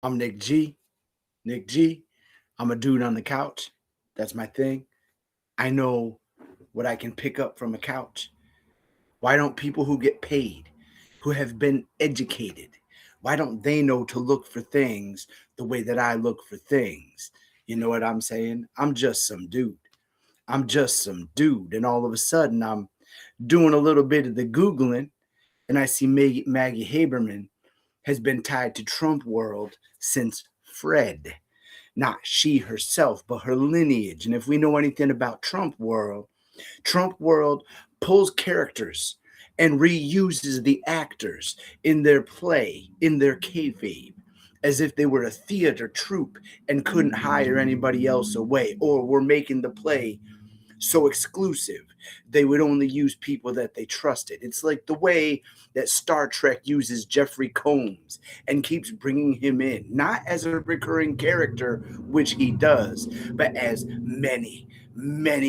I'm Nick G. Nick G. I'm a dude on the couch. That's my thing. I know what I can pick up from a couch. Why don't people who get paid, who have been educated, why don't they know to look for things the way that I look for things? You know what I'm saying? I'm just some dude. I'm just some dude. And all of a sudden, I'm doing a little bit of the Googling and I see Maggie Haberman has been tied to Trump world since Fred. Not she herself, but her lineage. And if we know anything about Trump world pulls characters and reuses the actors in their play, in their kayfabe, as if they were a theater troupe and couldn't hire anybody else away, or were making the play so exclusive they would only use people that they trusted. It's like the way that Star Trek uses Jeffrey Combs and keeps bringing him in, not as a recurring character, which he does, but as many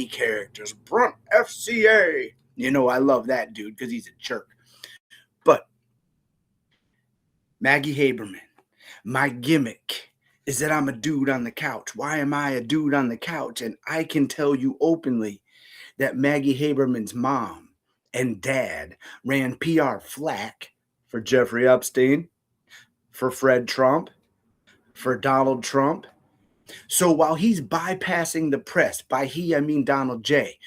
characters. Brunt FCA. You know, I love that dude because he's a jerk. But Maggie Haberman, my gimmick is that I'm a dude on the couch. Why am I a dude on the couch? And I can tell you openly that Maggie Haberman's mom and dad ran PR flack for Jeffrey Epstein, for Fred Trump, for Donald Trump. So while he's bypassing the press, by he I mean Donald J.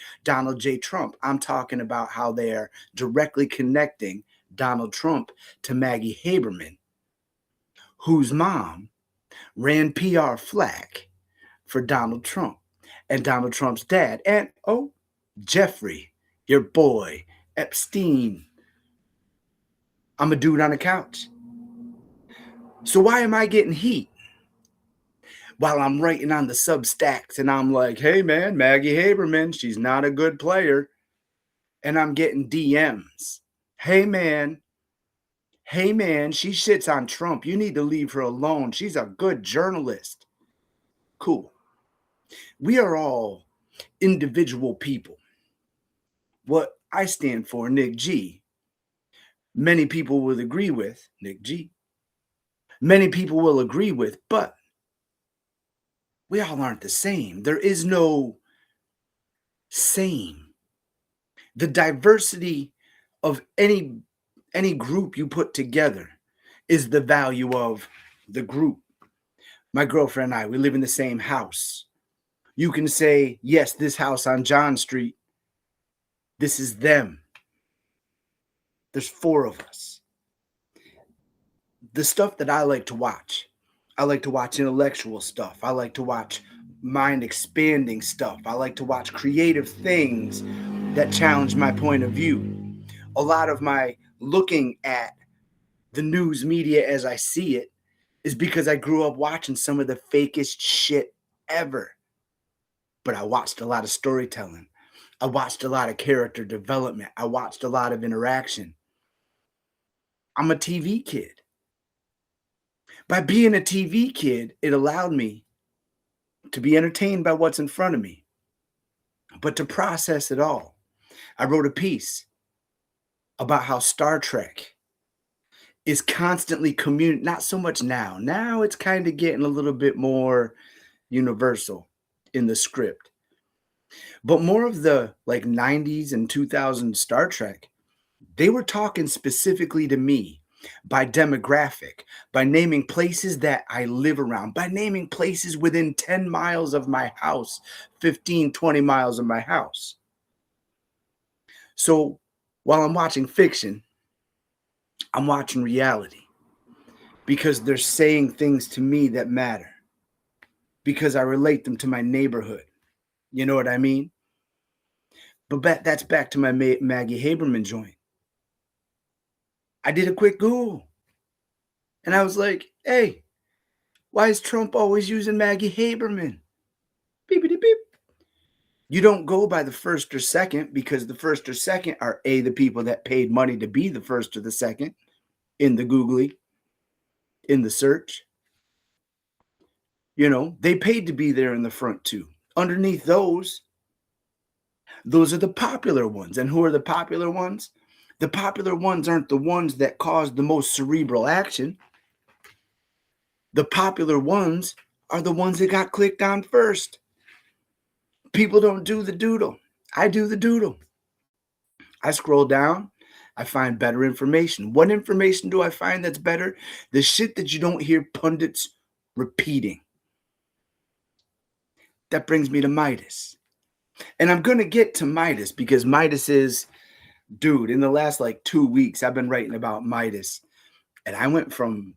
Trump, I'm talking about how they're directly connecting Donald Trump to Maggie Haberman, whose mom ran PR flack for Donald Trump and Donald Trump's dad. And oh, Jeffrey, your boy, Epstein. I'm a dude on the couch. So why am I getting heat? While I'm writing on the Substacks and I'm like, hey man, Maggie Haberman, she's not a good player. And I'm getting DMs. Hey man, she shits on Trump. You need to leave her alone. She's a good journalist. Cool. We are all individual people. What I stand for, Nick G, many people will agree with, Nick G. Many people will agree with, but we all aren't the same. There is no same. The diversity of any group you put together is the value of the group. My girlfriend and I, we live in the same house. You can say, yes, this house on John Street, this is them. There's 4 of us. The stuff that I like to watch intellectual stuff. I like to watch mind expanding stuff. I like to watch creative things that challenge my point of view. A lot of my looking at the news media as I see it is because I grew up watching some of the fakest shit ever. But I watched a lot of storytelling. I watched a lot of character development. I watched a lot of interaction. I'm a TV kid. By being a TV kid, it allowed me to be entertained by what's in front of me, but to process it all. I wrote a piece about how Star Trek is constantly not so much now. Now it's kind of getting a little bit more universal in the script. But more of the like 90s and 2000s Star Trek, they were talking specifically to me by demographic, by naming places that I live around, by naming places within 10 miles of my house, 15, 20 miles of my house. So while I'm watching fiction, I'm watching reality because they're saying things to me that matter, because I relate them to my neighborhood. You know what I mean? But that's back to my Maggie Haberman joint. I did a quick Google and I was like, hey, why is Trump always using Maggie Haberman? Beep, beep, beep. You don't go by the first or second because the first or second are the people that paid money to be the first or the second in the googly, in the search. You know, they paid to be there in the front too. Underneath those are the popular ones. And who are the popular ones? The popular ones aren't the ones that cause the most cerebral action. The popular ones are the ones that got clicked on first. People don't do the doodle. I do the doodle. I scroll down. I find better information. What information do I find that's better? The shit that you don't hear pundits repeating. That brings me to Meidas. And I'm going to get to Meidas because Meidas is, dude, in the last like 2 weeks, I've been writing about Meidas. And I went from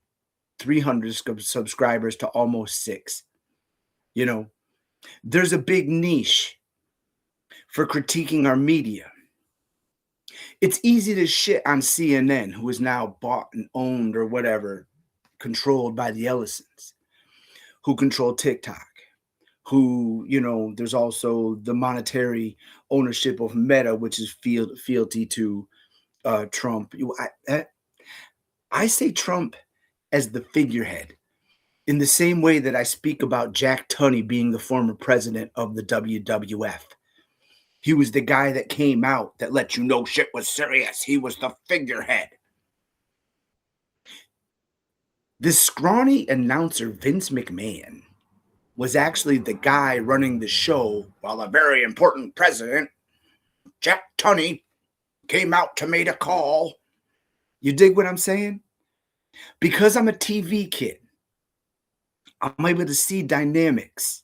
300 subscribers to almost 6. You know, there's a big niche for critiquing our media. It's easy to shit on CNN, who is now bought and owned or whatever, controlled by the Ellisons, who control TikTok, who, there's also the monetary ownership of Meta, which is fealty to Trump. I say Trump as the figurehead in the same way that I speak about Jack Tunney being the former president of the WWF. He was the guy that came out that let you know shit was serious. He was the figurehead. This scrawny announcer, Vince McMahon, was actually the guy running the show while a very important president, Jack Tunney, came out to make a call. You dig what I'm saying? Because I'm a TV kid, I'm able to see dynamics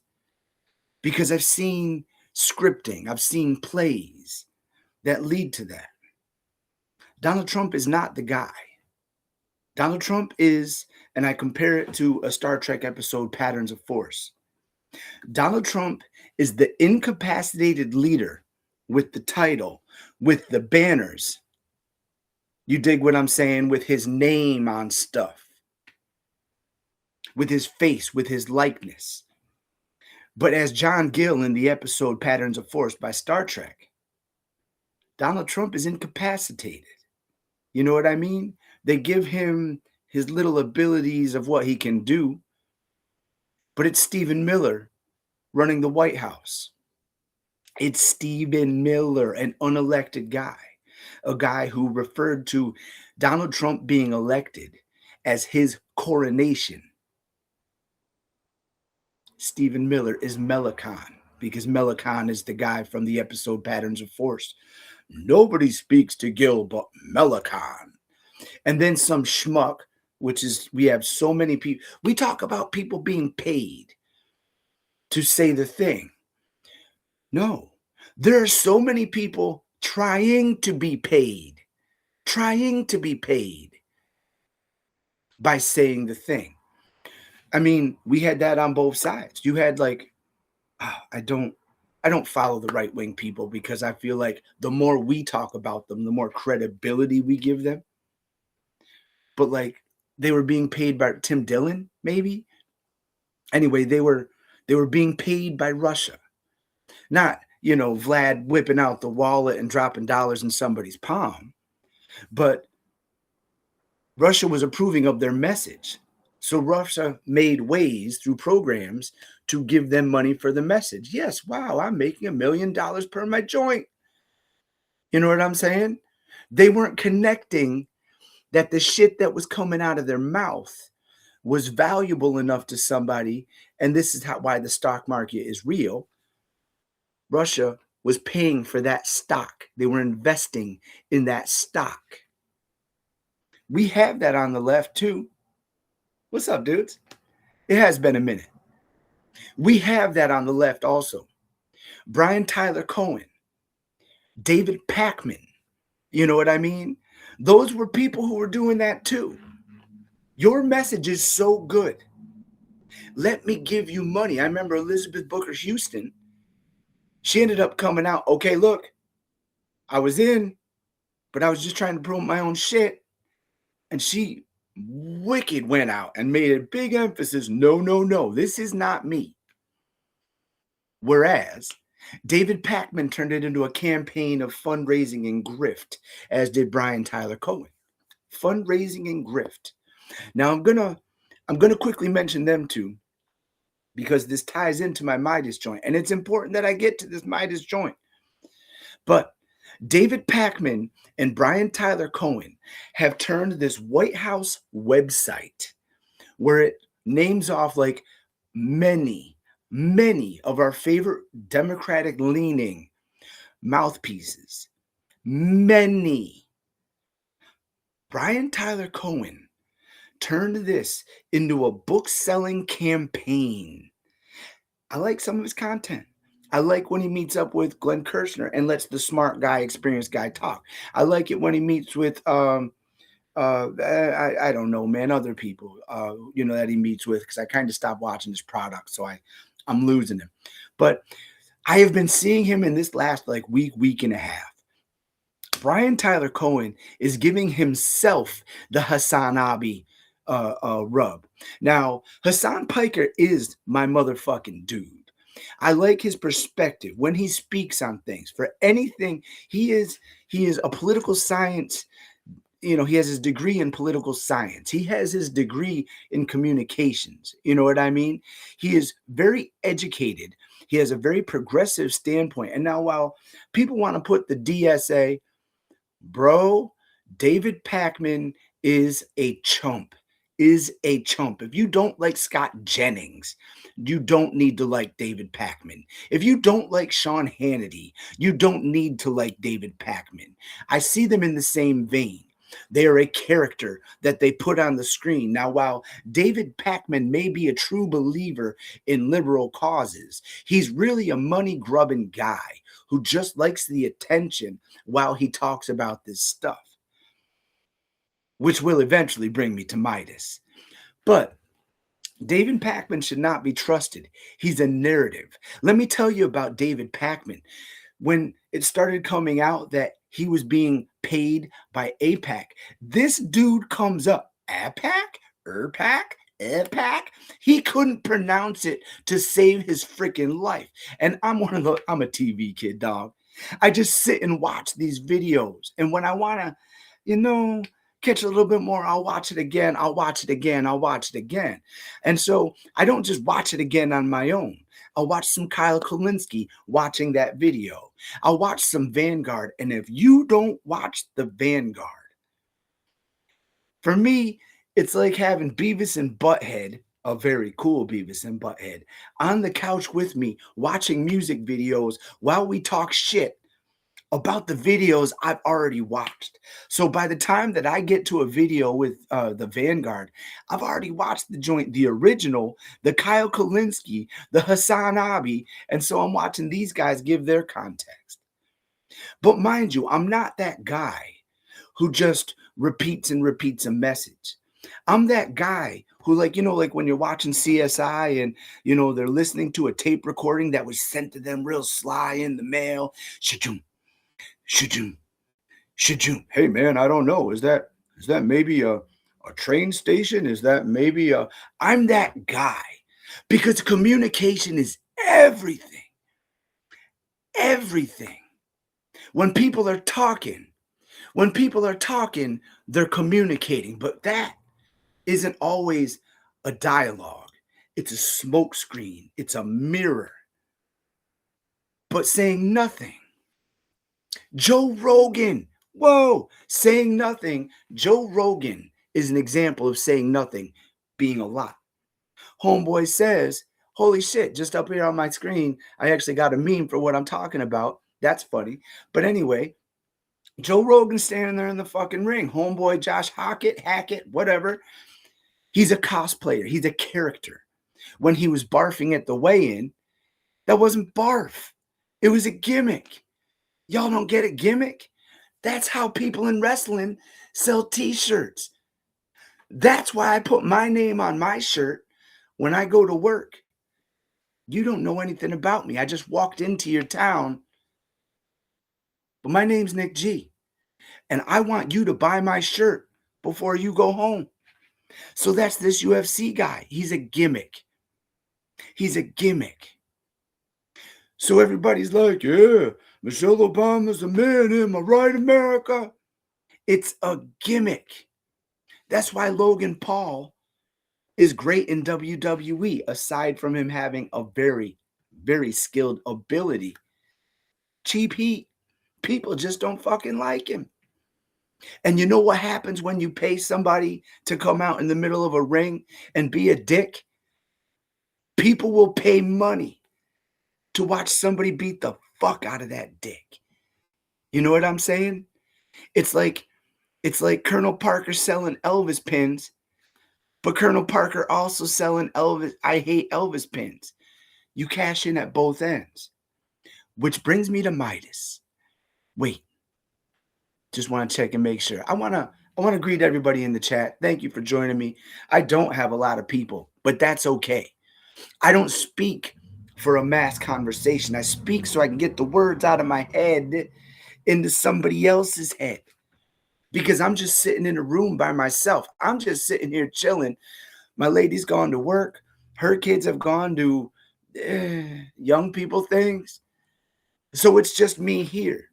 because I've seen scripting, I've seen plays that lead to that. Donald Trump is not the guy. Donald Trump is, and I compare it to a Star Trek episode, Patterns of Force. Donald Trump is the incapacitated leader with the title, with the banners. You dig what I'm saying? With his name on stuff, with his face, with his likeness. But as John Gill in the episode Patterns of Force by Star Trek, Donald Trump is incapacitated. You know what I mean? They give him his little abilities of what he can do, but it's Stephen Miller running the White House. It's Stephen Miller, an unelected guy, a guy who referred to Donald Trump being elected as his coronation. Stephen Miller is Melicon because Melicon is the guy from the episode Patterns of Force. Nobody speaks to Gil but Melicon. And then some schmuck, which is, we have so many people. We talk about people being paid to say the thing. No, there are so many people trying to be paid by saying the thing. I mean, we had that on both sides. You had like, I don't follow the right-wing people because I feel like the more we talk about them, the more credibility we give them. But like, they were being paid by Tim Dillon, maybe. Anyway, they were being paid by Russia. Not, Vlad whipping out the wallet and dropping dollars in somebody's palm. But Russia was approving of their message. So Russia made ways through programs to give them money for the message. Yes, wow, I'm making $1 million per my joint. You know what I'm saying? They weren't connecting that the shit that was coming out of their mouth was valuable enough to somebody, and this is why the stock market is real. Russia was paying for that stock. They were investing in that stock. We have that on the left too. What's up, dudes? It has been a minute. We have that on the left also. Brian Tyler Cohen, David Pakman. You know what I mean? Those were people who were doing that too. Your message is so good. Let me give you money. I remember Elizabeth Booker Houston. She ended up coming out. Okay, look, I was in, but I was just trying to promote my own shit. And she wicked went out and made a big emphasis. No, this is not me. Whereas David Pakman turned it into a campaign of fundraising and grift, as did Brian Tyler Cohen. Fundraising and grift. Now I'm gonna quickly mention them too, because this ties into my Meidas joint, and it's important that I get to this Meidas joint. But David Pakman and Brian Tyler Cohen have turned this White House website where it names off like many, many of our favorite Democratic leaning mouthpieces. Many. Brian Tyler Cohen turned this into a book selling campaign. I like some of his content. I like when he meets up with Glenn Kirshner and lets the smart guy, experienced guy talk. I like it when he meets with I don't know, man, other people that he meets with, because I kind of stopped watching his product, so I'm losing him. But I have been seeing him in this last like week and a half. Brian Tyler Cohen is giving himself the Hassan Abi rub. Now, Hassan Piker is my motherfucking dude. I like his perspective when he speaks on things. For anything, he is a political science. He has his degree in political science. He has his degree in communications. You know what I mean? He is very educated. He has a very progressive standpoint. And now, while people want to put the DSA, bro, David Pakman is a chump. If you don't like Scott Jennings, you don't need to like David Pakman. If you don't like Sean Hannity, you don't need to like David Pakman. I see them in the same vein. They are a character that they put on the screen. Now, while David Pakman may be a true believer in liberal causes, he's really a money-grubbing guy who just likes the attention while he talks about this stuff, which will eventually bring me to Meidas. But David Pakman should not be trusted. He's a narrative. Let me tell you about David Pakman. When it started coming out that he was being paid by APAC, this dude comes up, APAC. He couldn't pronounce it to save his freaking life. And I'm a TV kid, dog. I just sit and watch these videos. And when I want to, catch a little bit more, I'll watch it again. And so I don't just watch it again on my own. I'll watch some Kyle Kulinski watching that video. I'll watch some Vanguard. And if you don't watch the Vanguard, for me, it's like having Beavis and Butthead, a very cool Beavis and Butthead, on the couch with me watching music videos while we talk shit about the videos I've already watched. So by the time that I get to a video with the Vanguard, I've already watched the joint, the original, the Kyle Kulinski, the Hassan Abi, and so I'm watching these guys give their context. But mind you, I'm not that guy who just repeats a message. I'm that guy who, like when you're watching CSI and, they're listening to a tape recording that was sent to them real sly in the mail. Should you? Hey man, I don't know. Is that maybe a train station? Is that maybe I'm that guy, because communication is everything. Everything. When people are talking, they're communicating, but that isn't always a dialogue. It's a smokescreen. It's a mirror. But saying nothing. Joe Rogan, saying nothing. Joe Rogan is an example of saying nothing being a lot. Homeboy says, holy shit, just up here on my screen, I actually got a meme for what I'm talking about. That's funny. But anyway, Joe Rogan's standing there in the fucking ring. Homeboy Josh Hackett, whatever. He's a cosplayer. He's a character. When he was barfing at the weigh-in, that wasn't barf. It was a gimmick. Y'all don't get a gimmick? That's how people in wrestling sell t-shirts. That's why I put my name on my shirt when I go to work. You don't know anything about me. I just walked into your town. But my name's Nick G. And I want you to buy my shirt before you go home. So that's this UFC guy. He's a gimmick. So everybody's like, yeah, Michelle Obama's a man, am I right, America? It's a gimmick. That's why Logan Paul is great in WWE, aside from him having a very, very skilled ability. Cheap heat. People just don't fucking like him. And you know what happens when you pay somebody to come out in the middle of a ring and be a dick? People will pay money to watch somebody beat the fuck out of that dick. You know what I'm saying? It's like it's like Colonel Parker selling Elvis pins, but Colonel Parker also selling Elvis I hate Elvis pins. You cash in at both ends. Which brings me to Meidas. Wait, just want to check and make sure. I want to greet everybody in the chat. Thank you for joining me. I don't have a lot of people, but that's okay. I don't speak for a mass conversation. I speak so I can get the words out of my head into somebody else's head. Because I'm just sitting in a room by myself. I'm just sitting here chilling. My lady's gone to work. Her kids have gone to young people things. So it's just me here.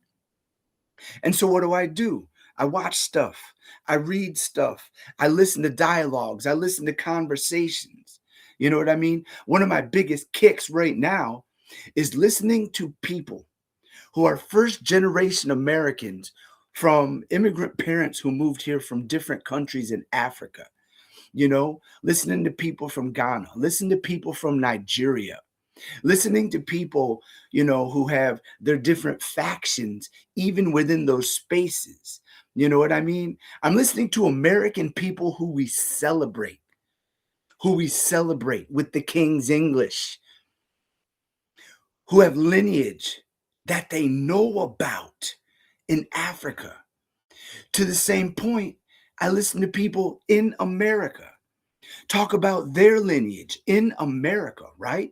And so what do? I watch stuff. I read stuff. I listen to dialogues. I listen to conversations. You know what I mean? One of my biggest kicks right now is listening to people who are first generation Americans from immigrant parents who moved here from different countries in Africa. You know, listening to people from Ghana, listen to people from Nigeria, listening to people, you know, who have their different factions even within those spaces. You know what I mean? I'm listening to American people who we celebrate with the King's English, who have lineage that they know about in Africa. To the same point, I listen to people in America talk about their lineage in America, right?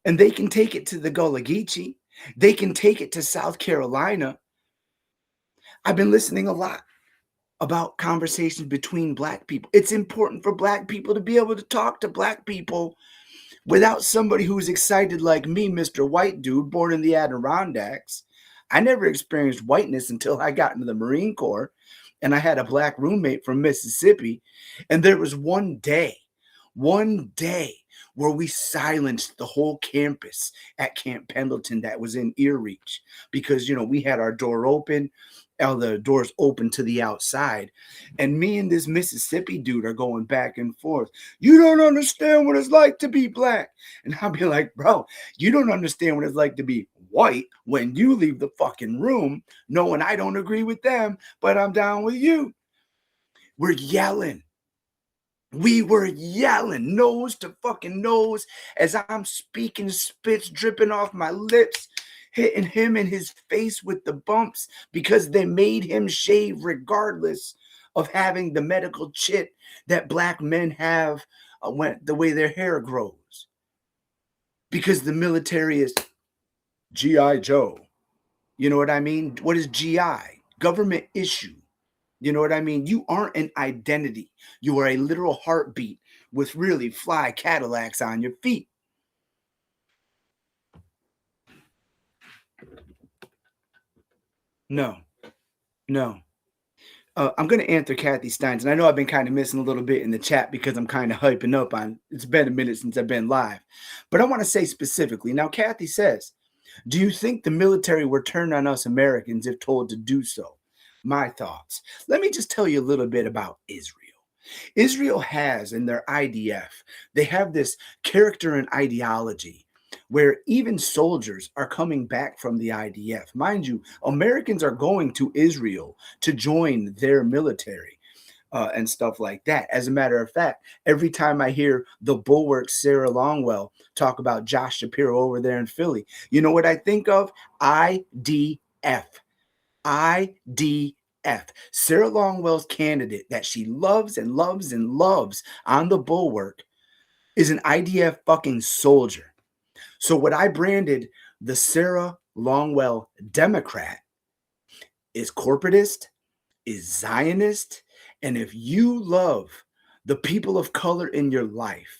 And they can take it to the Gullah Geechee. They can take it to South Carolina. I've been listening a lot about conversations between Black people. It's important for Black people to be able to talk to Black people without somebody who's excited like me, Mr. White Dude, born in the Adirondacks. I never experienced whiteness until I got into the Marine Corps, and I had a Black roommate from Mississippi. And there was one day where we silenced the whole campus at Camp Pendleton that was in ear reach because, you know, we had our door open, all the doors open to the outside. And me and this Mississippi dude are going back and forth. You don't understand what it's like to be Black. And I'll be like, bro, you don't understand what it's like to be white when you leave the fucking room knowing I don't agree with them, but I'm down with you. We're yelling. We were yelling nose to fucking nose as I'm speaking, spits dripping off my lips, hitting him in his face with the bumps because they made him shave regardless of having the medical chit that Black men have when the way their hair grows. Because the military is G.I. Joe. You know what I mean? What is GI? Government issue. You know what I mean? You aren't an identity. You are a literal heartbeat with really fly Cadillacs on your feet. No, no. I'm going to answer Kathy Steins. And I know I've been kind of missing a little bit in the chat because I'm kind of hyping up on it's been a minute since I've been live. But I want to say specifically now, Kathy says, do you think the military will turn on us Americans if told to do so? My thoughts. Let me just tell you a little bit about Israel. Israel has in their IDF, they have this character and ideology where even soldiers are coming back from the IDF. Mind you, Americans are going to Israel to join their military. And stuff like that. As a matter of fact, every time I hear the Bulwark Sarah Longwell talk about Josh Shapiro over there in Philly, you know what I think of? IDF. IDF. Sarah Longwell's candidate that she loves and loves and loves on the Bulwark is an IDF fucking soldier. So what I branded the Sarah Longwell Democrat is corporatist, is Zionist, and if you love the people of color in your life,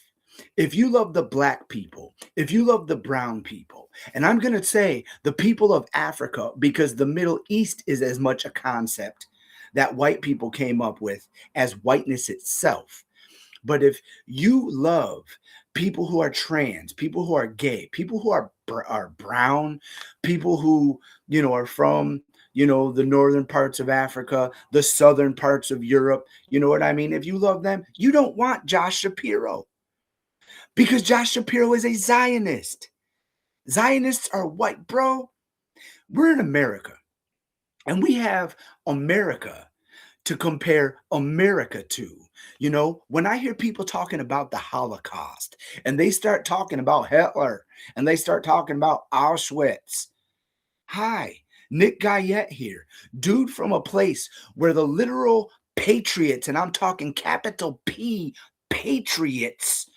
if you love the Black people, if you love the brown people, and I'm going to say the people of Africa, because the Middle East is as much a concept that white people came up with as whiteness itself. But if you love people who are trans, people who are gay, people who are brown, people who, you know, are from, the northern parts of Africa, the southern parts of Europe. You know what I mean? If you love them, you don't want Josh Shapiro because Josh Shapiro is a Zionist. Zionists are white, bro. We're in America and we have America to compare America to. When I hear people talking about the Holocaust and they start talking about Hitler and they start talking about Auschwitz. Hi, Nick Guyette here, dude from a place where the literal patriots, and I'm talking capital P patriots,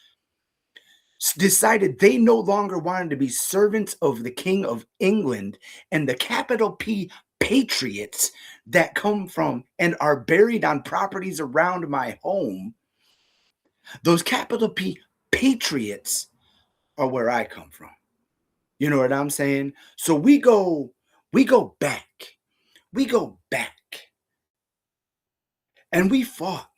decided they no longer wanted to be servants of the King of England, and the capital P patriots that come from and are buried on properties around my home, those capital P patriots are where I come from. You know what I'm saying? So we go back. We go back. And we fought.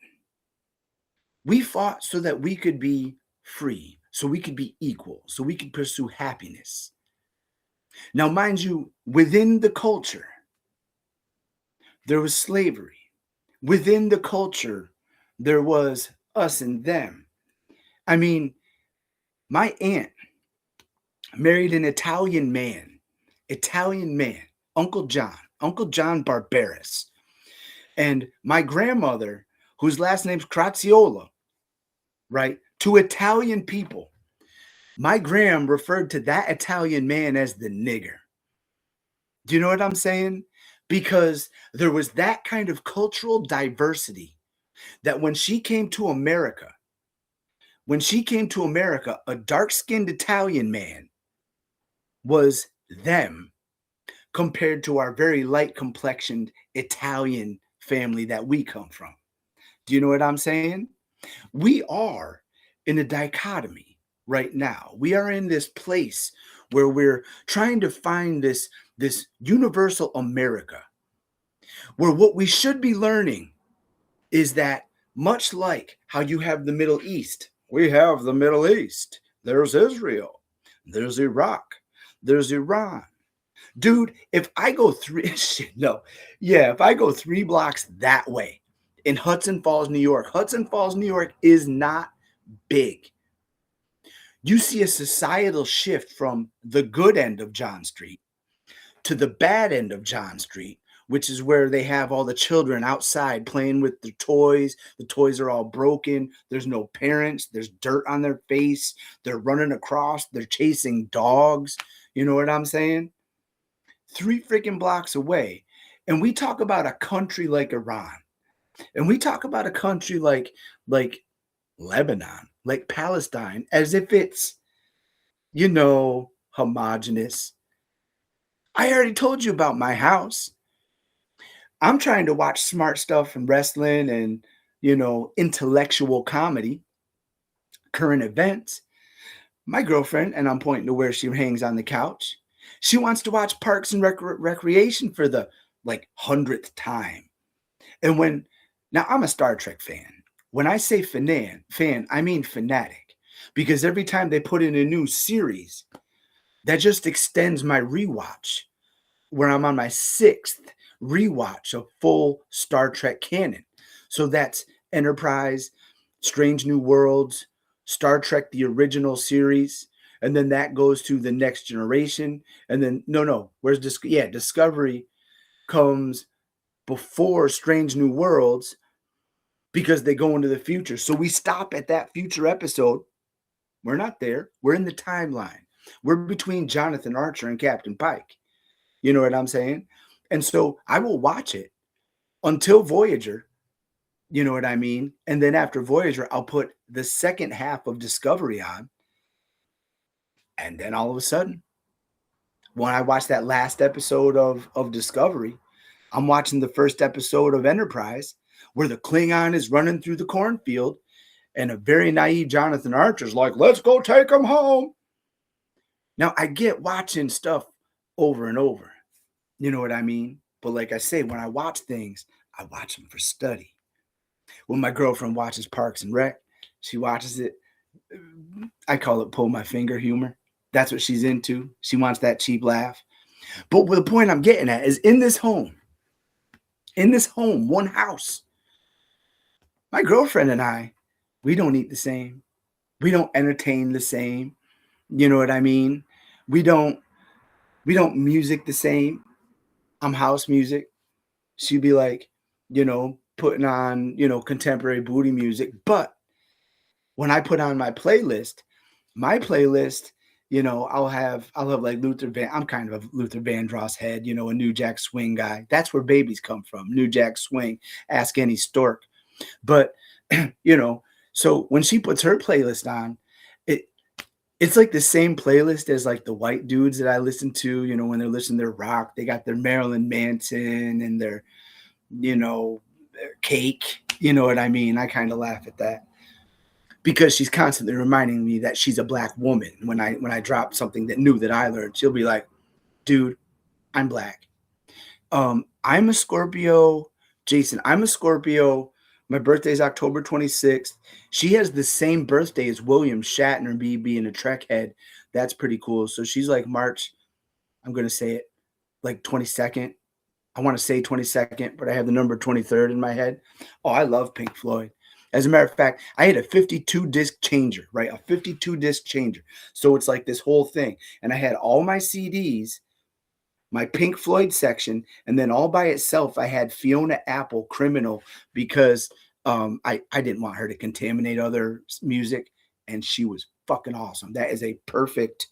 We fought so that we could be free, so we could be equal, so we could pursue happiness. Now, mind you, within the culture, there was slavery. Within the culture, there was us and them. I mean, my aunt married an Italian man, Uncle John Barbaras. And my grandmother, whose last name's Craziola, right, to Italian people, my gram referred to that Italian man as the nigger. Do you know what I'm saying? Because there was that kind of cultural diversity that when she came to America, a dark-skinned Italian man was them compared to our very light complexioned Italian family that we come from. Do you know what I'm saying? We are in a dichotomy right now. We are in this place where we're trying to find this universal America, where what we should be learning is that much like how you have the Middle East, we have the Middle East. There's Israel. There's Iraq. There's Iran. Dude, if I go if I go 3 blocks that way in Hudson Falls, New York is not big. You see a societal shift from the good end of John Street to the bad end of John Street, which is where they have all the children outside playing with the toys. The toys are all broken. There's no parents. There's dirt on their face. They're running across. They're chasing dogs. You know what I'm saying? 3 freaking blocks away. And we talk about a country like Iran. And we talk about a country like Lebanon, like Palestine, as if it's, homogenous. I already told you about my house. I'm trying to watch smart stuff and wrestling and, intellectual comedy, current events. My girlfriend, and I'm pointing to where she hangs on the couch, she wants to watch Parks and Recreation for the 100th time. And now I'm a Star Trek fan. When I say fan, I mean fanatic, because every time they put in a new series, that just extends my rewatch, where I'm on my 6th rewatch of full Star Trek canon. So that's Enterprise, Strange New Worlds, Star Trek, the original series, and then that goes to the Next Generation. And then, where's Discovery comes before Strange New Worlds because they go into the future. So we stop at that future episode. We're not there. We're in the timeline. We're between Jonathan Archer and Captain Pike. You know what I'm saying? And so I will watch it until Voyager. You know what I mean? And then after Voyager, I'll put the second half of Discovery on. And then all of a sudden, when I watch that last episode of Discovery, I'm watching the first episode of Enterprise, where the Klingon is running through the cornfield, and a very naive Jonathan Archer's like, let's go take him home. Now, I get watching stuff over and over. You know what I mean? But like I say, when I watch things, I watch them for study. When my girlfriend watches Parks and Rec, she watches it. I call it pull my finger humor. That's what she's into. She wants that cheap laugh. But the point I'm getting at is in this home, one house, my girlfriend and I, we don't eat the same. We don't entertain the same. You know what I mean? We don't we don't music the same. I'm house music. She'd be like, putting on, contemporary booty music. But when I put on my playlist, I'll have like Luther Van. I'm kind of a Luther Vandross head, a New Jack Swing guy. That's where babies come from. New Jack Swing. Ask any stork. But you know, so when she puts her playlist on, it it's like the same playlist as like the white dudes that I listen to, when they're listening to their rock, they got their Marilyn Manson and their cake. You know what I mean? I kind of laugh at that because she's constantly reminding me that she's a black woman. When I drop something that new that I learned, she'll be like, dude, I'm black. I'm a Scorpio, Jason. I'm a Scorpio. My birthday is October 26th. She has the same birthday as William Shatner, me being a Trek head. That's pretty cool. So she's like March, I'm going to say it, like 22nd. I want to say 22nd, but I have the number 23rd in my head. Oh, I love Pink Floyd. As a matter of fact, I had a 52 disc changer, right? A 52 disc changer. So it's like this whole thing. And I had all my CDs, my Pink Floyd section, and then all by itself, I had Fiona Apple Criminal because I didn't want her to contaminate other music, and she was fucking awesome. That is a perfect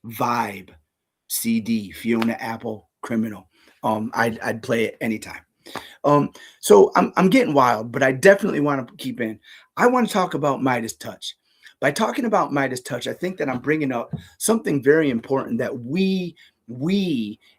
vibe CD, Fiona Apple Criminal. I'd play it anytime. So I'm getting wild, but I definitely want to keep in. I want to talk about Meidas Touch. By talking about Meidas Touch, I think that I'm bringing up something very important that we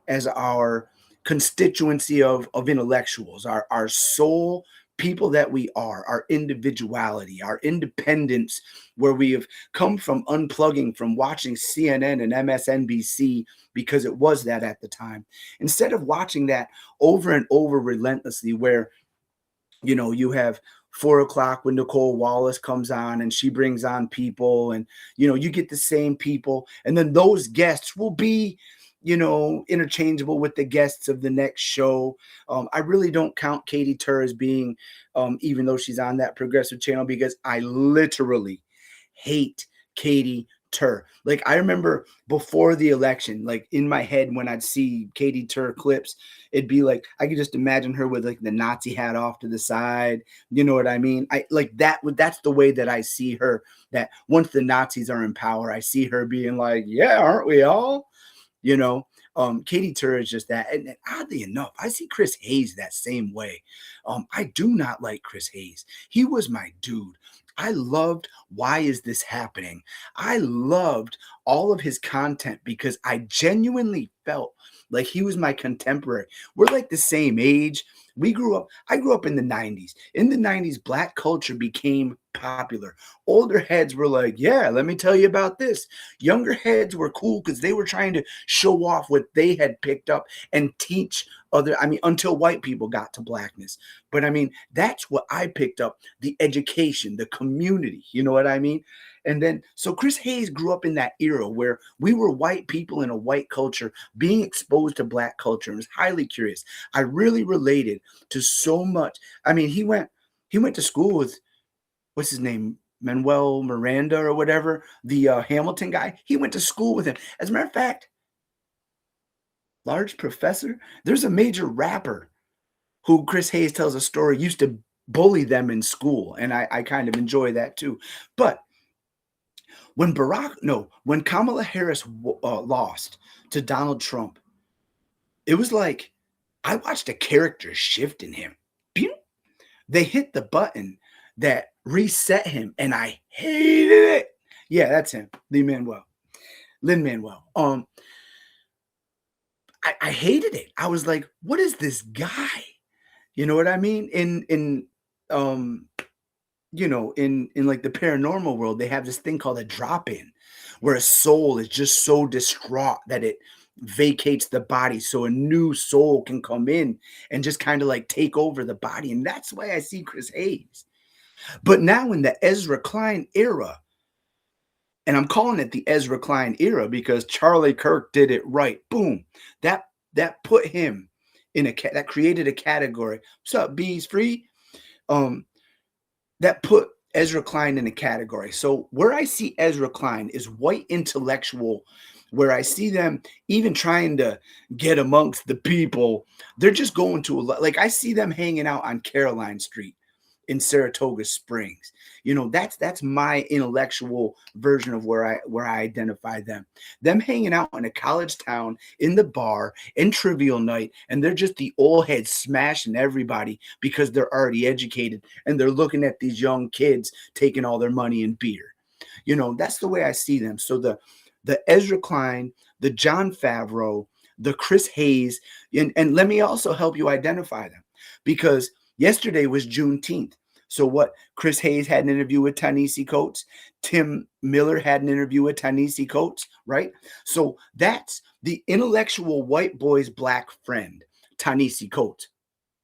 as our constituency of intellectuals, our soul people that we are, our individuality, our independence, where we have come from unplugging from watching CNN and MSNBC because it was that at the time. Instead of watching that over and over relentlessly, where you have 4 o'clock when Nicole Wallace comes on and she brings on people, and you get the same people, and then those guests will be interchangeable with the guests of the next show. I really don't count Katie Tur as being, even though she's on that progressive channel, because I literally hate Katie Tur. Like, I remember before the election, like in my head when I'd see Katie Tur clips, it'd be like I could just imagine her with like the Nazi hat off to the side. You know what I mean? I like that. That's the way that I see her. That once the Nazis are in power, I see her being like, "Yeah, aren't we all?" You know, Katie Tur is just that. And oddly enough, I see Chris Hayes that same way. I do not like Chris Hayes. He was my dude. I loved Why Is This Happening? I loved all of his content because I genuinely felt like he was my contemporary. We're like the same age. I grew up in the 90s. In the 90s, black culture became popular. Older heads were like, yeah, let me tell you about this. Younger heads were cool because they were trying to show off what they had picked up and teach until white people got to blackness. But that's what I picked up, the education, the community. You know what I mean? And then, so Chris Hayes grew up in that era where we were white people in a white culture being exposed to black culture and was highly curious. I really related to so much. He went to school with, what's his name? Manuel Miranda or whatever, the Hamilton guy. He went to school with him. As a matter of fact, Large Professor, there's a major rapper who Chris Hayes tells a story used to bully them in school. And I kind of enjoy that too. But when Kamala Harris lost to Donald Trump, it was like I watched a character shift in him. Pew! They hit the button that reset him, and I hated it. Yeah, that's him, Lin-Manuel. I hated it. I was like, what is this guy? You know what I mean? Um in like the paranormal world, they have this thing called a drop-in, where a soul is just so distraught that it vacates the body so a new soul can come in and just kind of like take over the body. And that's why I see Chris Hayes. But now in the Ezra Klein era, And I'm calling it the Ezra Klein era because Charlie Kirk did it right. Boom. That that put him in that created a category. What's up, bees free? Um, that put Ezra Klein in a category. So where I see Ezra Klein is white intellectual, where I see them even trying to get amongst the people. They're just going to a like I see them hanging out on Caroline Street in Saratoga Springs. That's my intellectual version of where I identify them. Them hanging out in a college town in the bar in trivial night, and they're just the old heads smashing everybody because they're already educated and they're looking at these young kids taking all their money and beer. That's the way I see them. So the Ezra Klein, the John Favreau, the Chris Hayes, and let me also help you identify them because yesterday was Juneteenth. So what? Chris Hayes had an interview with Ta-Nehisi Coates. Tim Miller had an interview with Ta-Nehisi Coates, right? So that's the intellectual white boy's black friend, Ta-Nehisi Coates,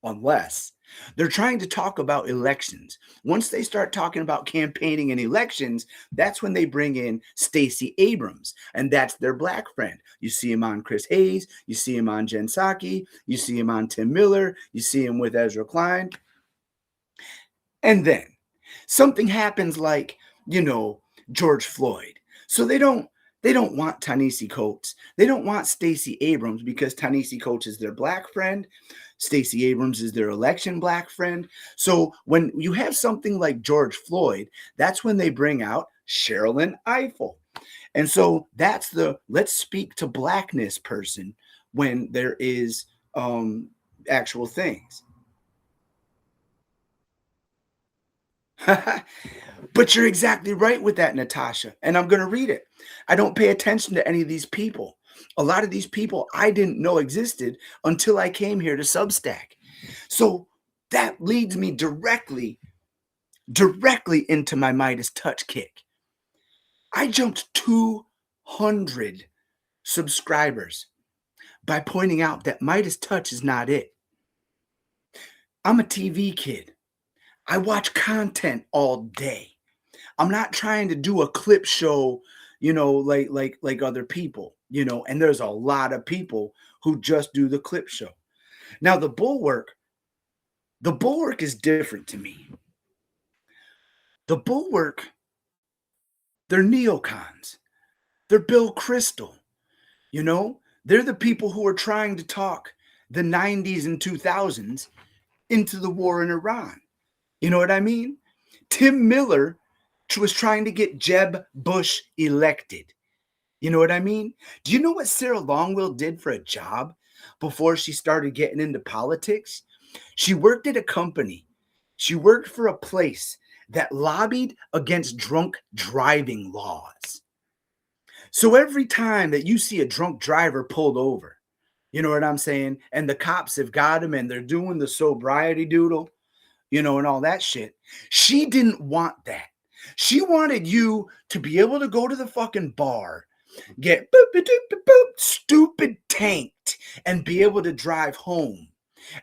unless they're trying to talk about elections. Once they start talking about campaigning and elections, that's when they bring in Stacey Abrams, and that's their black friend. You see him on Chris Hayes, you see him on Jen Psaki, you see him on Tim Miller, you see him with Ezra Klein. And then something happens like, George Floyd. So they don't want Ta-Nehisi Coates. They don't want Stacey Abrams because Ta-Nehisi Coates is their black friend. Stacey Abrams is their election black friend. So when you have something like George Floyd, that's when they bring out Sherilyn Ifill. And so that's the let's speak to blackness person when there is actual things. But you're exactly right with that, Natasha. And I'm going to read it. I don't pay attention to any of these people. A lot of these people I didn't know existed until I came here to Substack. So that leads me directly into my Midas touch kick. I jumped 200 subscribers by pointing out that Midas touch is not it. I'm a TV kid. I watch content all day. I'm not trying to do a clip show, like other people, and there's a lot of people who just do the clip show. Now the bulwark is different to me. The bulwark, they're neocons. They're Bill Crystal, They're the people who are trying to talk the 90s and 2000s into the war in Iran. You know what I mean? Tim Miller was trying to get Jeb Bush elected. You know what I mean? Do you know what Sarah Longwell did for a job before she started getting into politics? She worked at a company. She worked for a place that lobbied against drunk driving laws. So every time that you see a drunk driver pulled over, you know what I'm saying? And the cops have got him and they're doing the sobriety doodle, and all that shit. She didn't want that. She wanted you to be able to go to the fucking bar, get boop, boop, boop, boop, stupid tanked, and be able to drive home.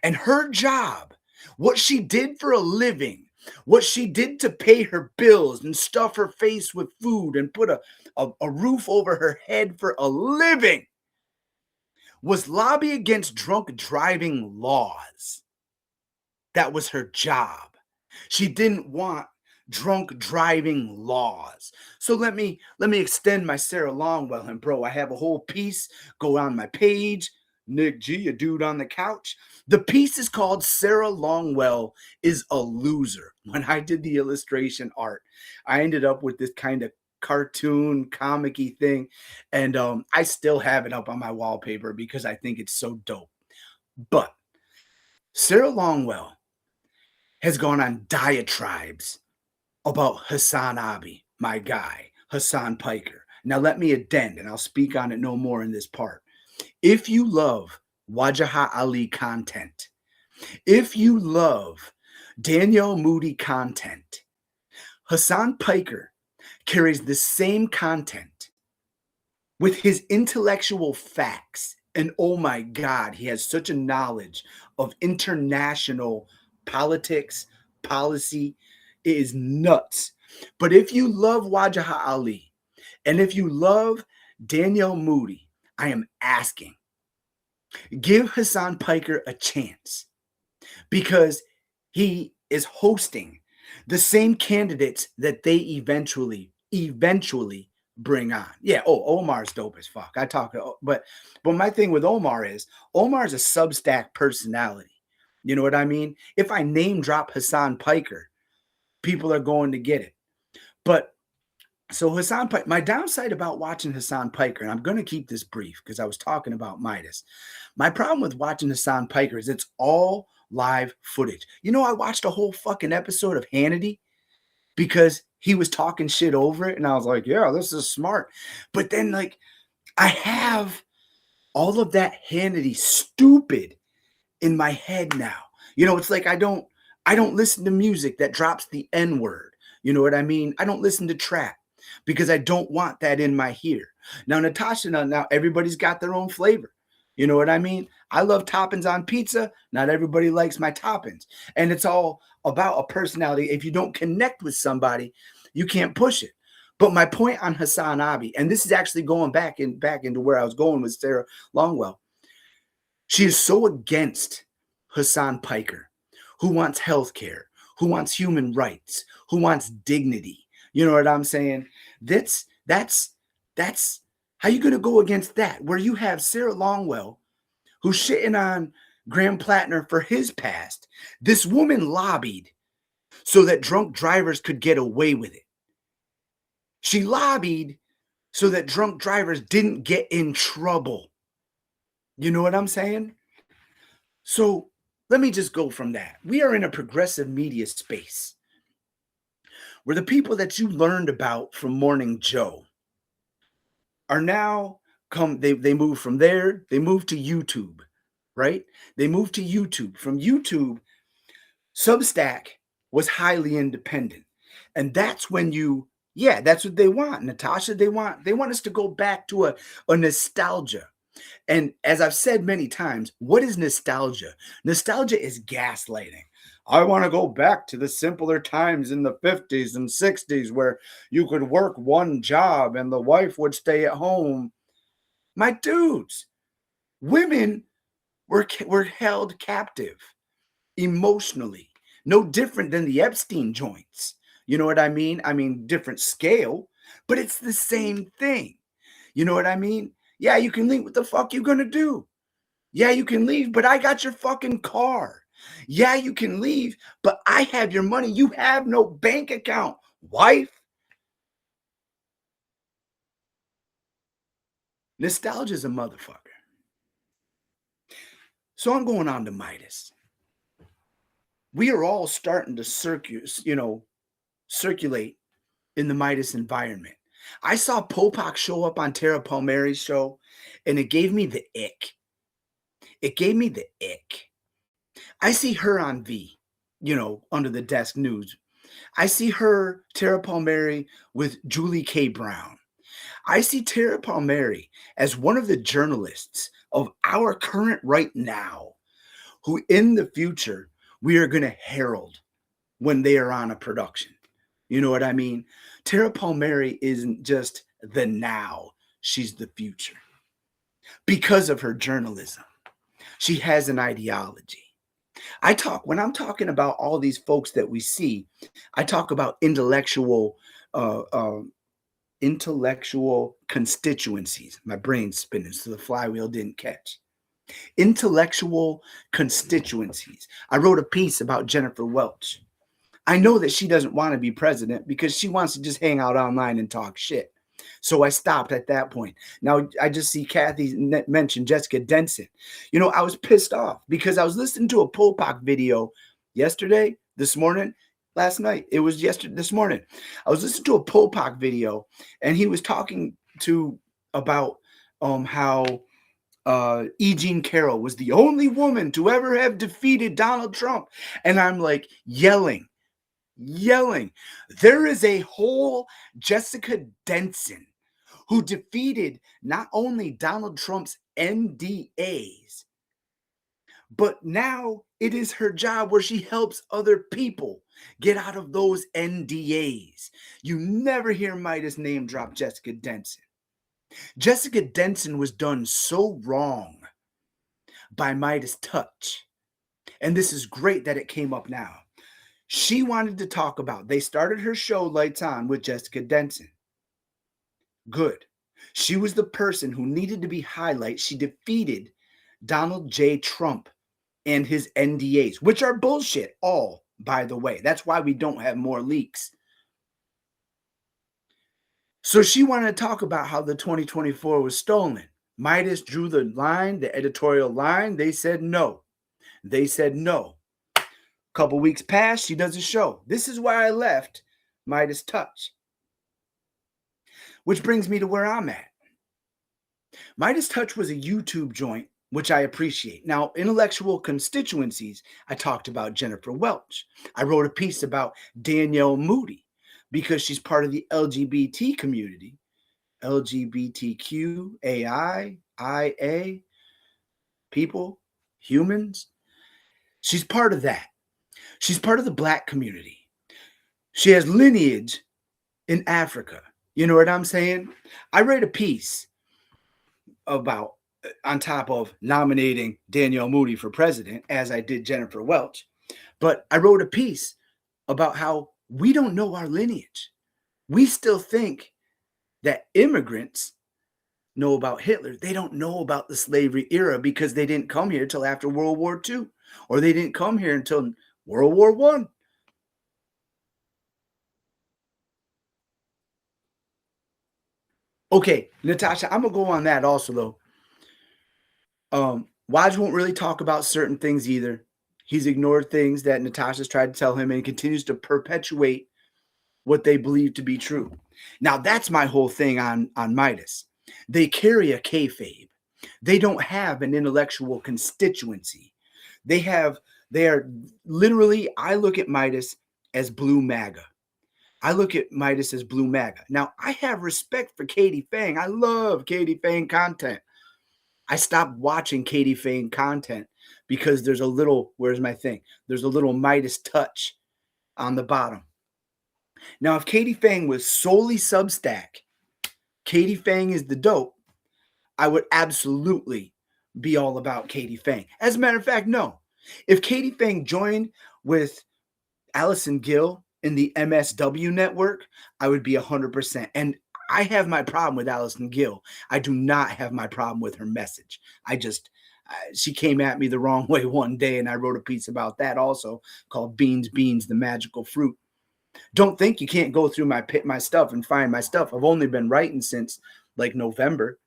And her job, what she did for a living, what she did to pay her bills and stuff her face with food and put a roof over her head for a living, was lobby against drunk driving laws. That was her job. She didn't want drunk driving laws. So let me extend my Sarah Longwell, and bro, I have a whole piece. Go on my page, Nick G, a dude on the couch. The piece is called Sarah Longwell is a Loser. When I did the illustration art, I ended up with this kind of cartoon comic-y thing, and I still have it up on my wallpaper because I think it's so dope. But Sarah Longwell has gone on diatribes about Hassan Abi, my guy, Hassan Piker. Now let me addend, and I'll speak on it no more in this part. If you love Wajahat Ali content, if you love Danielle Moody content, Hassan Piker carries the same content with his intellectual facts. And oh my God, he has such a knowledge of international politics, policy. It is nuts. But if you love Wajahat Ali, And if you love Danielle Moody, I am asking, give Hassan Piker a chance because he is hosting the same candidates that they eventually bring on. Yeah, Omar's dope as fuck. I talk, but my thing with Omar is Omar's a Substack personality. You know what I mean? If I name drop Hassan Piker, people are going to get it. But so Hassan Piker, my downside about watching Hassan Piker, and I'm going to keep this brief because I was talking about Meidas. My problem with watching Hassan Piker is it's all live footage. You know, I watched a whole fucking episode of Hannity because he was talking shit over it, and I was like, yeah, this is smart. But then, like, I have all of that Hannity stupid in my head now. You know, it's like I don't listen to music that drops the N word. You know what I mean? I don't listen to trap because I don't want that in my ear. Now, Natasha, now everybody's got their own flavor. You know what I mean? I love toppings on pizza. Not everybody likes my toppings. And it's all about a personality. If you don't connect with somebody, you can't push it. But my point on Hassan Abi, and this is actually going back into where I was going with Sarah Longwell. She is so against Hassan Piker, who wants health care, who wants human rights, who wants dignity. You know what I'm saying? That's how you gonna go against that? Where you have Sarah Longwell, who's shitting on Graham Plattner for his past. This woman lobbied so that drunk drivers could get away with it. She lobbied so that drunk drivers didn't get in trouble. You know what I'm saying? So let me just go from that. We are in a progressive media space where the people that you learned about from Morning Joe are now they move from there, they move to YouTube, right? They move to YouTube. From YouTube, Substack was highly independent. And that's when yeah, that's what they want. Natasha, they want us to go back to a nostalgia. And as I've said many times, what is nostalgia? Nostalgia is gaslighting. I want to go back to the simpler times in the 50s and 60s where you could work one job and the wife would stay at home. My dudes, women were held captive emotionally, no different than the Epstein joints. You know what I mean? I mean, different scale, but it's the same thing. You know what I mean? Yeah, you can leave. What the fuck you gonna do? Yeah, you can leave, but I got your fucking car. Yeah, you can leave, but I have your money. You have no bank account, wife. Nostalgia's a motherfucker. So I'm going on to Midas. We are all starting to circulate in the Midas environment. I saw Popak show up on Tara Palmieri's show, and it gave me the ick. It gave me the ick. I see her on V, under the desk news. I see her, Tara Palmieri, with Julie K. Brown. I see Tara Palmieri as one of the journalists of our current right now, who in the future we are going to herald when they are on a production. You know what I mean? Tara Palmieri isn't just the now, she's the future. Because of her journalism, she has an ideology. When I'm talking about all these folks that we see, I talk about uh, uh, intellectual constituencies. My brain's spinning, so the flywheel didn't catch. Intellectual constituencies. I wrote a piece about Jennifer Welch. I know that she doesn't want to be president because she wants to just hang out online and talk shit. So I stopped at that point. Now I just see Kathy mention Jessica Denson. I was pissed off because I was listening to a Popak video this morning, last night. It was this morning. I was listening to a Popak video, and he was talking about how E. Jean Carroll was the only woman to ever have defeated Donald Trump. And I'm like yelling. There is a whole Jessica Denson who defeated not only Donald Trump's NDAs, But now it is her job where she helps other people get out of those NDAs. You never hear Meidas name drop Jessica Denson. Jessica Denson was done so wrong by Meidas Touch. And this is great that it came up now. She wanted to talk about, they started her show Lights On with Jessica Denson. Good. She was the person who needed to be highlighted. She defeated Donald J. Trump and his NDAs, which are bullshit, all, by the way. That's why we don't have more leaks. So she wanted to talk about how the 2024 was stolen. Meidas drew the line, the editorial line. They said no. They said no. A couple weeks passed, she does a show. This is why I left Meidas Touch. Which brings me to where I'm at. Meidas Touch was a YouTube joint, which I appreciate. Now, intellectual constituencies, I talked about Jennifer Welch. I wrote a piece about Danielle Moody because she's part of the LGBT community, LGBTQAI, IA, people, humans. She's part of that. She's part of the Black community. She has lineage in Africa. You know what I'm saying? I read a piece about, on top of nominating Danielle Moody for president, as I did Jennifer Welch, but I wrote a piece about how we don't know our lineage. We still think that immigrants know about Hitler. They don't know about the slavery era because they didn't come here till after World War II, or they didn't come here until World War I. Okay, Natasha, I'm gonna go on that also though. Waj won't really talk about certain things either. He's ignored things that Natasha's tried to tell him and continues to perpetuate what they believe to be true. Now, that's my whole thing on Meidas. They carry a kayfabe. They don't have an intellectual constituency. They are literally, I look at Meidas as blue MAGA. I look at Meidas as blue MAGA. Now, I have respect for Katie Fang. I love Katie Fang content. I stopped watching Katie Fang content because there's a little, where's my thing? There's a little Meidas touch on the bottom. Now, if Katie Fang was solely Substack, Katie Fang is the dope, I would absolutely be all about Katie Fang. As a matter of fact, no. If Katie Fang joined with Allison Gill in the MSW network, I would be 100%. And I have my problem with Allison Gill. I do not have my problem with her message. She came at me the wrong way one day, and I wrote a piece about that also called Beans, Beans, the Magical Fruit. Don't think you can't go through my stuff and find my stuff. I've only been writing since like November.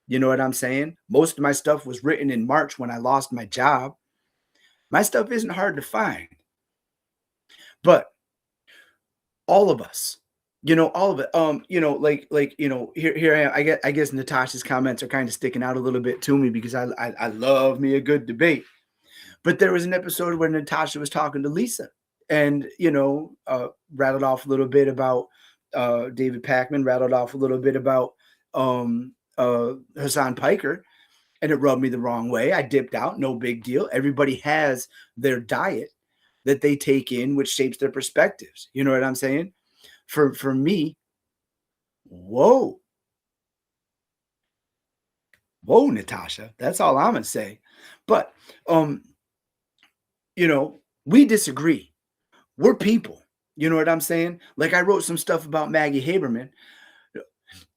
You know what I'm saying? Most of my stuff was written in March when I lost my job. My stuff isn't hard to find. But all of us, all of it, here I am. I guess Natasha's comments are kind of sticking out a little bit to me because I love me a good debate. But there was an episode where Natasha was talking to Lisa and, rattled off a little bit about David Pakman, rattled off a little bit about Hassan Piker, and it rubbed me the wrong way. I dipped out, no big deal. Everybody has their diet that they take in, which shapes their perspectives. You know what I'm saying? For me, whoa, Natasha, that's all I'm gonna say. But we disagree. We're people. You know what I'm saying? Like I wrote some stuff about Maggie Haberman.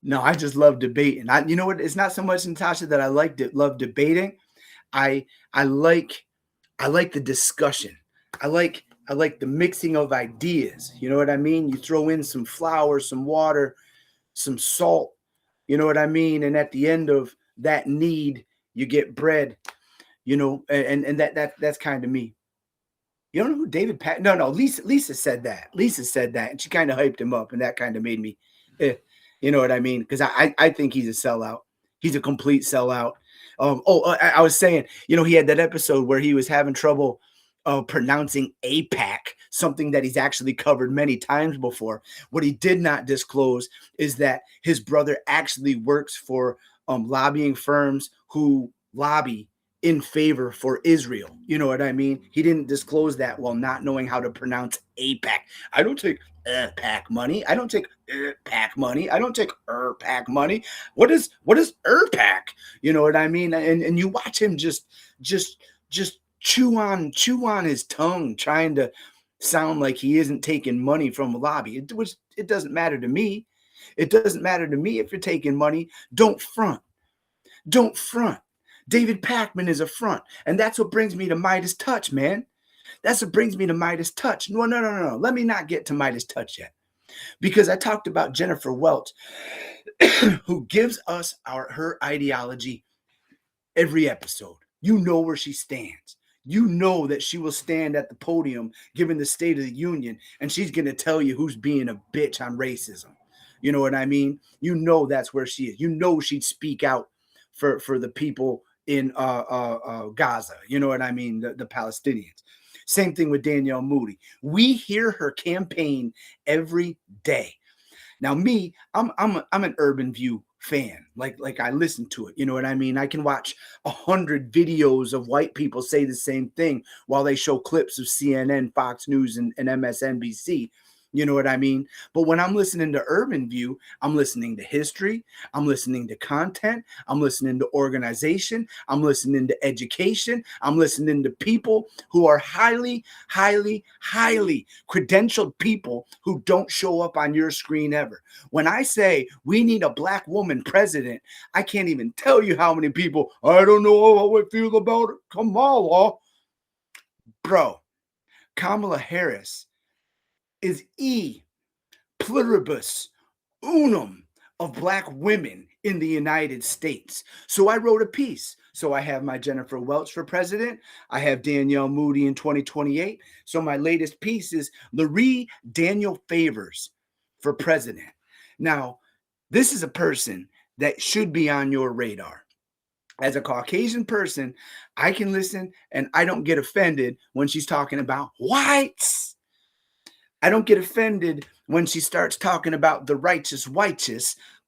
No, I just love debating. You know what? It's not so much, Natasha, that I love debating. I like the discussion. I like the mixing of ideas. You know what I mean? You throw in some flour, some water, some salt. You know what I mean? And at the end of that need, you get bread. And that's kind of me. You don't know who David Pat? No. Lisa said that. Lisa said that, and she kind of hyped him up, and that kind of made me, you know what I mean? Because I think he's a sellout. He's a complete sellout. I was saying, he had that episode where he was having trouble pronouncing APAC, something that he's actually covered many times before. What he did not disclose is that his brother actually works for lobbying firms who lobby in favor for Israel. You know what I mean? He didn't disclose that while not knowing how to pronounce APAC. I don't take pack money. I don't take pack money. I don't take pack money. What is pack? You know what I mean? And you watch him just just chew on his tongue, trying to sound like he isn't taking money from a lobby. It doesn't matter to me. It doesn't matter to me if you're taking money. Don't front. Don't front. David Packman is a front. And that's what brings me to Meidas Touch, man. That's what brings me to Meidas Touch. No, no, no, no, no. Let me not get to Meidas Touch yet. Because I talked about Jennifer Welch, who gives us her ideology every episode. You know where she stands. You know that she will stand at the podium giving the State of the Union, and she's going to tell you who's being a bitch on racism. You know what I mean? You know that's where she is. You know she'd speak out for the people in Gaza. You know what I mean? The Palestinians. Same thing with Danielle Moody. We hear her campaign every day. Now, me, I'm an Urban View fan. Like I listen to it. You know what I mean? I can watch 100 videos of white people say the same thing while they show clips of CNN, Fox News, and MSNBC. You know what I mean? But when I'm listening to Urban View, I'm listening to history. I'm listening to content. I'm listening to organization. I'm listening to education. I'm listening to people who are highly, highly, highly credentialed people who don't show up on your screen ever. When I say we need a black woman president, I can't even tell you how many people, I don't know how I feel about it. Kamala. Bro, Kamala Harris is pluribus unum of black women in the United States. So I wrote a piece. So I have my Jennifer Welch for president. I have Danielle Moody in 2028. So my latest piece is Laree Daniel Favors for president. Now, this is a person that should be on your radar. As a Caucasian person, I can listen and I don't get offended when she's talking about whites. I don't get offended when she starts talking about the righteous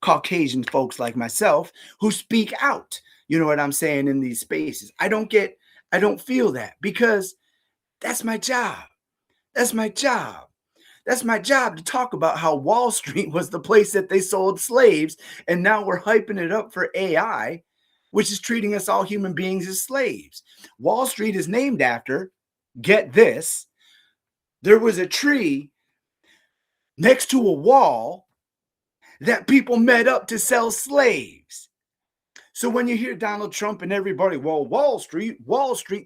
Caucasian folks like myself who speak out. You know what I'm saying, in these spaces. I don't feel that, because that's my job. That's my job. That's my job to talk about how Wall Street was the place that they sold slaves, and now we're hyping it up for AI, which is treating us all human beings as slaves. Wall Street is named after, get this, there was a tree next to a wall that people met up to sell slaves. So when you hear Donald Trump and everybody, well, Wall Street,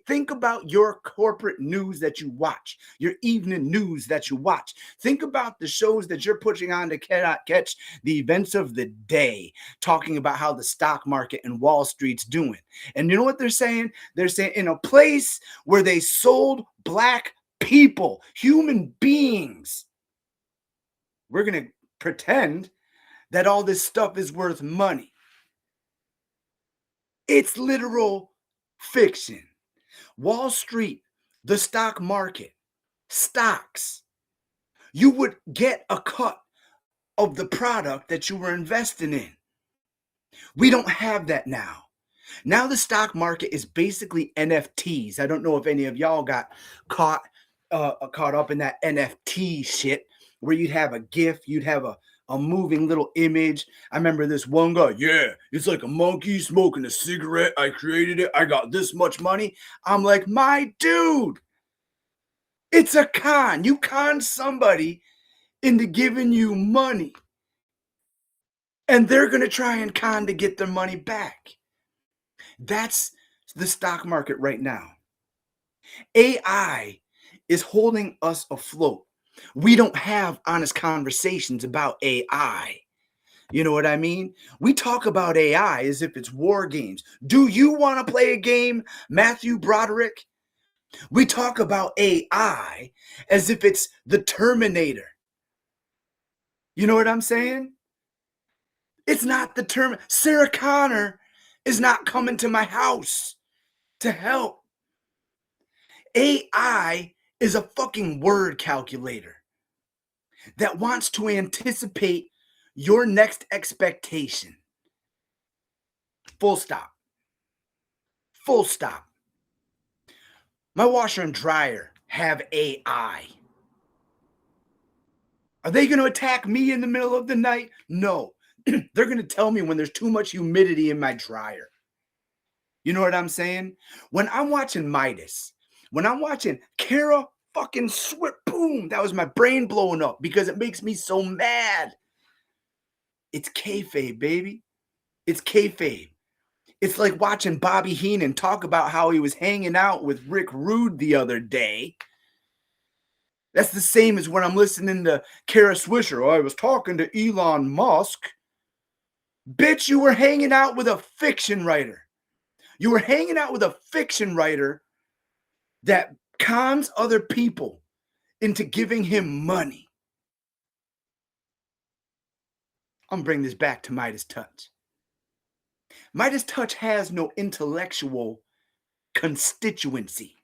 think about your corporate news that you watch, your evening news that you watch. Think about the shows that you're pushing on to catch the events of the day, talking about how the stock market and Wall Street's doing. And you know what they're saying? They're saying in a place where they sold black people, human beings, we're going to pretend that all this stuff is worth money. It's literal fiction. Wall Street, the stock market, stocks, you would get a cut of the product that you were investing in. We don't have that now. Now the stock market is basically NFTs. I don't know if any of y'all got caught up in that NFT shit, where you'd have a GIF, you'd have a moving little image. I remember this one guy, yeah, it's like a monkey smoking a cigarette. I created it. I got this much money. I'm like, my dude, it's a con. You con somebody into giving you money, and they're going to try and con to get their money back. That's the stock market right now. AI is holding us afloat. We don't have honest conversations about AI. You know what I mean? We talk about AI as if it's war games. Do you want to play a game, Matthew Broderick? We talk about AI as if it's the Terminator. You know what I'm saying? It's not the term. Sarah Connor is not coming to my house to help. AI is a fucking word calculator that wants to anticipate your next expectation. Full stop. Full stop. My washer and dryer have AI. Are they going to attack me in the middle of the night? No. They're going to tell me when there's too much humidity in my dryer. You know what I'm saying? When I'm watching Meidas, when I'm watching Kara fucking Swift, boom, that was my brain blowing up because it makes me so mad. It's kayfabe, baby. It's kayfabe. It's like watching Bobby Heenan talk about how he was hanging out with Rick Rude the other day. That's the same as when I'm listening to Kara Swisher. Oh, I was talking to Elon Musk. Bitch, you were hanging out with a fiction writer. You were hanging out with a fiction writer that cons other people into giving him money. I'm bringing this back to Meidas Touch. Meidas Touch has no intellectual constituency.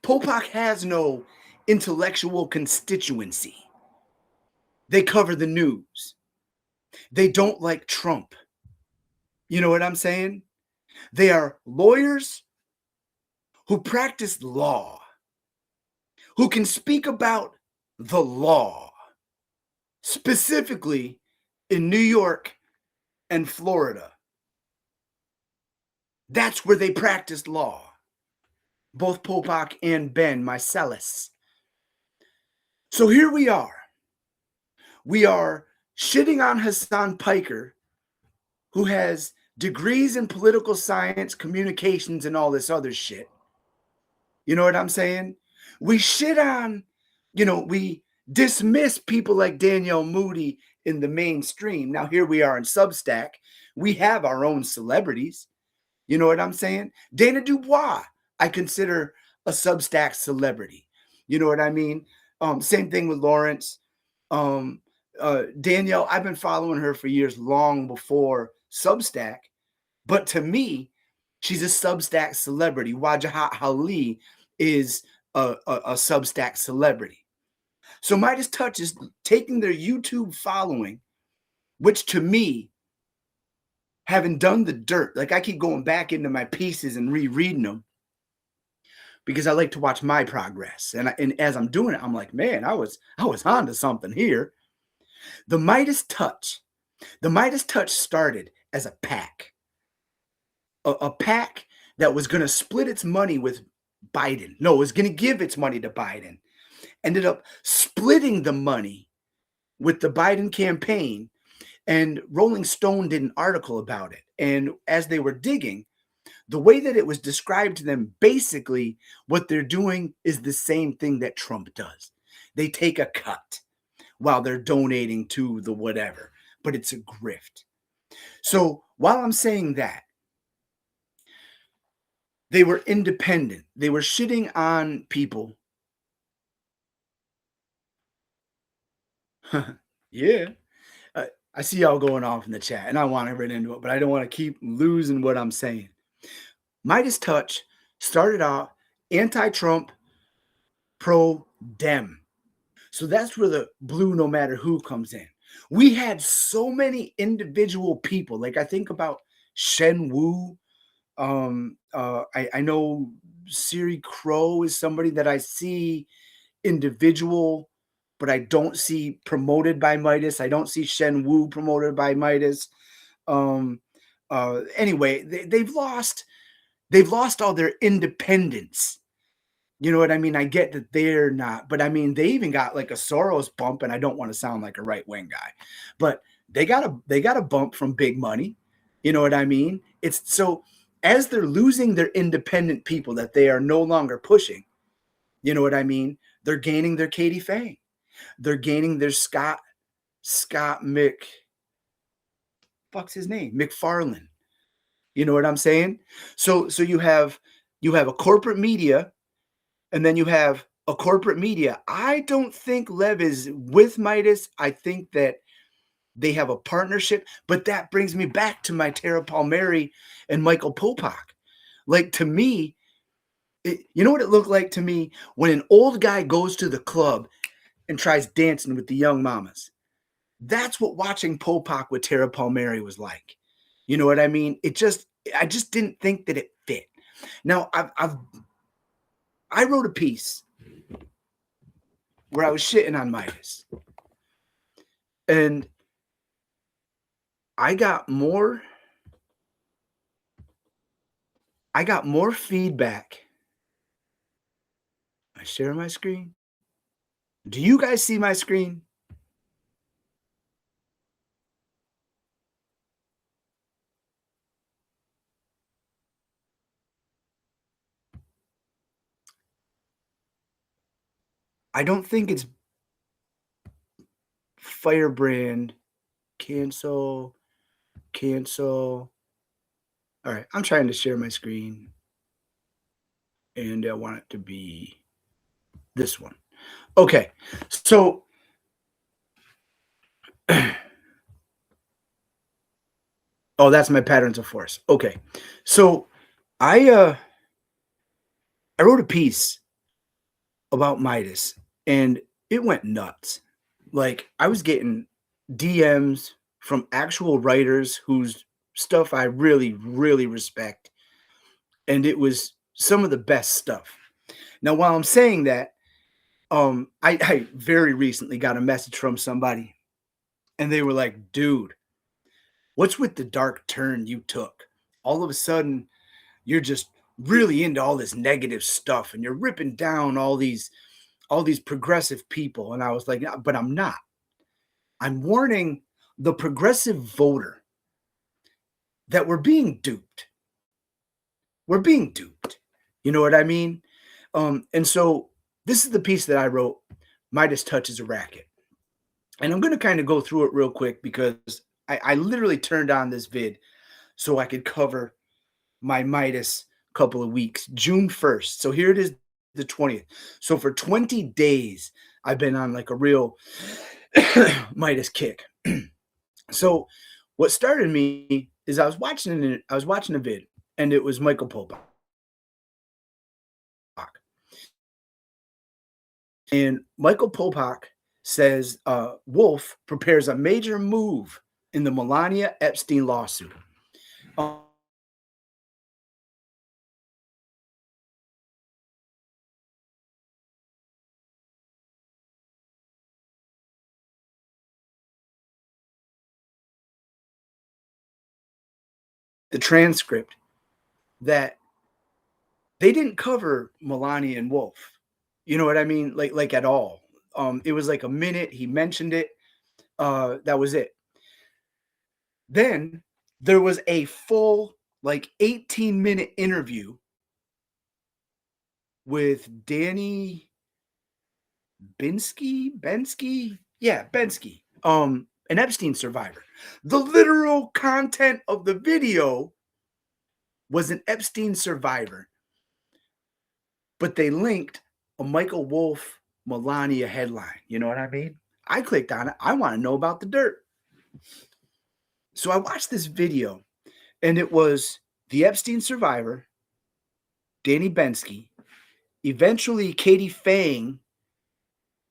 Popak has no intellectual constituency. They cover the news. They don't like Trump. You know what I'm saying? They are lawyers who practice law, who can speak about the law, specifically in New York and Florida. That's where they practice law. Both Popak and Ben Meidas. So here we are. We are shitting on Hassan Piker, who has degrees in political science, communications, and all this other shit. You know what I'm saying? We shit on, we dismiss people like Danielle Moody in the mainstream. Now, here we are in Substack. We have our own celebrities. You know what I'm saying? Dana Dubois, I consider a Substack celebrity. You know what I mean? Same thing with Lawrence. Danielle, I've been following her for years, long before Substack. But to me, she's a Substack celebrity. Wajahat Ali is a Substack celebrity. So Meidas Touch is taking their YouTube following, which to me, having done the dirt, like I keep going back into my pieces and rereading them because I like to watch my progress. And as I'm doing it, I'm like, man, I was onto something here. The Meidas Touch started as a PAC. A PAC that was going to split its money with Biden. No, it was going to give its money to Biden. Ended up splitting the money with the Biden campaign. And Rolling Stone did an article about it. And as they were digging, the way that it was described to them, basically what they're doing is the same thing that Trump does. They take a cut while they're donating to the whatever, but it's a grift. So while I'm saying that, they were independent. They were shitting on people. Yeah. I see y'all going off in the chat, and I want to get into it, but I don't want to keep losing what I'm saying. Meidas Touch started out anti-Trump, pro-Dem. So that's where the blue no matter who comes in. We had so many individual people. Like I think about Shen Wu. I know Siri Crow is somebody that I see individual, but I don't see promoted by Meidas. I don't see Shen Wu promoted by Meidas. Anyway, they've lost all their independence. You know what I mean? I get that they're not, but I mean, they even got like a Soros bump, and I don't want to sound like a right-wing guy, but they got a bump from big money. You know what I mean? It's so as they're losing their independent people that they are no longer pushing, you know what I mean? They're gaining their Katie Fang. They're gaining their Scott fuck's his name? McFarlane. You know what I'm saying? So you have a corporate media, and then you have a corporate media. I don't think Lev is with Meidas. I think that they have a partnership, but that brings me back to my Tara Palmieri and Michael Popak. Like, to me, you know what it looked like to me? When an old guy goes to the club and tries dancing with the young mamas. That's what watching Popak with Tara Palmieri was like. You know what I mean? It just I just didn't think that it fit. Now, I wrote a piece where I was shitting on Midas, and I got more I got more feedback. I share my screen. Do you guys see my screen? I don't think it's Firebrand. Cancel, cancel. All right, I'm trying to share my screen, and I want it to be this one. Okay, so oh, that's my patterns of force. Okay, so I uh I wrote a piece about Midas, and it went nuts. Like, I was getting DMs from actual writers whose stuff I really, really respect, and it was some of the best stuff. Now, while I'm saying that, I very recently got a message from somebody, and they were like, "Dude, what's with the dark turn you took? All of a sudden, you're just really into all this negative stuff, and you're ripping down all these progressive people." And I was like, "But I'm not. I'm warning the progressive voter that we're being duped. We're being duped." You know what I mean? And so this is the piece that I wrote. Midas touches a racket. And I'm going to kind of go through it real quick because I literally turned on this vid so I could cover my Midas couple of weeks, June 1st. So here it is, the 20th. So for 20 days, I've been on like a real Midas kick. So what started me is I was watching a vid, and it was Michael Popak. And Michael Popak says Wolf prepares a major move in the Melania Epstein lawsuit. Um, the transcript that they didn't cover Melania and Wolf. You know what I mean? Like at all. It was like a minute. He mentioned it. That was it. Then there was a full like 18-minute interview with Danny Bensky, yeah, Bensky, an Epstein survivor. The literal content of the video was an Epstein survivor, but they linked a Michael Wolff Melania headline. You know what I mean? I clicked on it. I want to know about the dirt. So I watched this video, and it was the Epstein survivor, Danny Bensky. Eventually, Katie Fang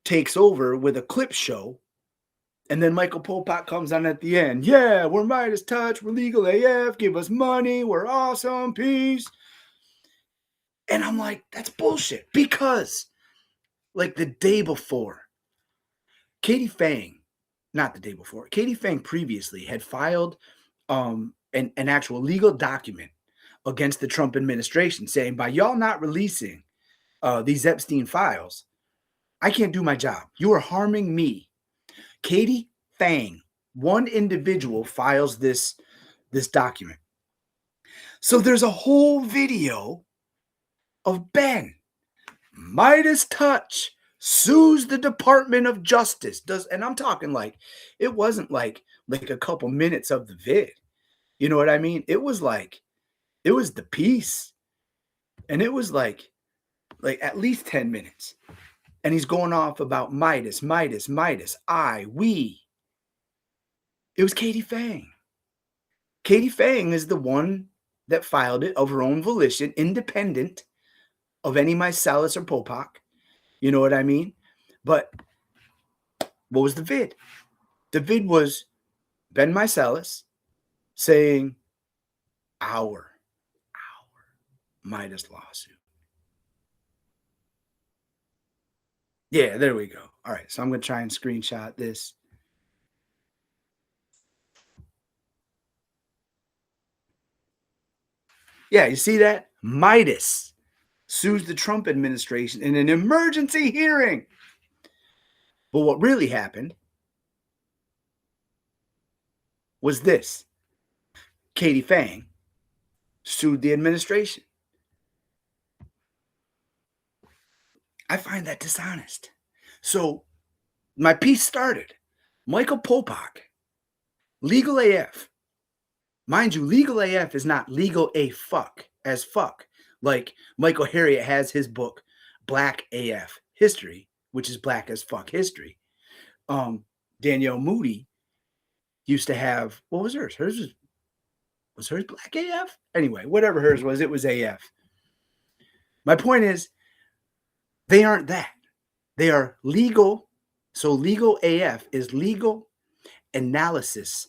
takes over with a clip show. And then Michael Popak comes on at the end. Yeah, we're Midas Touch. We're legal AF. Give us money. We're awesome. Peace. And I'm like, that's bullshit. Because, like the day before, Katie Fang, not the day before, Katie Fang previously had filed an actual legal document against the Trump administration saying, by y'all not releasing these Epstein files, I can't do my job. You are harming me. Katie Fang, one individual, files this document. So there's a whole video of Ben Midas Touch sues the Department of Justice. And I'm talking like it wasn't like a couple minutes of the vid. You know what I mean? It was the piece, and it was like at least 10 minutes. And he's going off about Midas, Midas, Midas, we. It was Katie Fang. Katie Fang is the one that filed it of her own volition, independent of any Mycelis or Popak. You know what I mean? But what was the vid? The vid was Ben Mycelis saying, our Midas lawsuit. Yeah, there we go. All right, so I'm gonna try and screenshot this. Yeah, you see that? Midas sues the Trump administration in an emergency hearing. But what really happened was this: Katie Fang sued the administration. I find that dishonest. So my piece started. Michael Popak, legal AF. Mind you, legal AF is not legal a fuck as fuck. Like Michael Harriot has his book, Black AF History, which is black as fuck history. Danielle Moody used to have, what was hers? Was hers Black AF? Anyway, whatever hers was, it was AF. My point is, they aren't that. They are legal. So legal AF is legal analysis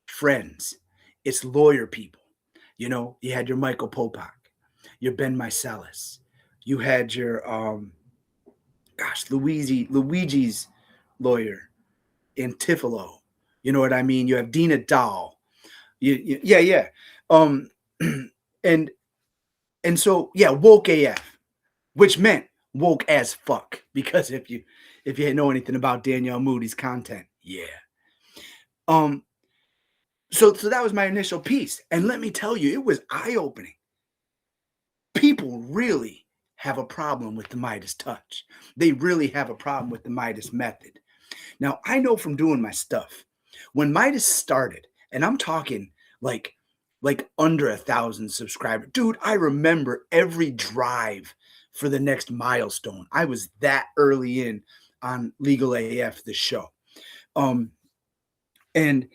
friends. It's lawyer people. You know, you had your Michael Popak, your Ben Meiselas. You had your Luigi's lawyer in Tifolo. You know what I mean? You have Dina Dahl. Yeah. Um, and so yeah, woke AF, which meant woke as fuck. Because if you know anything about Danielle Moody's content, yeah. So that was my initial piece, and let me tell you, it was eye-opening. People really have a problem with the Meidas touch. They really have a problem with the Meidas method. Now, I know from doing my stuff, when Meidas started, and I'm talking like under 1,000 subscribers, dude, I remember every drive for the next milestone. I was that early in on Legal AF, the show. And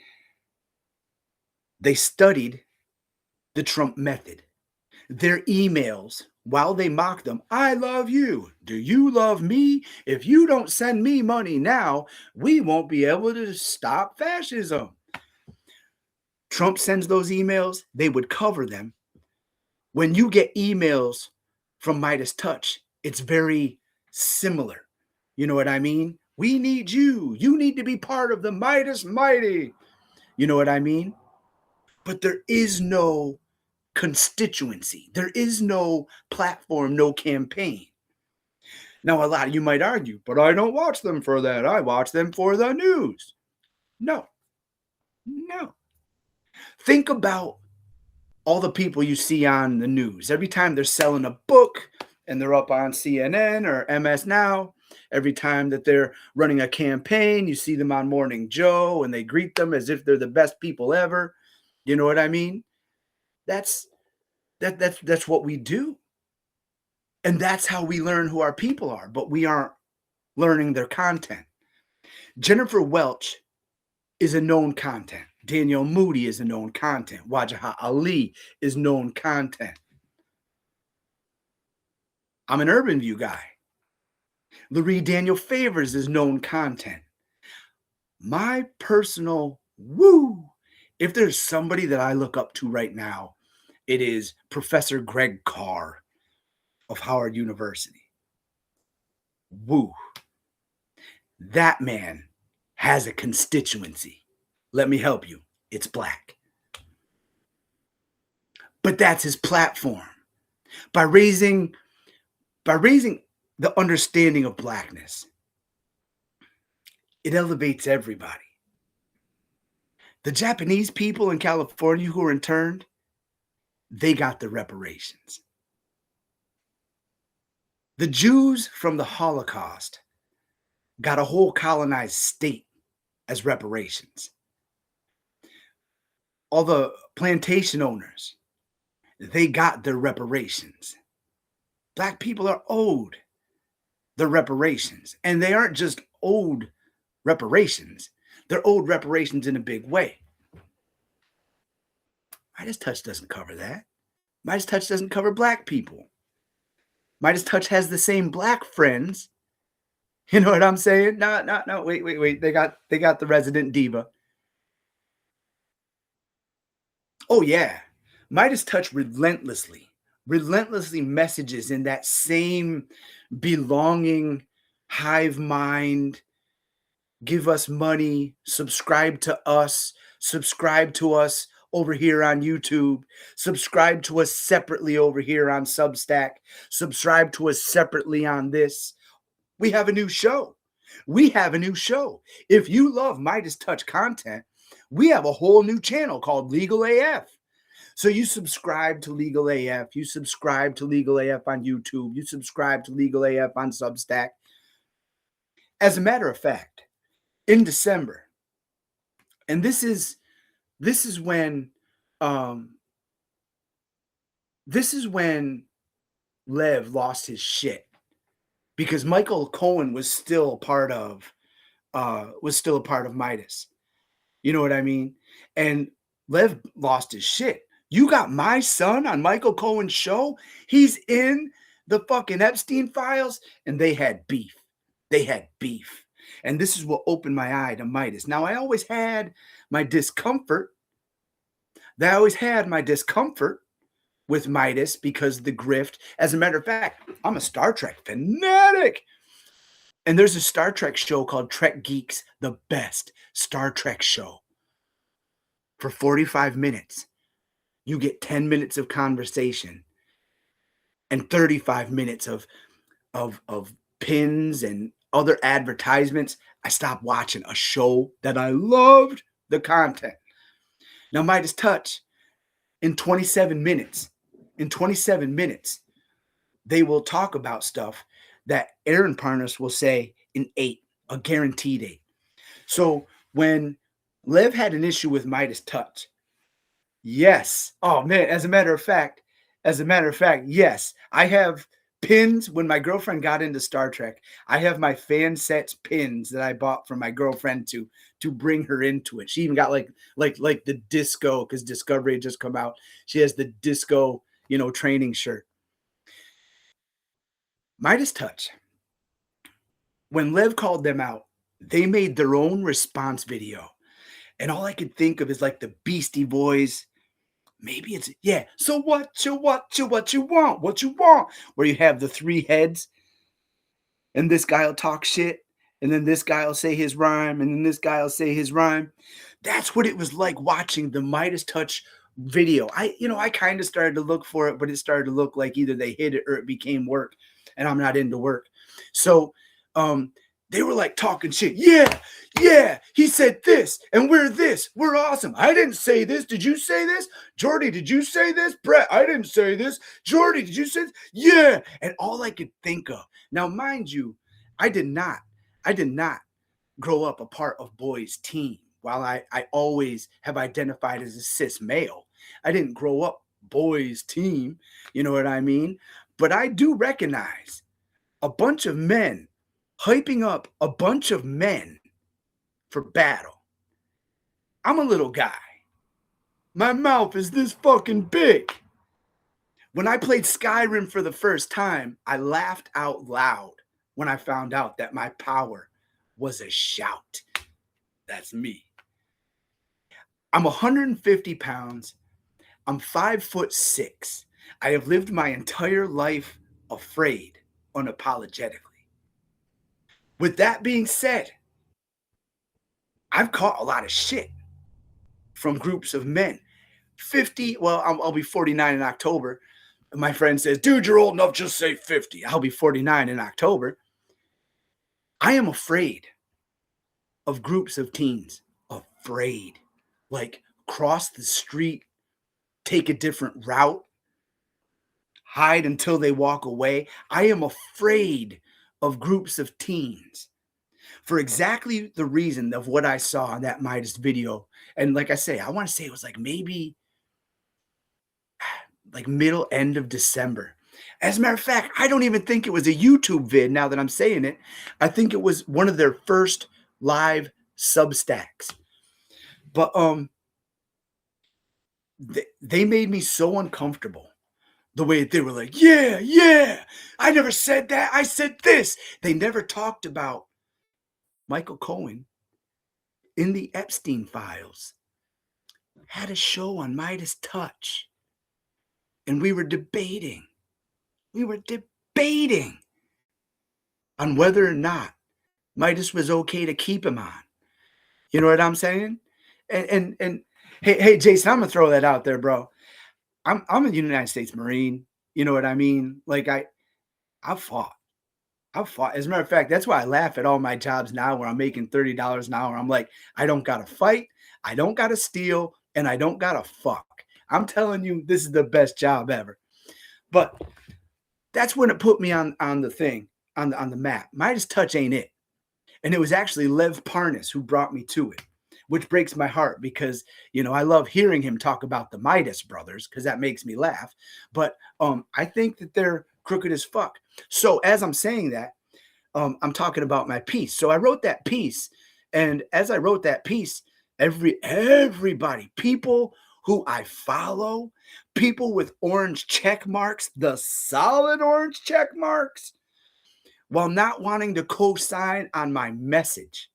they studied the Trump method. Their emails, while they mock them, I love you. Do you love me? If you don't send me money now, we won't be able to stop fascism. Trump sends those emails, they would cover them. When you get emails from Meidas Touch, it's very similar. You know what I mean? We need you. You need to be part of the Meidas Mighty. You know what I mean? But there is no constituency. There is no platform, no campaign. Now, a lot of you might argue, but I don't watch them for that. I watch them for the news. No. Think about all the people you see on the news. Every time they're selling a book and they're up on CNN or MS Now, every time that they're running a campaign, you see them on Morning Joe and they greet them as if they're the best people ever. You know what I mean? That's what we do. And that's how we learn who our people are, but we aren't learning their content. Jennifer Welch is a known content. Danielle Moody is a known content. Wajahat Ali is known content. I'm an Urban View guy. Larry Daniel Favors is known content. My personal if there's somebody that I look up to right now, it is Professor Greg Carr of Howard University. That man has a constituency. Let me help you. It's black. But that's his platform. By raising the understanding of blackness, it elevates everybody. The Japanese people in California who were interned, they got the reparations. The Jews from the Holocaust got a whole colonized state as reparations. All the plantation owners, they got their reparations. Black people are owed the reparations. And they aren't just owed reparations. They're owed reparations in a big way. Meidas Touch doesn't cover that. Meidas Touch doesn't cover black people. Meidas Touch has the same black friends. You know what I'm saying? No. Wait. They got the resident diva. Oh, yeah. Meidas Touch relentlessly messages in that same belonging hive mind. Give us money, subscribe to us over here on YouTube, subscribe to us separately over here on Substack, subscribe to us separately on this. We have a new show. We have a new show. If you love Meidas Touch content, we have a whole new channel called Legal AF. So you subscribe to Legal AF, you subscribe to Legal AF on YouTube, you subscribe to Legal AF on Substack. As a matter of fact, in December, and this is when Lev lost his shit, because Michael Cohen was still a part of Meidas. You know what I mean? And Lev lost his shit. You got my son on Michael Cohen's show. He's in the fucking Epstein files, and they had beef. And this is what opened my eye to Meidas. Now, I always had my discomfort. with Meidas because of the grift. As a matter of fact, I'm a Star Trek fanatic. And there's a Star Trek show called Trek Geeks, the best Star Trek show. For 45 minutes, you get 10 minutes of conversation and 35 minutes of pins and other advertisements. I stopped watching a show that I loved the content. Now, Meidas Touch, in 27 minutes, they will talk about stuff that Aaron Parnas will say in 8, a guaranteed 8. So when Lev had an issue with Meidas Touch, yes. Oh man, as a matter of fact, yes. I have pins. When my girlfriend got into Star Trek, I have my fan sets pins that I bought from my girlfriend to bring her into it. She even got like the disco, because Discovery had just come out. She has the disco, training shirt. Meidas Touch. When Lev called them out, they made their own response video. And all I could think of is like the Beastie Boys. Maybe it's, yeah. So what you want? Where you have the 3 heads, and this guy will talk shit, and then this guy will say his rhyme, and then this guy will say his rhyme. That's what it was like watching the Meidas Touch video. I kind of started to look for it, but it started to look like either they hid it or it became work, and I'm not into work. So, they were like talking shit. Yeah, he said this, and we're awesome. I didn't say this. Did you say this? Jordy, did you say this? Brett, I didn't say this. Jordy, did you say this? Yeah. And all I could think of. Now, mind you, I did not grow up a part of boys' team. While I always have identified as a cis male, I didn't grow up boys' team. You know what I mean? But I do recognize a bunch of men hyping up a bunch of men for battle. I'm a little guy. My mouth is this fucking big. When I played Skyrim for the first time, I laughed out loud when I found out that my power was a shout. That's me. I'm 150 pounds. I'm 5'6". I have lived my entire life afraid, unapologetically. With that being said, I've caught a lot of shit from groups of men. 50, well, I'll be 49 in October. My friend says, dude, you're old enough, just say 50. I'll be 49 in October. I am afraid of groups of teens. Afraid. Like, cross the street, take a different route, hide until they walk away. I am afraid of groups of teens for exactly the reason of what I saw in that Meidas video. And like I say, I want to say it was like maybe like middle, end of December. As a matter of fact, I don't even think it was a YouTube vid now that I'm saying it. I think it was one of their first live Substacks. But they made me so uncomfortable. The way they were like, yeah, I never said that. I said this. They never talked about Michael Cohen in the Epstein files had a show on Meidas Touch. and we were debating. We were debating on whether or not Midas was okay to keep him on. You know what I'm saying? And hey, Jason, I'm gonna throw that out there, bro. I'm a United States Marine. You know what I mean? Like I fought. I fought. As a matter of fact, that's why I laugh at all my jobs now where I'm making $30 an hour. I'm like, I don't gotta fight, I don't gotta steal, and I don't gotta fuck. I'm telling you, this is the best job ever. But that's when it put me on the thing, on the map. Midas Touch ain't it. And it was actually Lev Parnas who brought me to it, which breaks my heart because, I love hearing him talk about the Meidas brothers because that makes me laugh. But I think that they're crooked as fuck. So as I'm saying that, I'm talking about my piece. So I wrote that piece. And as I wrote that piece, everybody, people who I follow, people with orange check marks, the solid orange check marks, while not wanting to co-sign on my messaged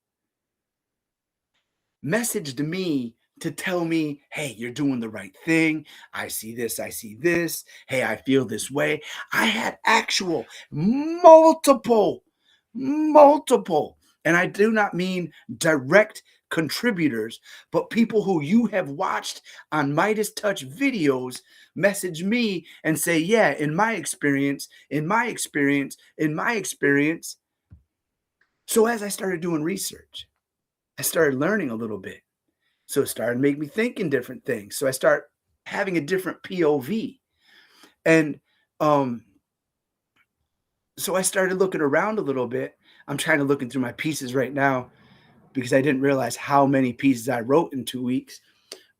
me to tell me, hey, you're doing the right thing. I see this. I see this. Hey, I feel this way. I had actual multiple, and I do not mean direct contributors, but people who you have watched on Midas Touch videos message me and say, yeah, in my experience. So as I started doing research, I started learning a little bit. So it started making me think in different things. So I start having a different POV. And so I started looking around a little bit. I'm trying to looking through my pieces right now because I didn't realize how many pieces I wrote in 2 weeks.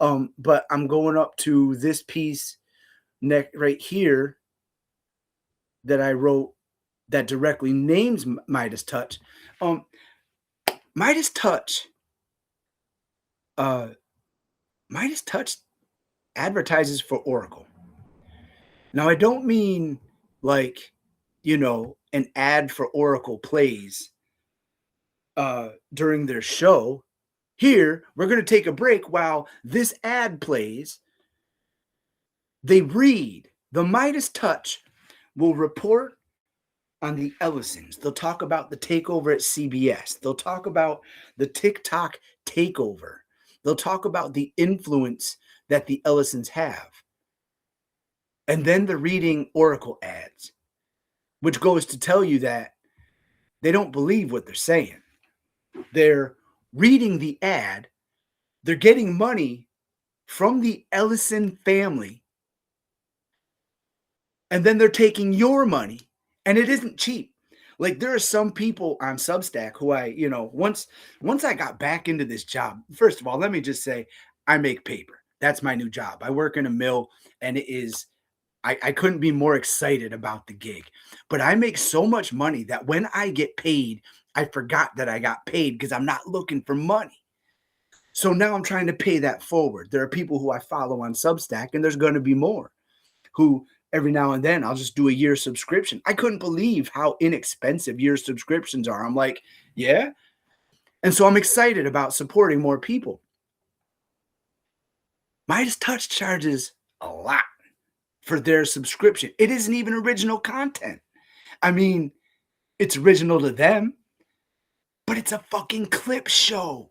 But I'm going up to this piece right here that I wrote that directly names Midas Touch. Midas Touch Midas Touch advertises for Oracle. Now, I don't mean like, an ad for Oracle plays during their show. Here, we're going to take a break while this ad plays. They read. The Midas Touch will report on the Ellisons. They'll talk about the takeover at CBS. They'll talk about the TikTok takeover. They'll talk about the influence that the Ellisons have. And then they're reading Oracle ads, which goes to tell you that they don't believe what they're saying. They're reading the ad. They're getting money from the Ellison family. And then they're taking your money. And it isn't cheap. Like there are some people on Substack who once I got back into this job, first of all, let me just say I make paper. That's my new job. I work in a mill and it is, I couldn't be more excited about the gig. But I make so much money that when I get paid, I forgot that I got paid because I'm not looking for money. So now I'm trying to pay that forward. There are people who I follow on Substack and there's going to be more who every now and then I'll just do a year subscription. I couldn't believe how inexpensive year subscriptions are. I'm like, yeah. And so I'm excited about supporting more people. Midas Touch charges a lot for their subscription. It isn't even original content. I mean, it's original to them, but it's a fucking clip show.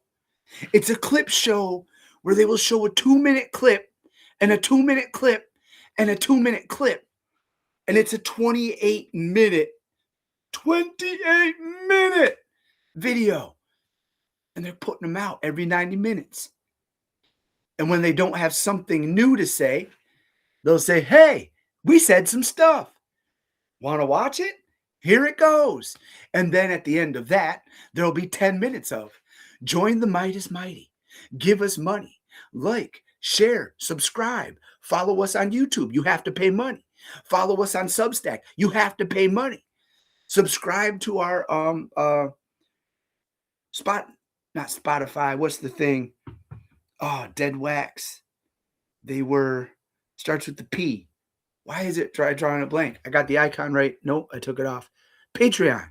It's a clip show where they will show a 2-minute clip and a 2-minute clip and a 2-minute clip. And it's a 28-minute video. And they're putting them out every 90 minutes. And when they don't have something new to say, they'll say, hey, we said some stuff. Want to watch it? Here it goes. And then at the end of that, there'll be 10 minutes of join the Midas Mighty. Give us money. Like, share, subscribe. Follow us on YouTube. You have to pay money. Follow us on Substack. You have to pay money. Subscribe to our not Spotify. What's the thing? Oh, Dead Wax. They were starts with the P. Why is it drawing a blank? I got the icon right. Nope, I took it off. Patreon.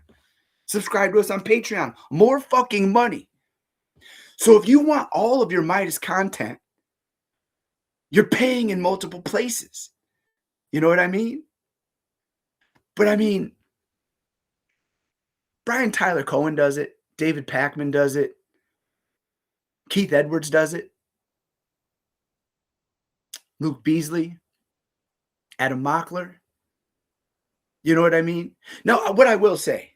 Subscribe to us on Patreon. More fucking money. So if you want all of your Midas content, you're paying in multiple places. You know what I mean? But I mean, Brian Tyler Cohen does it. David Pakman does it. Keith Edwards does it. Luke Beasley, Adam Mockler. You know what I mean? Now, what I will say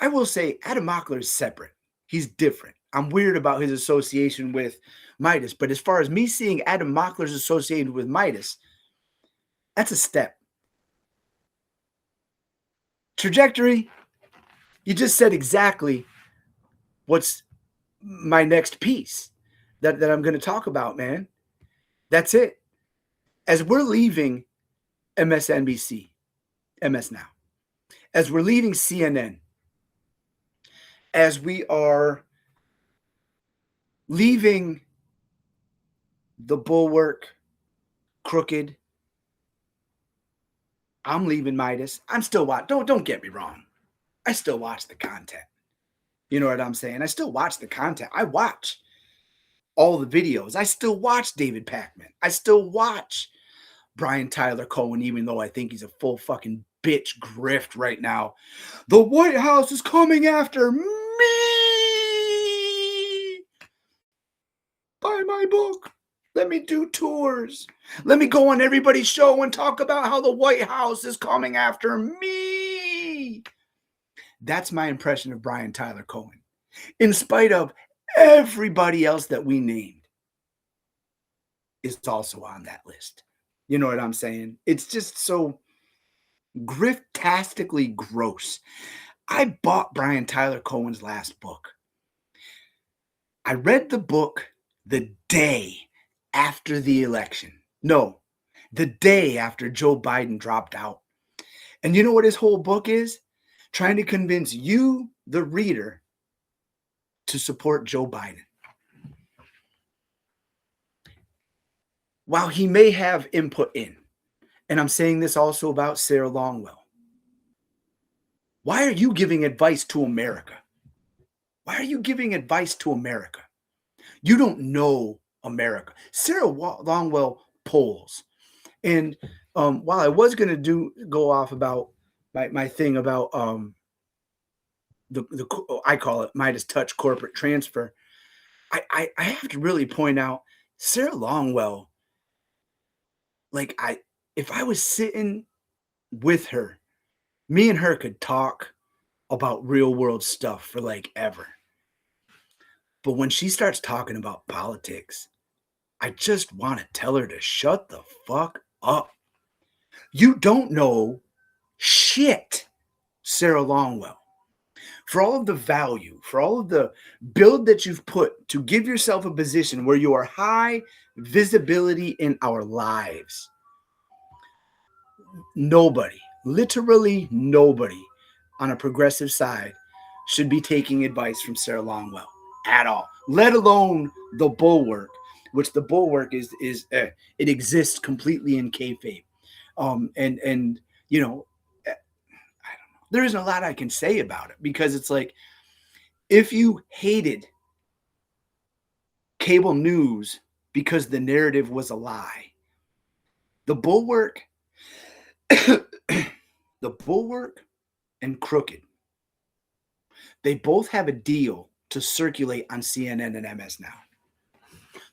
Adam Mockler is separate. He's different. I'm weird about his association with Meidas, but as far as me seeing Adam Mockler's associated with Meidas, that's a step. Trajectory, you just said exactly what's my next piece that I'm going to talk about, man. That's it. As we're leaving MSNBC, MS Now, as we're leaving CNN, as we are leaving the Bulwark, Crooked, I'm leaving Meidas. I'm still watching. Don't get me wrong. I still watch the content. You know what I'm saying? I still watch the content. I watch all the videos. I still watch David Pakman. I still watch Brian Tyler Cohen, even though I think he's a full fucking bitch grift right now. The White House is coming after me. Buy my book. Let me do tours. Let me go on everybody's show and talk about how the White House is coming after me. That's my impression of Brian Tyler Cohen. In spite of everybody else that we named is also on that list. You know what I'm saying? It's just so griftastically gross. I bought Brian Tyler Cohen's last book. I read the book the day after the election. No, the day after Joe Biden dropped out. And you know what his whole book is? Trying to convince you, the reader, to support Joe Biden. While he may have input in, and I'm saying this also about Sarah Longwell, why are you giving advice to America? Why are you giving advice to America? You don't know America. Sarah Longwell polls. And while I was going to go off about my thing about the I call it Midas touch corporate transfer, I have to really point out Sarah Longwell. Like if I was sitting with her, me and her could talk about real world stuff for like ever. But when she starts talking about politics, I just want to tell her to shut the fuck up. You don't know shit, Sarah Longwell. For all of the value, for all of the build that you've put to give yourself a position where you are high visibility in our lives, nobody, literally nobody on a progressive side should be taking advice from Sarah Longwell at all, let alone the Bulwark, which the Bulwark is it exists completely in kayfabe. And you know, I don't know. There isn't a lot I can say about it because it's like if you hated cable news because the narrative was a lie, the Bulwark, the Bulwark and Crooked, they both have a deal to circulate on CNN and MS Now.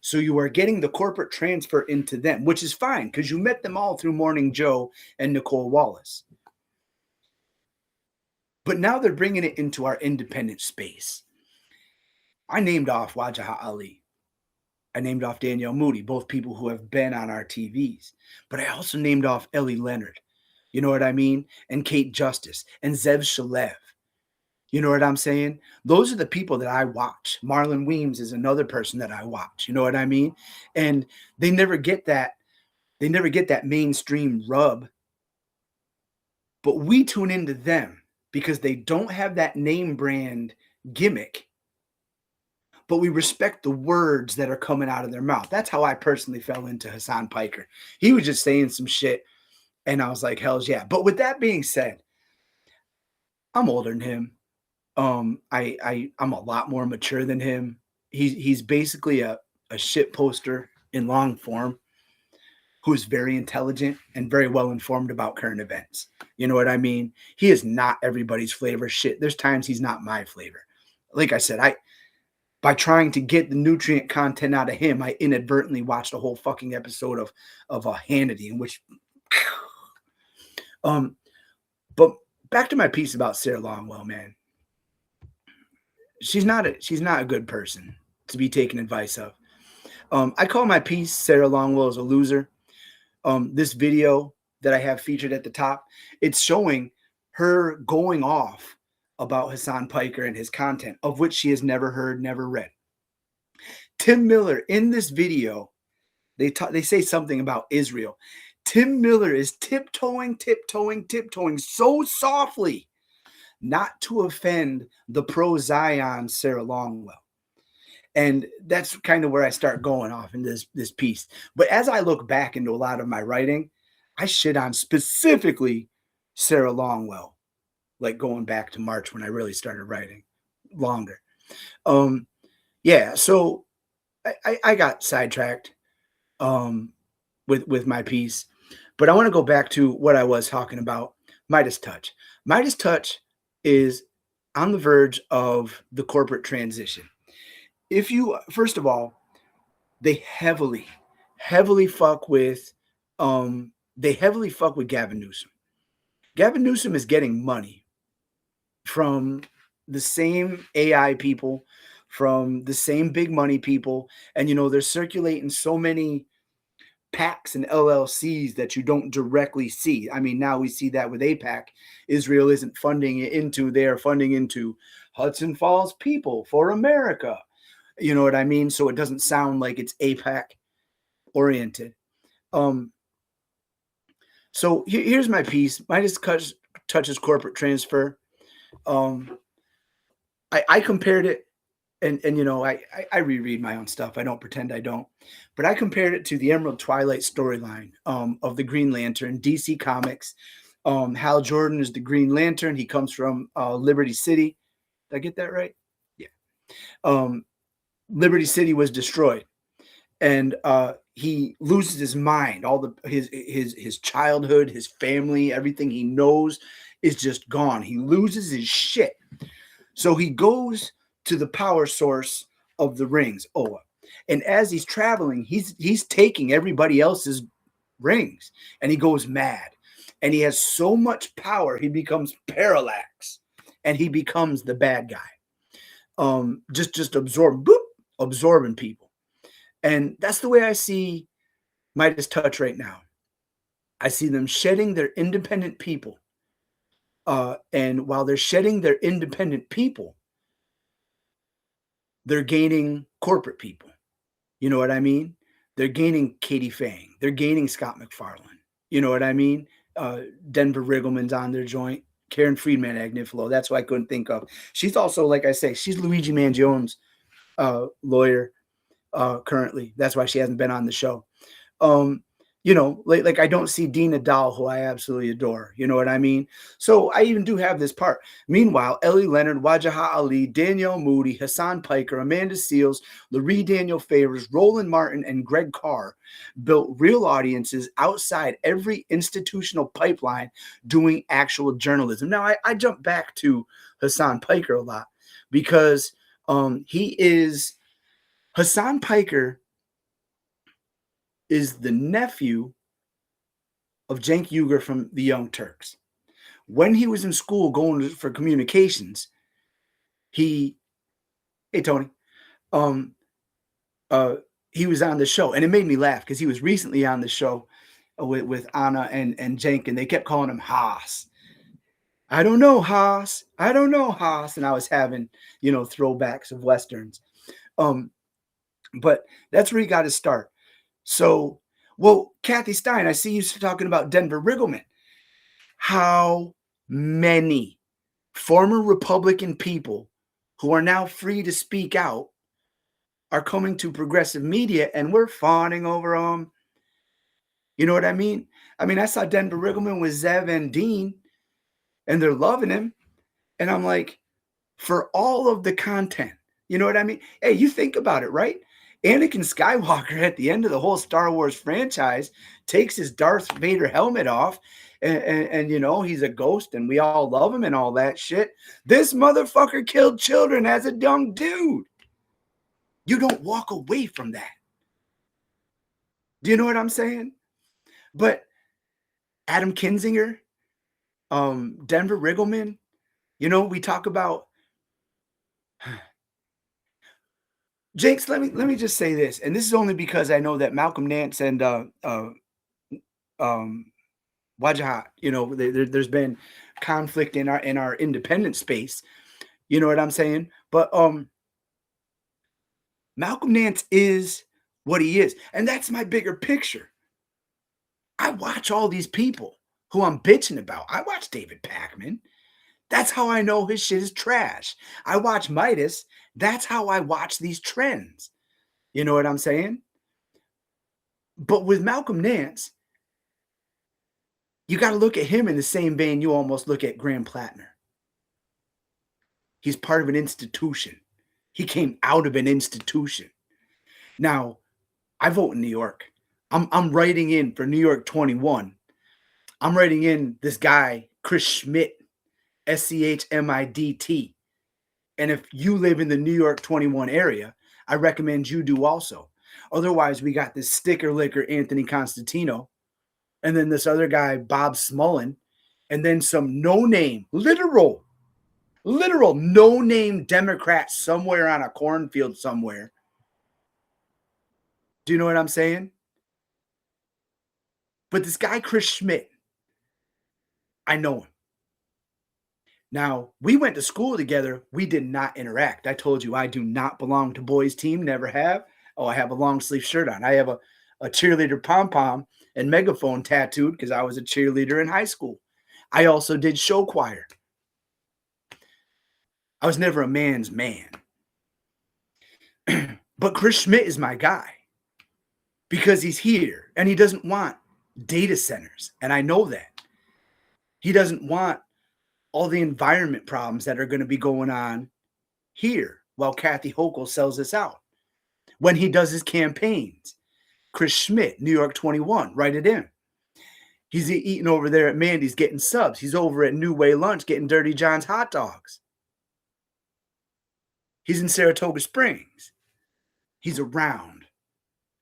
So you are getting the corporate transfer into them, which is fine because you met them all through Morning Joe and Nicole Wallace. But now they're bringing it into our independent space. I named off Wajaha Ali. I named off Danielle Moody, both people who have been on our TVs. But I also named off Ellie Leonard. You know what I mean? And Kate Justice and Zev Shalev. You know what I'm saying? Those are the people that I watch. Marlon Weems is another person that I watch. You know what I mean? And they never get that. They never get that mainstream rub. But we tune into them because they don't have that name brand gimmick. But we respect the words that are coming out of their mouth. That's how I personally fell into Hassan Piker. He was just saying some shit, and I was like, hell's yeah. But with that being said, I'm older than him. I'm a lot more mature than him. He's basically a shit poster in long form. who is very intelligent and very well informed about current events. You know what I mean? He is not everybody's flavor. Shit, there's times he's not my flavor. Like I said, I by trying to get the nutrient content out of him, I inadvertently watched a whole fucking episode of a Hannity in which um but back to my piece about Sarah Longwell, man. She's not a good person to be taking advice of. I call my piece Sarah Longwell is a loser. This video that I have featured at the top, it's showing her going off about Hassan Piker and his content, of which she has never heard, never read. Tim Miller in this video, they say something about Israel. Tim Miller is tiptoeing so softly not to offend the pro Zion Sarah Longwell. And that's kind of where I start going off in this piece. But as I look back into a lot of my writing, I shit on specifically Sarah Longwell, like going back to March when I really started writing longer. Yeah, so I got sidetracked with my piece, but I want to go back to what I was talking about. Meidas Touch. Meidas Touch is on the verge of the corporate transition. If you, first of all, they heavily fuck with Gavin Newsom. Gavin Newsom is getting money from the same AI people, from the same big money people, and they're circulating so many PACs and LLCs that you don't directly see. I mean, now we see that with APAC. Israel isn't funding it into, they're funding into Hudson Falls People for America. You know what I mean? So it doesn't sound like it's APAC oriented. So here's my piece. Meidas touches corporate transfer. I compared it, and I reread my own stuff. I don't pretend I don't, but I compared it to the Emerald Twilight storyline of the Green Lantern, DC Comics. Hal Jordan is the Green Lantern. He comes from Liberty City. Did I get that right? Yeah. Liberty City was destroyed, and he loses his mind. All his childhood, his family, everything he knows is just gone. He loses his shit. So he goes to the power source of the rings, Oa, and as he's traveling, he's taking everybody else's rings, and he goes mad, and he has so much power he becomes Parallax, and he becomes the bad guy. Just absorbing people. And that's the way I see Meidas Touch right now. I see them shedding their independent people. And while they're shedding their independent people, they're gaining corporate people. You know what I mean? They're gaining Katie Fang. They're gaining Scott McFarlane. You know what I mean? Denver Riggleman's on their joint. Karen Friedman, Agnifilo. That's what I couldn't think of. She's also, like I say, she's Luigi Mangione's lawyer currently. That's why she hasn't been on the show. Like I don't see Dina Dahl, who I absolutely adore. You know what I mean? So I even do have this part. Meanwhile, Ellie Leonard, Wajaha Ali, Danielle Moody, Hassan Piker, Amanda Seals, Laree Daniel Favors, Roland Martin, and Greg Carr built real audiences outside every institutional pipeline doing actual journalism. Now, I jump back to Hassan Piker a lot because Hassan Piker is the nephew of Cenk Uygur from the Young Turks. When he was in school going for communications, hey Tony, he was on the show, and it made me laugh because he was recently on the show with Anna and Cenk, and they kept calling him Haas. I don't know Haas, and I was having throwbacks of westerns. But that's where he got his start. So, Kathy Stein, I see you talking about Denver Riggleman. How many former Republican people who are now free to speak out are coming to progressive media, and we're fawning over them? You know what I mean? I saw Denver Riggleman with Zev and Dean, and they're loving him. And I'm like, for all of the content, you know what I mean? Hey, you think about it, right? Anakin Skywalker at the end of the whole Star Wars franchise takes his Darth Vader helmet off and you know he's a ghost and we all love him and all that shit. This motherfucker killed children as a young dude. You don't walk away from that. Do you know what I'm saying? But Adam Kinzinger, Denver Riggleman, you know, we talk about Jinx, let me just say this, and this is only because I know that Malcolm Nance and um Wajahat, you know, there's been conflict in our independent space. You know what I'm saying? But Malcolm Nance is what he is, and that's my bigger picture. I watch all these people who I'm bitching about. I watch David Pakman. That's how I know his shit is trash. I watch Meidas. That's how I watch these trends. You know what I'm saying? But with Malcolm Nance, you got to look at him in the same vein you almost look at Graham Plattner. He's part of an institution. He came out of an institution. Now, I vote in New York. I'm writing in for New York 21. I'm writing in this guy, Chris Schmidt, SCHMIDT. And if you live in the New York 21 area, I recommend you do also. Otherwise, we got this sticker licker Anthony Constantino, and then this other guy, Bob Smullen, and then some no-name, literal no-name Democrat somewhere on a cornfield somewhere. Do you know what I'm saying? But this guy, Chris Schmidt, I know him. Now, we went to school together. We did not interact. I told you I do not belong to boys' team, never have. Oh, I have a long sleeve shirt on. I have a cheerleader pom pom and megaphone tattooed because I was a cheerleader in high school. I also did show choir. I was never a man's man. But Chris Schmidt is my guy because he's here and he doesn't want data centers. And I know that. He doesn't want all the environment problems that are going to be going on here while Kathy Hochul sells this out. When he does his campaigns, Chris Schmidt, New York 21, write it in. He's eating over there at Mandy's getting subs. He's over at New Way Lunch getting Dirty John's hot dogs. He's in Saratoga Springs. He's around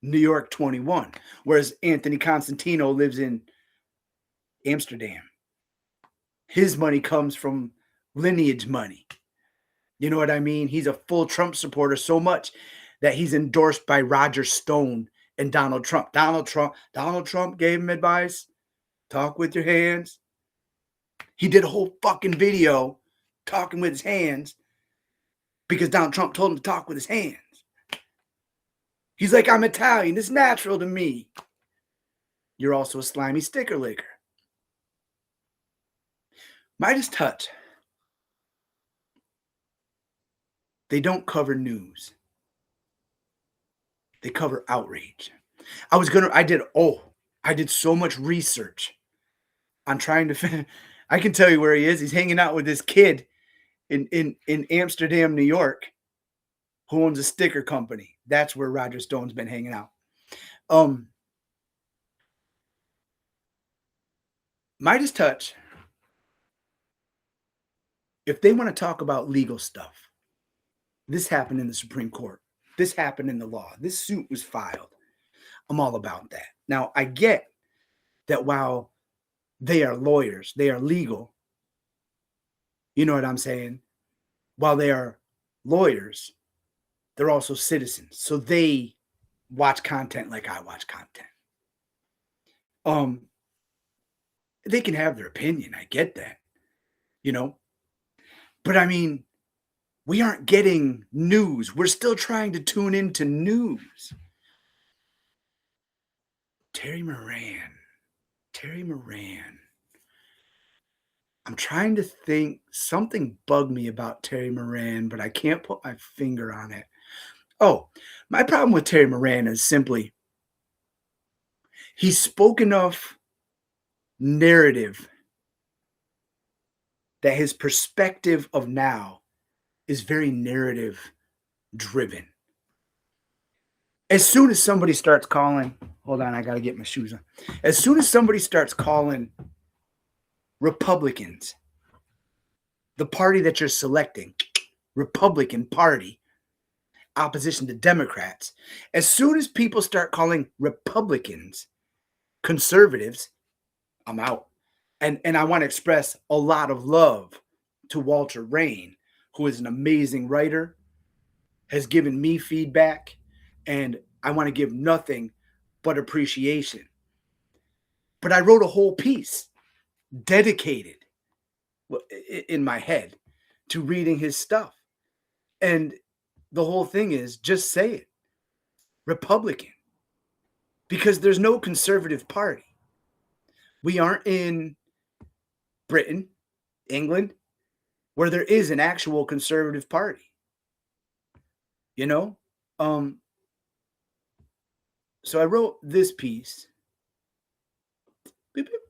New York 21, whereas Anthony Constantino lives in Amsterdam. His money comes from lineage money. You know what I mean? He's a full Trump supporter so much that he's endorsed by Roger Stone and Donald Trump. Donald Trump gave him advice. Talk with your hands. He did a whole fucking video talking with his hands because Donald Trump told him to talk with his hands. He's like, I'm Italian. It's natural to me. You're also a slimy sticker licker. Meidas Touch. They don't cover news. They cover outrage. I did so much research on trying to, I can tell you where he is. He's hanging out with this kid in Amsterdam, New York, who owns a sticker company. That's where Roger Stone's been hanging out. Meidas Touch, if they want to talk about legal stuff, this happened in the Supreme Court. This happened in the law. This suit was filed. I'm all about that. Now, I get that while they are lawyers, they are legal. You know what I'm saying? While they are lawyers, they're also citizens. So they watch content like I watch content. They can have their opinion. I get that. You know? But I mean, we aren't getting news. We're still trying to tune into news. Terry Moran. I'm trying to think. Something bugged me about Terry Moran, but I can't put my finger on it. Oh, my problem with Terry Moran is simply he spoke enough narrative that his perspective of now is very narrative driven. As soon as somebody starts calling, hold on, I got to get my shoes on. As soon as somebody starts calling Republicans, the party that you're selecting, Republican Party, opposition to Democrats, as soon as people start calling Republicans conservatives, I'm out. And I want to express a lot of love to Walter Rain, who is an amazing writer, has given me feedback, and I want to give nothing but appreciation. But I wrote a whole piece dedicated in my head to reading his stuff. And the whole thing is just say it, Republican, because there's no conservative party. We aren't in Britain, England, where there is an actual conservative party. You know? So I wrote this piece. Beep, beep.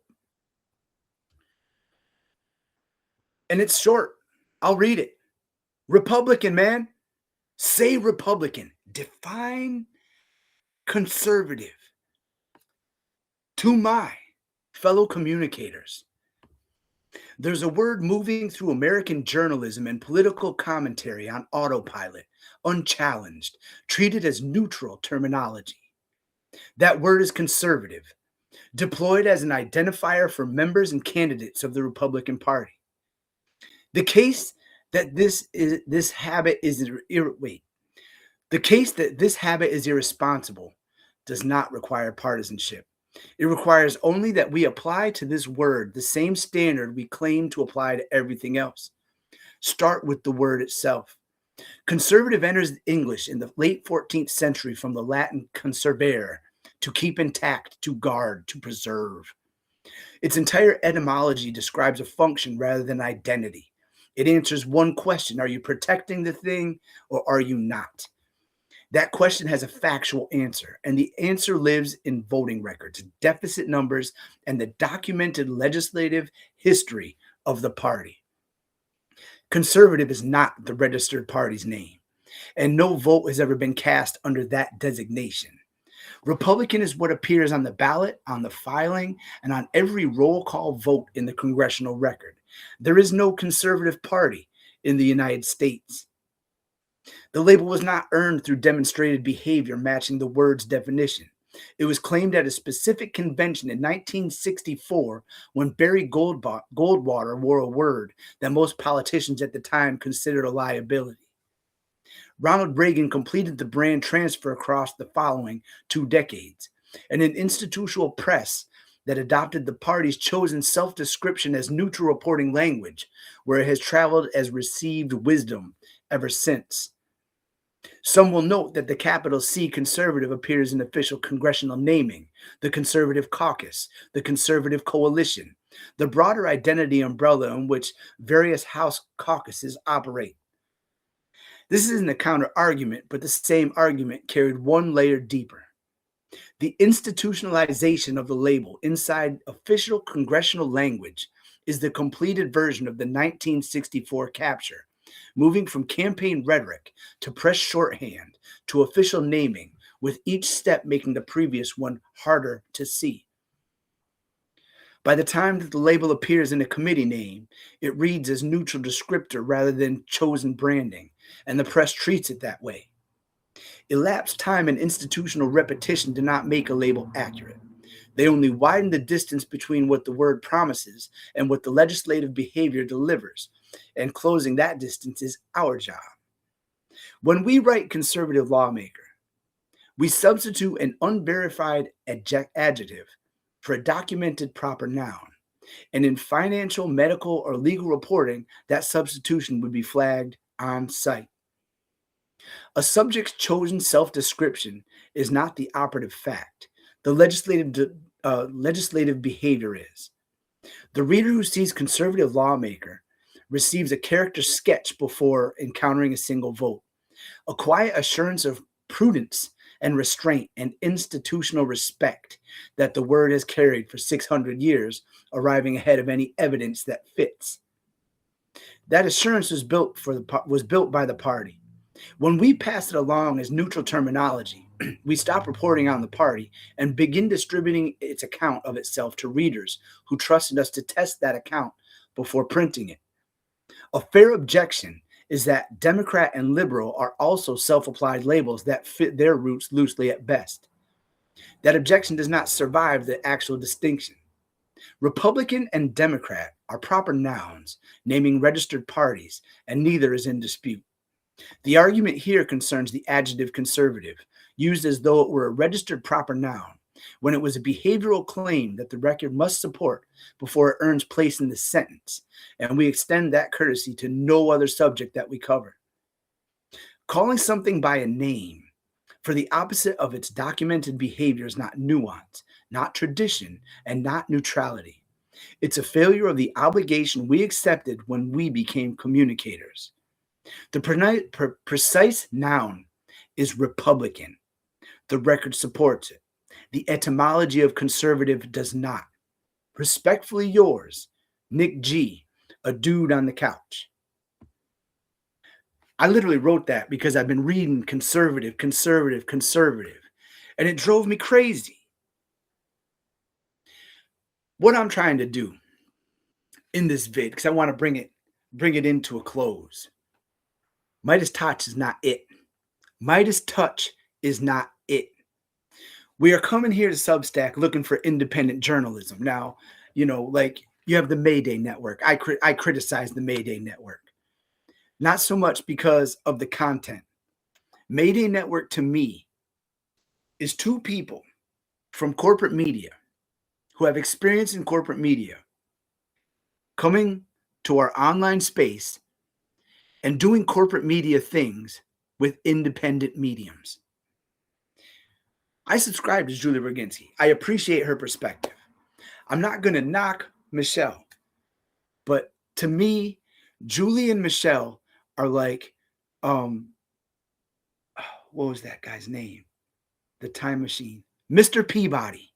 And it's short. I'll read it. Republican, man. Say Republican. Define conservative. To my fellow communicators, there's a word moving through American journalism and political commentary on autopilot, unchallenged, treated as neutral terminology. That word is conservative, deployed as an identifier for members and candidates of the Republican Party. The case that this habit is irresponsible does not require partisanship. It requires only that we apply to this word the same standard we claim to apply to everything else. Start with the word itself. Conservative enters English in the late 14th century from the Latin conservare, to keep intact, to guard, to preserve. Its entire etymology describes a function rather than identity. It answers one question: are you protecting the thing or are you not? That question has a factual answer, and the answer lives in voting records, deficit numbers, and the documented legislative history of the party. Conservative is not the registered party's name, and no vote has ever been cast under that designation. Republican is what appears on the ballot, on the filing, and on every roll call vote in the congressional record. There is no conservative party in the United States. The label was not earned through demonstrated behavior matching the word's definition. It was claimed at a specific convention in 1964 when Barry Goldwater wore a word that most politicians at the time considered a liability. Ronald Reagan completed the brand transfer across the following 2 decades, and an institutional press that adopted the party's chosen self-description as neutral reporting language, where it has traveled as received wisdom ever since. Some will note that the capital C conservative appears in official congressional naming, the Conservative Caucus, the Conservative Coalition, the broader identity umbrella in which various House caucuses operate. This isn't a counter-argument, but the same argument carried one layer deeper. The institutionalization of the label inside official congressional language is the completed version of the 1964 capture, moving from campaign rhetoric to press shorthand to official naming, with each step making the previous one harder to see. By the time that the label appears in a committee name, it reads as neutral descriptor rather than chosen branding, and the press treats it that way. Elapsed time and institutional repetition do not make a label accurate. They only widen the distance between what the word promises and what the legislative behavior delivers, and closing that distance is our job. When we write conservative lawmaker, we substitute an unverified adjective for a documented proper noun, and in financial, medical, or legal reporting, that substitution would be flagged on site. A subject's chosen self-description is not the operative fact. The legislative behavior is. The reader who sees conservative lawmaker receives a character sketch before encountering a single vote, a quiet assurance of prudence and restraint and institutional respect that the word has carried for 600 years, arriving ahead of any evidence that fits. That assurance was built by the party. When we pass it along as neutral terminology, We stop reporting on the party and begin distributing its account of itself to readers who trusted us to test that account before printing it. A fair objection is that Democrat and liberal are also self applied labels that fit their roots loosely at best. That objection does not survive the actual distinction. Republican and Democrat are proper nouns naming registered parties, and neither is in dispute. The argument here concerns the adjective conservative, used as though it were a registered proper noun, when it was a behavioral claim that the record must support before it earns place in the sentence, and we extend that courtesy to no other subject that we cover. Calling something by a name for the opposite of its documented behavior is not nuance, not tradition, and not neutrality. It's a failure of the obligation we accepted when we became communicators. The precise noun is Republican. The record supports it. The etymology of conservative does not. Respectfully yours, Nick G., a dude on the couch. I literally wrote that because I've been reading conservative, conservative, conservative, and it drove me crazy. What I'm trying to do in this vid, because I want to bring it into a close. Meidas Touch is not it. Meidas Touch is not it. We are coming here to Substack looking for independent journalism. Now, like you have the Mayday Network. I criticize the Mayday Network. Not so much because of the content. Mayday Network to me is two people from corporate media who have experience in corporate media coming to our online space and doing corporate media things with independent mediums. I subscribe to Julie Roginski. I appreciate her perspective. I'm not going to knock Michelle, but to me, Julie and Michelle are like, what was that guy's name? The Time Machine. Mr. Peabody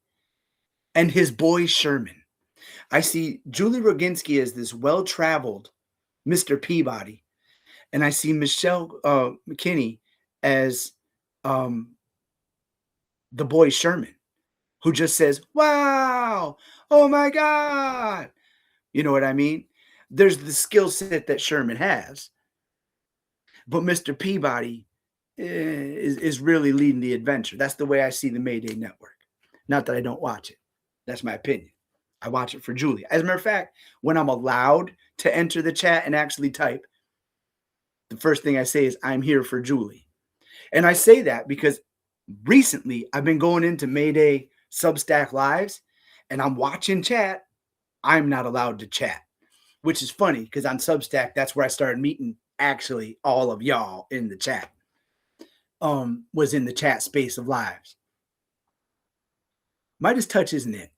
and his boy Sherman. I see Julie Roginski as this well-traveled Mr. Peabody, and I see Michelle McKinney as the boy Sherman, who just says, wow, oh my God. You know what I mean? There's the skill set that Sherman has, but Mr. Peabody is really leading the adventure. That's the way I see the Mayday Network. Not that I don't watch it. That's my opinion. I watch it for Julie. As a matter of fact, when I'm allowed to enter the chat and actually type, the first thing I say is, I'm here for Julie. And I say that because recently I've been going into Mayday Substack Lives and I'm watching chat. I'm not allowed to chat, which is funny because on Substack, that's where I started meeting actually all of y'all in the chat. Was in the chat space of lives. Meidas Touch isn't it.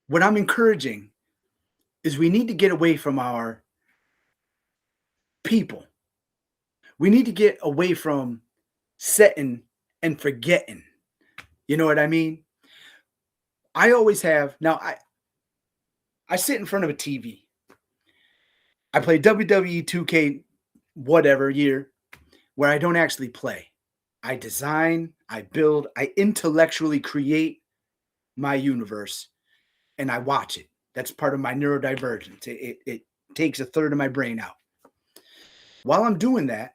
What I'm encouraging is we need to get away from our people. We need to get away from setting and forgetting. You know what I mean? I always have. Now, I sit in front of a TV. I play WWE 2K whatever year where I don't actually play. I design, I build, I intellectually create my universe, and I watch it. That's part of my neurodivergence. It takes a third of my brain out. While I'm doing that,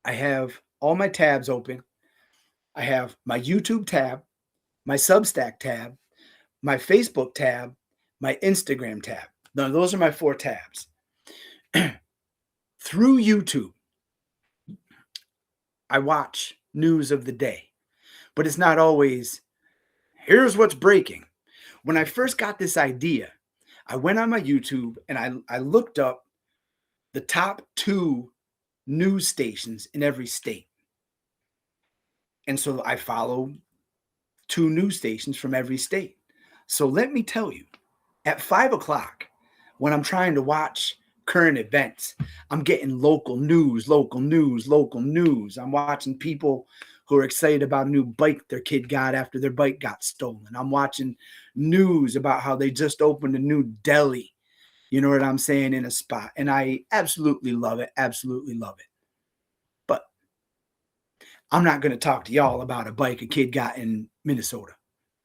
I have all my tabs open. I have my YouTube tab, my Substack tab, my Facebook tab, my Instagram tab. Now, those are my 4 tabs. Through YouTube, I watch news of the day, but it's not always, here's what's breaking. When I first got this idea, I went on my YouTube and I looked up the top 2 news stations in every state. And so I follow 2 news stations from every state. So let me tell you, at 5 o'clock, when I'm trying to watch current events, I'm getting local news. I'm watching people who are excited about a new bike their kid got after their bike got stolen. I'm watching news about how they just opened a new deli, you know what I'm saying, in a spot. And I absolutely love it. Absolutely love it. But I'm not going to talk to y'all about a bike a kid got in Minnesota.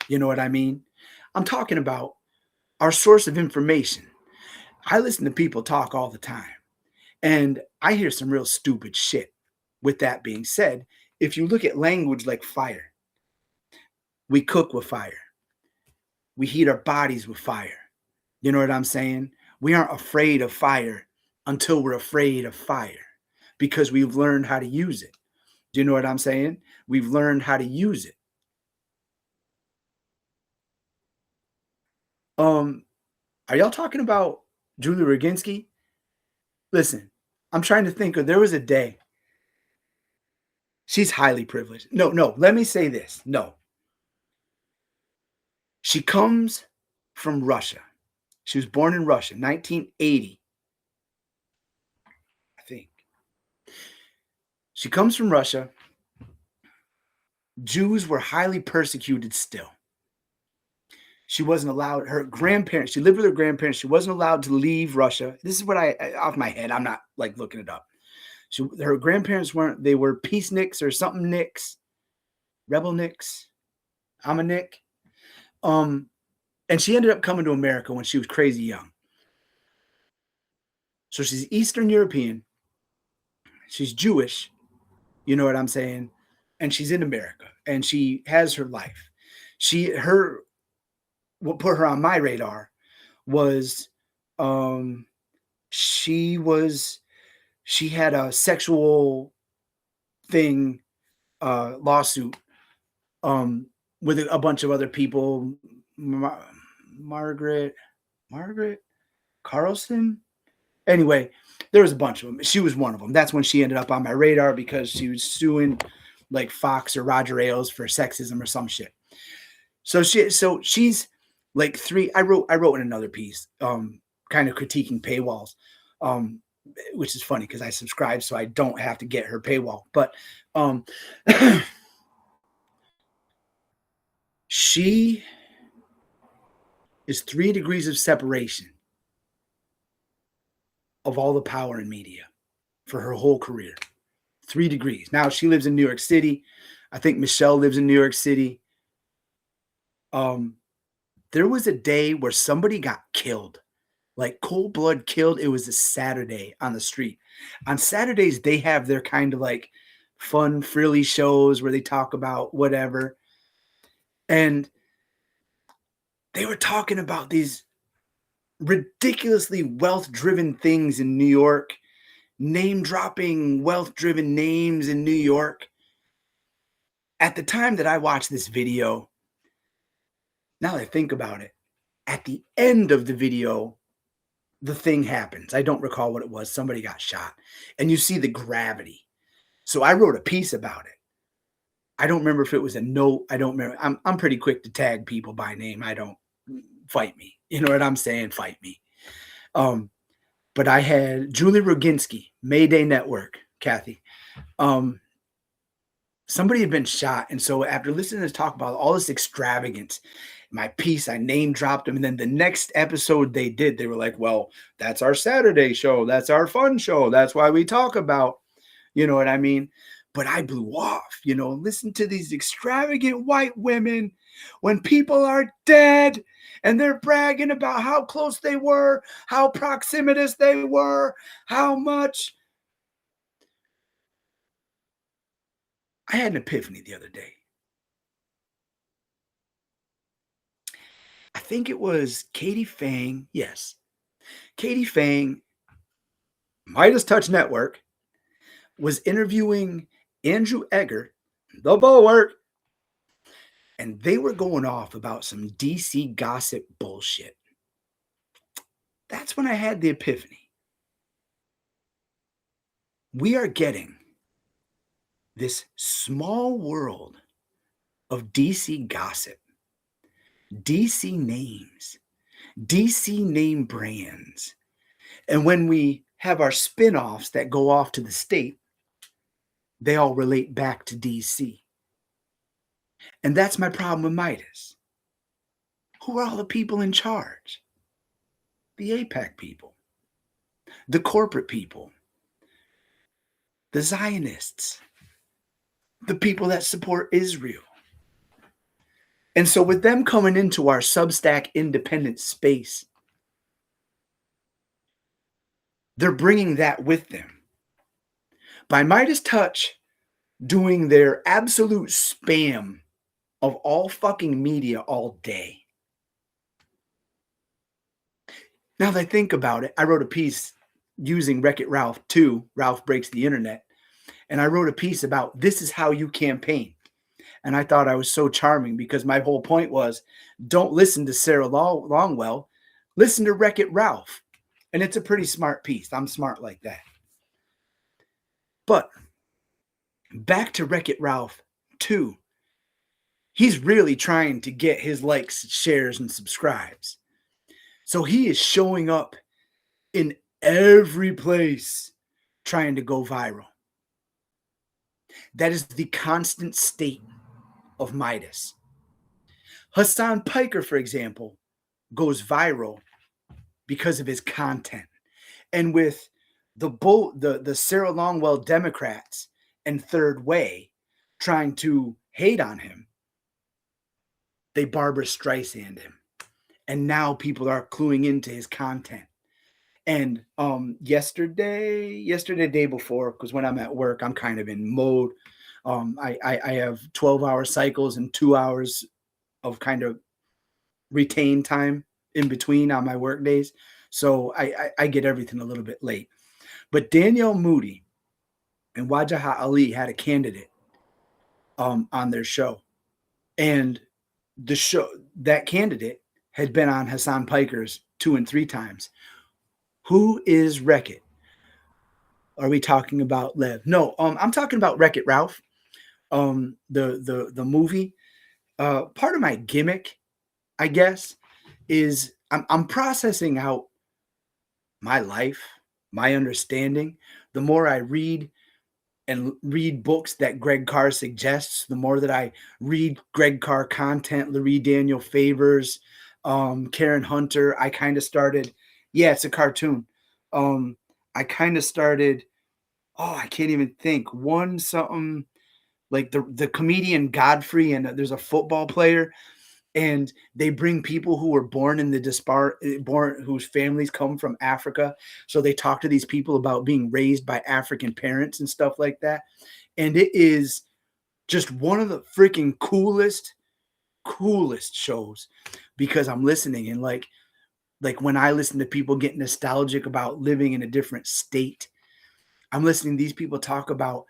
You know what I mean? I'm talking about our source of information. I listen to people talk all the time, and I hear some real stupid shit. With that being said, if you look at language like fire, we cook with fire, we heat our bodies with fire. You know what I'm saying? We aren't afraid of fire until we're afraid of fire because we've learned how to use it. Do you know what I'm saying? We've learned how to use it. Um, are y'all talking about Julie Roginski? Listen, I'm trying to think of there was a day. She's highly privileged. No, no, let me say this. No. She comes from Russia. She was born in Russia, 1980, I think. She comes from Russia. Jews were highly persecuted still. She wasn't allowed, her grandparents, she lived with her grandparents. She wasn't allowed to leave Russia. This is what off my head, I'm not like looking it up. Her grandparents weren't, they were peaceniks or something nicks, rebel nicks. I'm a nick. Um, and she ended up coming to America when she was crazy young. So she's Eastern European. She's Jewish. You know what I'm saying? And she's in America and she has her life. What put her on my radar was um she was she had a sexual thing lawsuit um with a bunch of other people. Margaret Margaret Carlson. Anyway, there was a bunch of them. She was one of them. That's when she ended up on my radar because she was suing like Fox or Roger Ailes for sexism or some shit. So she's like three. I wrote in another piece, kind of critiquing paywalls, um, which is funny because I subscribe so I don't have to get her paywall. But um, she is 3 degrees of separation of all the power in media for her whole career. 3 degrees. Now she lives in New York City. I think Michelle lives in New York City. Um, there was a day where somebody got killed, like cold blood killed. It was a Saturday on the street. On Saturdays, they have their kind of like fun, frilly shows where they talk about whatever. And they were talking about these ridiculously wealth driven things in New York, name dropping wealth driven names in New York. At the time that I watched this video, now that I think about it, at the end of the video, the thing happens. I don't recall what it was. Somebody got shot. And you see the gravity. So I wrote a piece about it. I don't remember if it was a note. I don't remember. I'm pretty quick to tag people by name. I don't fight me. You know what I'm saying? Fight me. Um, but I had Julie Roginski, Mayday Network, Kathy. Um, somebody had been shot. And so after listening to talk about all this extravagance, my piece, I name dropped them. And then the next episode they did, they were like, well, that's our Saturday show. That's our fun show. That's why we talk about, you know what I mean? But I blew off, listen to these extravagant white women when people are dead and they're bragging about how close they were, how proximitous they were, how much. I had an epiphany the other day. I think it was Katie Fang. Yes. Katie Fang, Meidas Touch Network, was interviewing Andrew Egger, the Bulwark, and they were going off about some DC gossip bullshit. That's when I had the epiphany. We are getting this small world of DC gossip, DC names, DC name brands. And when we have our spin-offs that go off to the state, they all relate back to DC. And that's my problem with Midas. Who are all the people in charge? The APAC people, the corporate people, the Zionists. the people that support Israel. And so, with them coming into our Substack independent space, they're bringing that with them. By Midas Touch doing their absolute spam of all fucking media all day. Now that I think about it, I wrote a piece using Wreck-It Ralph 2, Ralph Breaks the Internet, and I wrote a piece about this is how you campaign. And I thought I was so charming because my whole point was don't listen to Sarah Longwell, listen to Wreck-It Ralph. And it's a pretty smart piece. I'm smart like that. But back to Wreck-It Ralph 2. He's really trying to get his likes, shares, and subscribes. So he is showing up in every place trying to go viral. That is the constant state of Meidas. Hassan Piker, for example, goes viral because of his content. And with the Sarah Longwell Democrats and Third Way trying to hate on him, they Barbara Streisand him. And now people are cluing into his content. And yesterday, day before, because when I'm at work, I'm kind of in mode. I have 12-hour cycles and 2 hours of kind of retained time in between on my work days. So I get everything a little bit late. But Danielle Moody and Wajahat Ali had a candidate on their show. And that candidate had been on Hassan Piker's 2 and 3 times. Who is Wreck-It? Are we talking about Lev? No, I'm talking about Wreck-It Ralph, the movie. Part of my gimmick, I guess, is I'm processing out my life, my understanding. The more I read books that Greg Carr suggests, the more that I read Greg Carr content, read Daniel Favors, Karen Hunter. I kind of started, it's a cartoon. I kind of started, I can't even think. One something like the comedian Godfrey, and there's a football player, and they bring people who were born in whose families come from Africa. So they talk to these people about being raised by African parents and stuff like that. And it is just one of the freaking coolest shows because I'm listening, and like when I listen to people get nostalgic about living in a different state, I'm listening to these people talk about,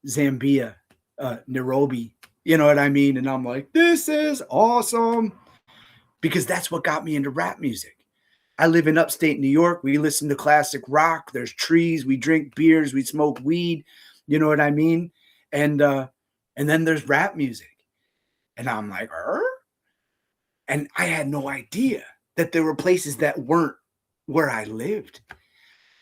Zambia, Nairobi, you know what I mean? And I'm like, this is awesome because that's what got me into rap music. I live in upstate New York. We listen to classic rock. There's trees. We drink beers. We smoke weed. You know what I mean? And then there's rap music. And I'm like, And I had no idea that there were places that weren't where I lived.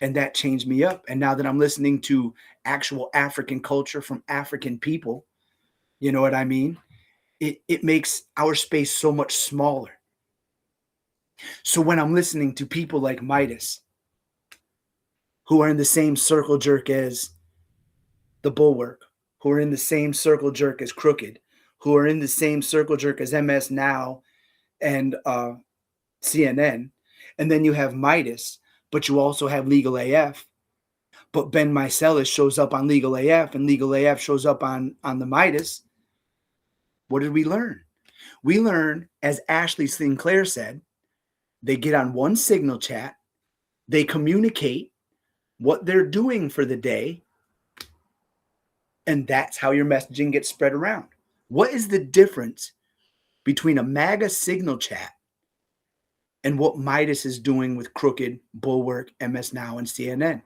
And that changed me up. And now that I'm listening to actual African culture from African people, you know what I mean? It makes our space so much smaller. So when I'm listening to people like Meidas, who are in the same circle jerk as The Bulwark, who are in the same circle jerk as Crooked, who are in the same circle jerk as MS Now and CNN, and then you have Meidas, but you also have Legal AF. But Ben Meiselas shows up on Legal AF, and Legal AF shows up on the Meidas. What did we learn? We learn, as Ashley Sinclair said, they get on one signal chat, they communicate what they're doing for the day, and that's how your messaging gets spread around. What is the difference between a MAGA signal chat and what Meidas is doing with Crooked, Bulwark, MS Now, and CNN?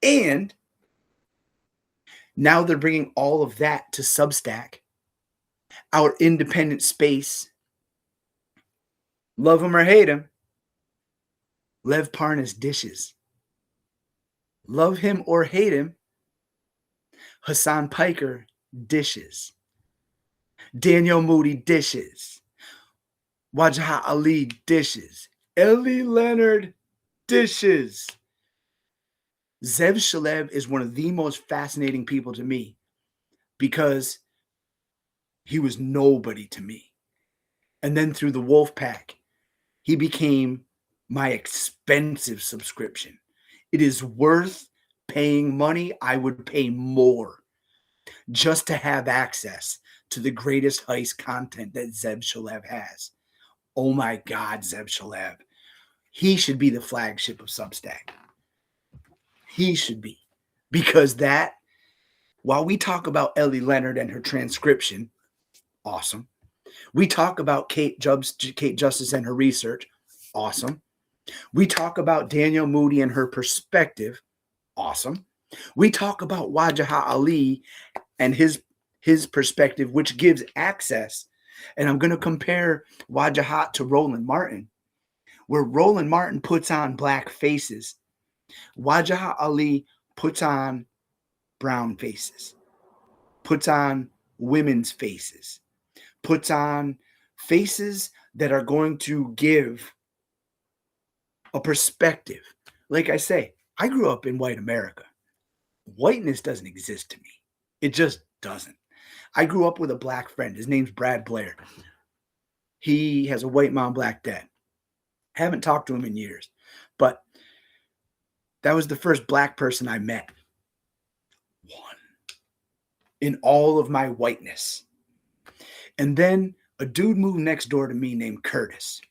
And now they're bringing all of that to Substack, our independent space. Love him or hate him, Lev Parnas dishes. Love him or hate him, Hassan Piker dishes. Danielle Moody dishes. Wajahat Ali dishes. Ellie Leonard dishes. Zev Shalev is one of the most fascinating people to me because he was nobody to me. And then through the Wolf Pack, he became my expensive subscription. It is worth paying money. I would pay more just to have access to the greatest heist content that Zeb Shalev has. Oh my God, Zeb Shalev. He should be the flagship of Substack. He should be. Because that, while we talk about Ellie Leonard and her transcription, awesome. We talk about Kate Justice and her research, awesome. We talk about Daniel Moody and her perspective, awesome. We talk about Wajahat Ali and his perspective, which gives access. And I'm going to compare Wajahat to Roland Martin, where Roland Martin puts on black faces. Wajahat Ali puts on brown faces, puts on women's faces, puts on faces that are going to give a perspective. Like I say, I grew up in white America. Whiteness doesn't exist to me. It just doesn't. I grew up with a black friend. His name's Brad Blair. He has a white mom, black dad. Haven't talked to him in years, but that was the first black person I met. One. In all of my whiteness. And then a dude moved next door to me named Curtis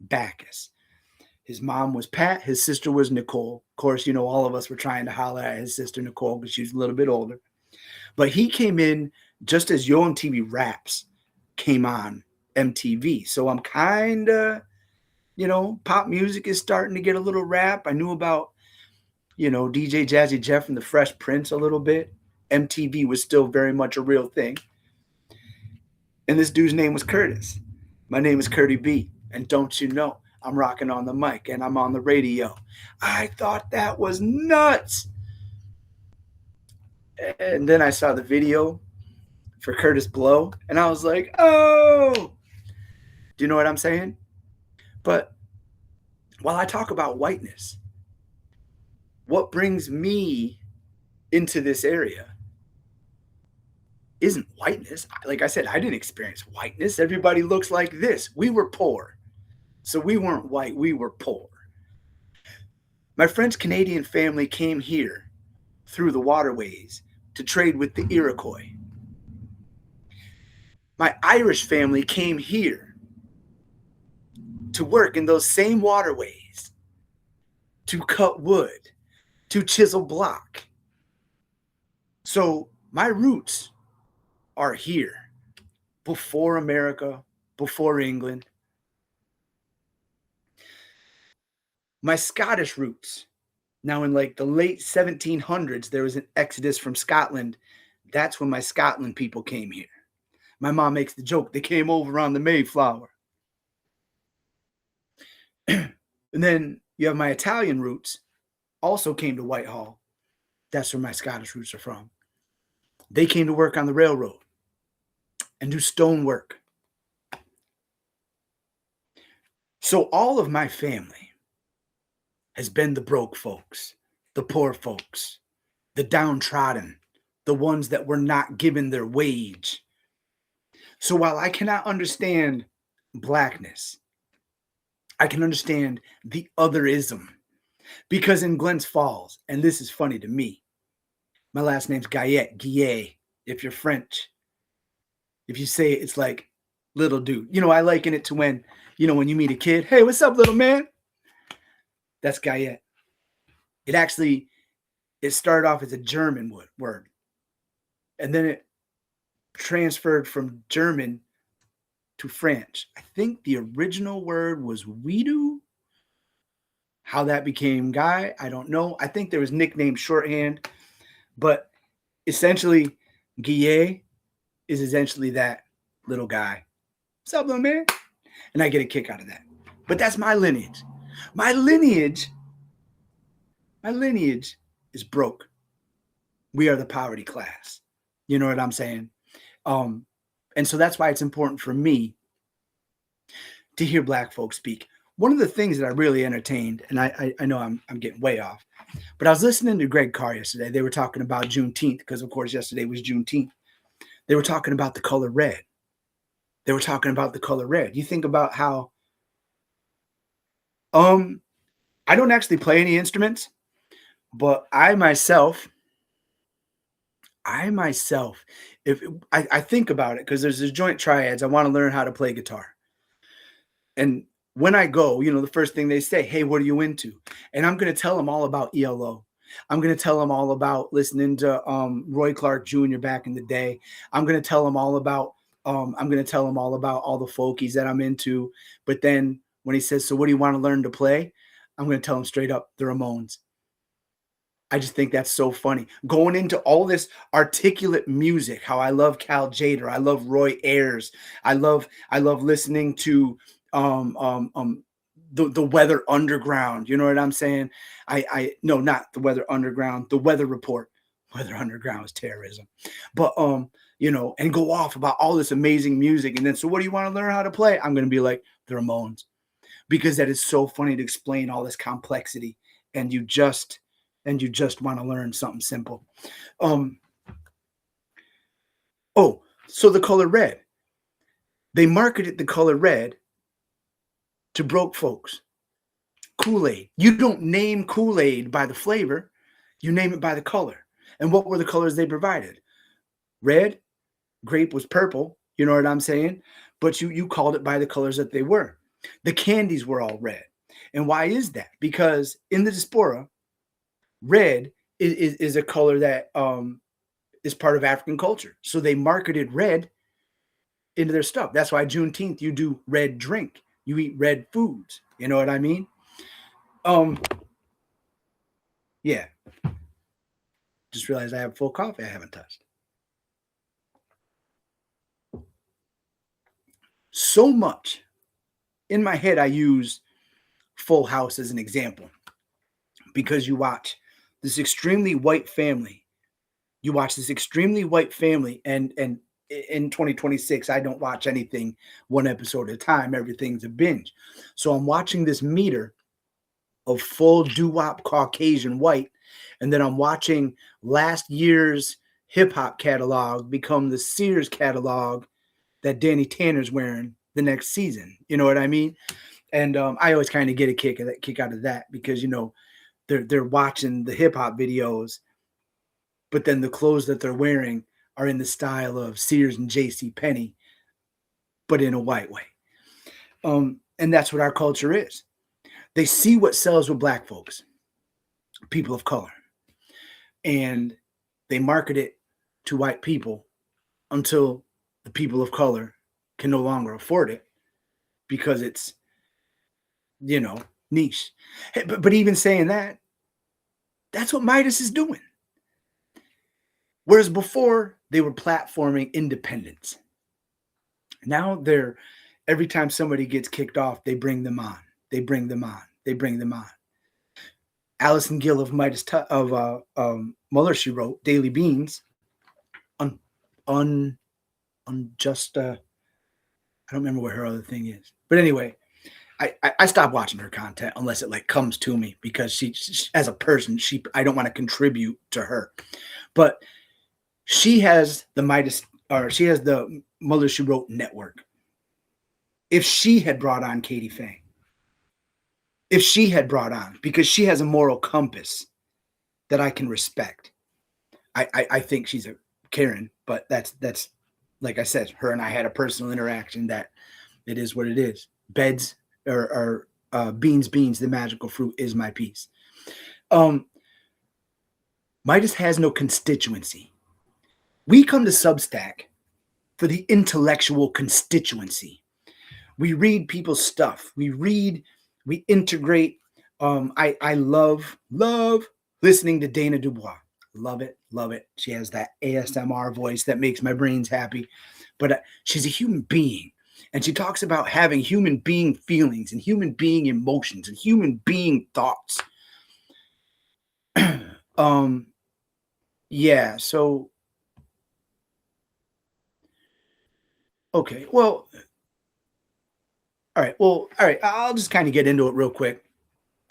Backus. His mom was Pat. His sister was Nicole. Of course, you know, all of us were trying to holler at his sister Nicole because she was a little bit older. But he came in just as Yo MTV Raps came on MTV. So I'm kind of, you know, pop music is starting to get a little rap. I knew about, you know, DJ Jazzy Jeff and the Fresh Prince a little bit. MTV was still very much a real thing. And this dude's name was Curtis. My name is Curdy B. And don't you know, I'm rocking on the mic and I'm on the radio. I thought that was nuts. And then I saw the video for Curtis Blow, and I was like, oh, do you know what I'm saying? But while I talk about whiteness, what brings me into this area isn't whiteness. Like I said, I didn't experience whiteness. Everybody looks like this. We were poor. So we weren't white, we were poor. My French Canadian family came here through the waterways to trade with the Iroquois. My Irish family came here to work in those same waterways, to cut wood, to chisel block. So my roots are here, before America, before England. My Scottish roots, now in like the late 1700s, there was an exodus from Scotland. That's when my Scotland people came here. My mom makes the joke, they came over on the Mayflower. And then you have my Italian roots, also came to Whitehall. That's where my Scottish roots are from. They came to work on the railroad and do stonework. So all of my family has been the broke folks, the poor folks, the downtrodden, the ones that were not given their wage. So while I cannot understand blackness, I can understand the otherism. Because in Glens Falls, and this is funny to me, my last name's Guillet, if you're French. If you say it, it's like little dude. You know, I liken it to when, you know, when you meet a kid, hey, what's up, little man? That's Guillet. It started off as a German word. And then it transferred from German to French. I think the original word was Weedoo. How that became Guy, I don't know. I think there was nickname shorthand, but essentially, Guillet is essentially that little guy. What's up, little man? And I get a kick out of that. But that's my lineage. My lineage is broke. We are the poverty class. You know what I'm saying? And so that's why it's important for me to hear black folks speak. one of the things that I really entertained, and I know I'm getting way off, but I was listening to Greg Carr yesterday. They were talking about Juneteenth because, of course, yesterday was Juneteenth. They were talking about the color red. They were talking about the color red. You think about how um I don't actually play any instruments, but I myself, if I think about it because there's this joint triads. I want to learn how to play guitar. And when I go, the first thing they say, "Hey, what are you into?" And I'm gonna tell them all about ELO. I'm gonna tell them all about listening to Roy Clark Jr. back in the day. I'm gonna tell them all about all the folkies that I'm into. But then when he says, "So what do you want to learn to play?" I'm gonna tell him straight up, the Ramones. I just think that's so funny. Going into all this articulate music, how I love Cal Jader, I love Roy Ayers, I love listening to the Weather Underground. You know what I'm saying? I no, not the Weather Underground, the Weather Report. Weather Underground is terrorism. But and go off about all this amazing music. And then, so what do you want to learn how to play? I'm gonna be like the Ramones, because that is so funny to explain all this complexity, and you just want to learn something simple. Um, oh, so the color red. They marketed the color red to broke folks. Kool-Aid. You don't name Kool-Aid by the flavor, you name it by the color. And what were the colors they provided? Red, grape was purple, you know what I'm saying? But you called it by the colors that they were. The candies were all red. And why is that? Because in the diaspora, red is a color that is part of African culture. So they marketed red into their stuff. That's why Juneteenth, you do red drink, you eat red foods. You know what I mean? Um, yeah. Just realized I have full coffee I haven't touched. So much in my head, I use Full House as an example, because you watch this extremely white family. You watch this extremely white family, and in 2026, I don't watch anything one episode at a time. Everything's a binge. So I'm watching this meter of full doo-wop Caucasian white, and then I'm watching last year's hip hop catalog become the Sears catalog that Danny Tanner's wearing the next season. You know what I mean? And I always kind of get a kick out of that, because they're watching the hip hop videos, but then the clothes that they're wearing are in the style of Sears and J.C. Penney, but in a white way. And that's what our culture is. They see what sells with black folks, people of color, and they market it to white people until the people of color can no longer afford it, because it's you know niche. Hey, but even saying that, that's what Midas is doing. Whereas before they were platforming independence. Now they're, every time somebody gets kicked off, they bring them on. They bring them on. They bring them on. Allison Gill of Muller, she wrote Daily Beans, un, un unjust. I don't remember what her other thing is, but anyway, I stopped watching her content unless it like comes to me, because she as a person, I don't want to contribute to her, but she has the Midas, or she has the Mother She Wrote network. If she had brought on Katie Fang, if she had brought on, because she has a moral compass that I can respect. I think she's a Karen, but that's like I said, her and I had a personal interaction that it is what it is. Beds or beans, the magical fruit is my piece. Um, Midas has no constituency. We come to Substack for the intellectual constituency. We read people's stuff. We integrate. I love listening to Dana Dubois. Love it, love it. She has that ASMR voice that makes my brains happy. But she's a human being. And she talks about having human being feelings and human being emotions and human being thoughts. um, yeah, so okay. Well, All right. Well, all right. I'll just kind of get into it real quick.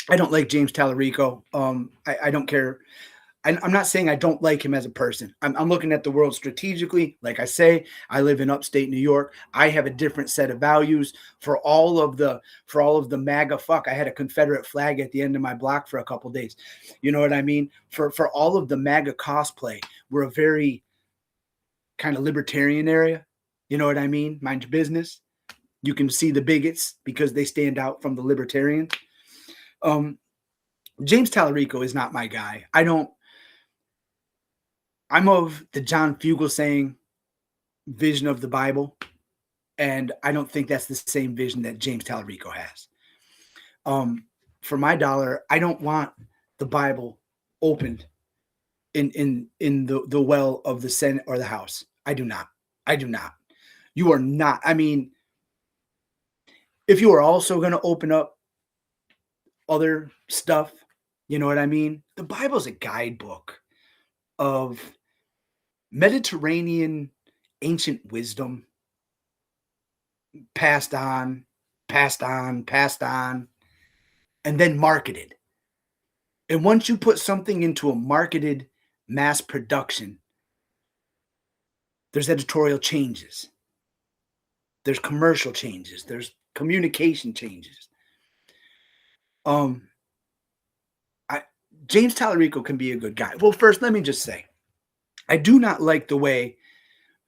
I don't like James Tallarico. I don't care. I'm not saying I don't like him as a person. I'm looking at the world strategically. Like I say, I live in upstate New York. I have a different set of values for all of the MAGA fuck. I had a Confederate flag at the end of my block for a couple days. You know what I mean? For all of the MAGA cosplay, we're a very kind of libertarian area. You know what I mean? Mind your business. You can see the bigots because they stand out from the libertarians. Um, James Tallarico is not my guy. I'm of the John Fugelsang vision of the Bible, and I don't think that's the same vision that James Tallarico has. For my dollar, I don't want the Bible opened in the well of the Senate or the House. I do not. I do not. You are not. I mean, if you are also going to open up other stuff, you know what I mean? The Bible's a guidebook of Mediterranean ancient wisdom passed on, passed on, passed on, and then marketed. And once you put something into a marketed mass production, there's editorial changes, there's commercial changes, there's communication changes. Um, I James Tallarico can be a good guy. Well, first, let me just say, I do not like the way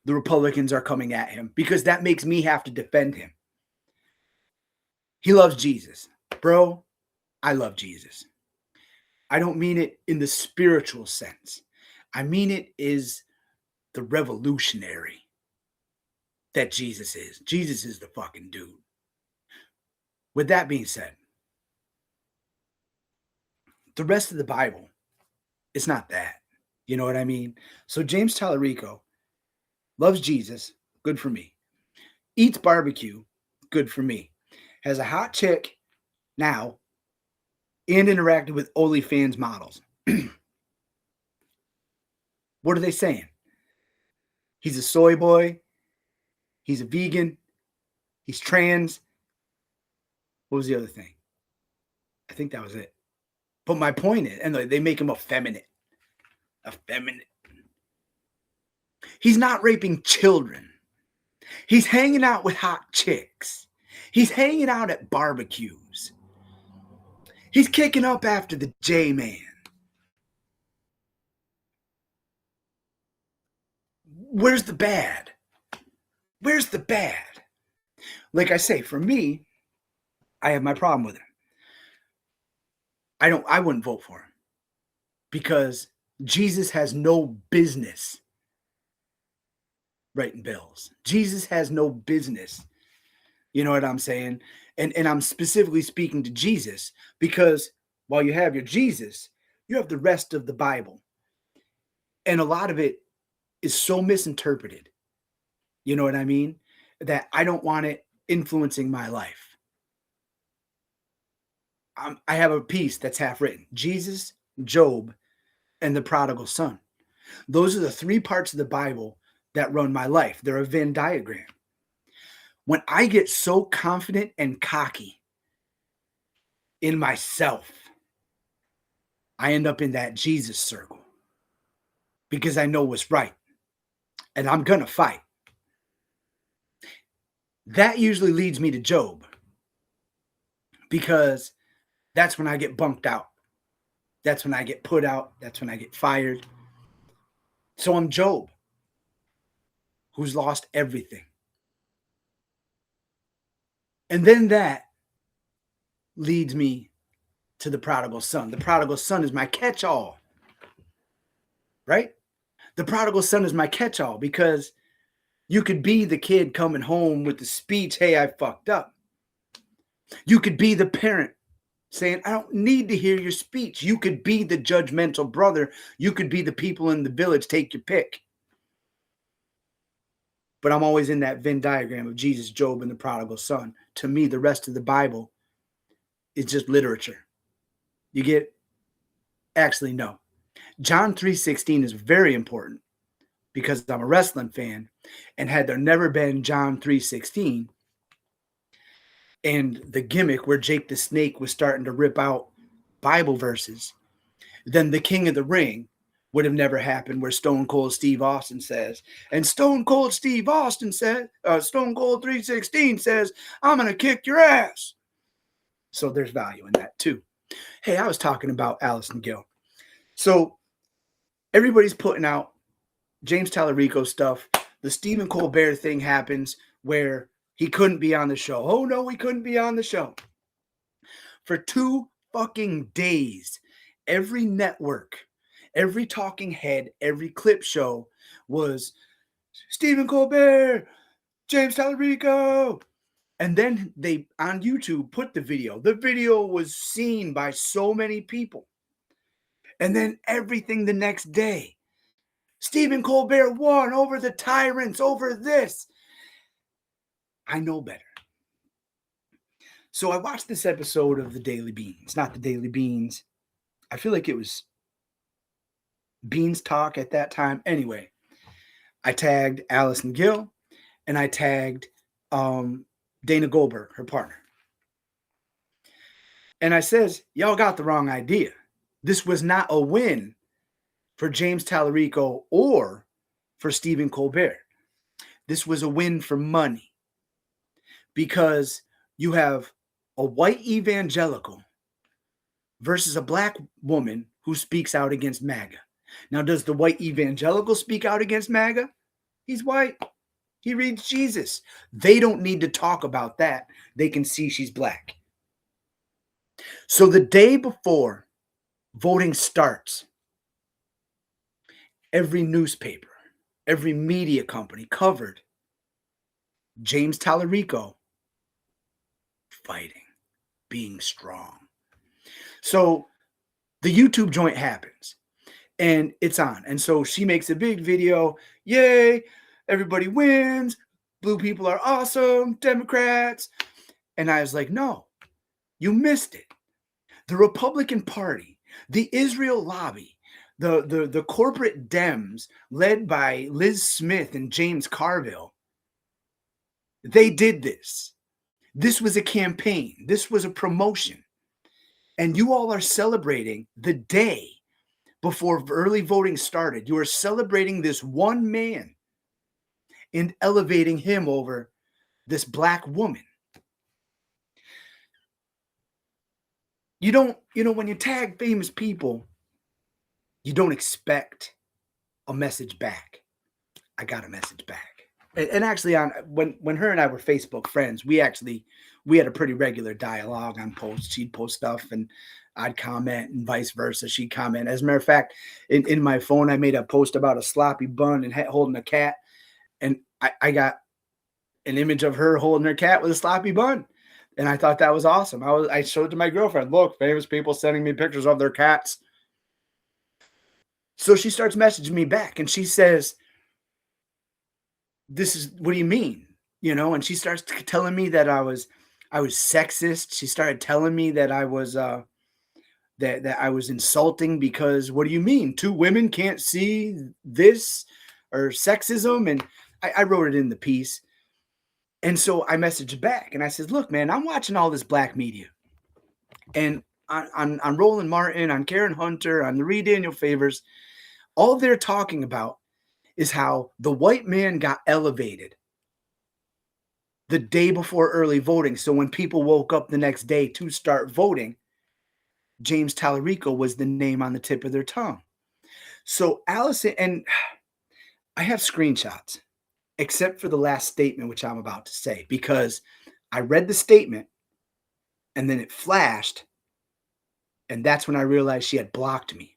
the Republicans are coming at him because that makes me have to defend him. He loves Jesus. Bro, I love Jesus. I don't mean it in the spiritual sense. I mean it is the revolutionary that Jesus is. Jesus is the fucking dude. With that being said, the rest of the Bible, it's not that. You know what I mean? So James Tallarico loves Jesus, good for me. Eats barbecue, good for me. Has a hot chick now and interacted with OnlyFans models. What are they saying? He's a soy boy. He's a vegan. He's trans. What was the other thing? I think that was it. But my point is, and they make him effeminate. Effeminate. He's not raping children. He's hanging out with hot chicks. He's hanging out at barbecues. He's kicking up after the J-Man. Where's the bad? Where's the bad? Like I say, for me, I have my problem with him. I wouldn't vote for him because Jesus has no business writing bills. Jesus has no business. You know what I'm saying? And I'm specifically speaking to Jesus because while you have your Jesus, you have the rest of the Bible. And a lot of it is so misinterpreted. You know what I mean? That I don't want it influencing my life. I have a piece that's half written: Jesus, Job, and the prodigal son. Those are the three parts of the Bible that run my life. They're a Venn diagram. When I get so confident and cocky in myself, I end up in that Jesus circle because I know what's right and I'm going to fight. That usually leads me to Job because that's when I get bunked out. That's when I get put out. That's when I get fired. So I'm Job, who's lost everything. And then that leads me to the prodigal son. The prodigal son is my catch-all, right? The prodigal son is my catch-all because you could be the kid coming home with the speech, hey, I fucked up. You could be the parent saying, I don't need to hear your speech. You could be the judgmental brother. You could be the people in the village, take your pick. But I'm always in that Venn diagram of Jesus, Job, and the prodigal son. To me, the rest of the Bible is just literature. You get? Actually, no. John 3:16 is very important because I'm a wrestling fan. And had there never been John 3:16, and the gimmick where Jake the Snake was starting to rip out Bible verses, then the King of the Ring would have never happened, where Stone Cold Steve Austin says, and Stone Cold Steve Austin said, Stone Cold 316 says, I'm going to kick your ass. So there's value in that too. Hey, I was talking about Allison Gill. So everybody's putting out James Tallarico stuff. The Stephen Colbert thing happens where he couldn't be on the show. Oh no, he couldn't be on the show. For 2 fucking days, every network, every talking head, every clip show was Stephen Colbert, James Tallarico. And then they, on YouTube, put the video. The video was seen by so many people. And then everything the next day. Stephen Colbert won over the tyrants, over this. I know better. So I watched this episode of the Daily Beans. Not the Daily Beans. I feel like it was Beans Talk at that time. Anyway, I tagged Allison Gill and I tagged Dana Goldberg, her partner. And I says, y'all got the wrong idea. This was not a win for James Tallarico or for Stephen Colbert. This was a win for money, because you have a white evangelical versus a black woman who speaks out against MAGA. Now, does the white evangelical speak out against MAGA? He's white. He reads Jesus. They don't need to talk about that. They can see she's black. So the day before voting starts, every newspaper, every media company covered James Tallarico fighting, being strong. So the YouTube joint happens and it's on. And so she makes a big video. Yay, everybody wins. Blue people are awesome, Democrats. And I was like, no, you missed it. The Republican Party, the Israel lobby, the corporate Dems led by Liz Smith and James Carville, they did this. This was a campaign. This was a promotion. And you all are celebrating the day before early voting started. You are celebrating this one man and elevating him over this black woman. You don't, when you tag famous people, you don't expect a message back. I got a message back. And actually, when her and I were Facebook friends, we had a pretty regular dialogue on posts. She'd post stuff and I'd comment and vice versa. She'd comment. As a matter of fact, in my phone, I made a post about a sloppy bun and holding a cat. And I got an image of her holding her cat with a sloppy bun. And I thought that was awesome. I showed it to my girlfriend. Look, famous people sending me pictures of their cats. So she starts messaging me back and she says, this is, what do you mean? And she starts telling me that I was sexist. She started telling me that I was that I was insulting because, what do you mean? 2 women can't see this, or sexism? And I wrote it in the piece. And so I messaged back and I said, look, man, I'm watching all this black media. And on Roland Martin, on Karen Hunter, on the Reed Daniel Favors, all they're talking about is how the white man got elevated the day before early voting. So when people woke up the next day to start voting, James Tallarico was the name on the tip of their tongue. So Allison, and I have screenshots, except for the last statement, which I'm about to say, because I read the statement and then it flashed. And that's when I realized she had blocked me.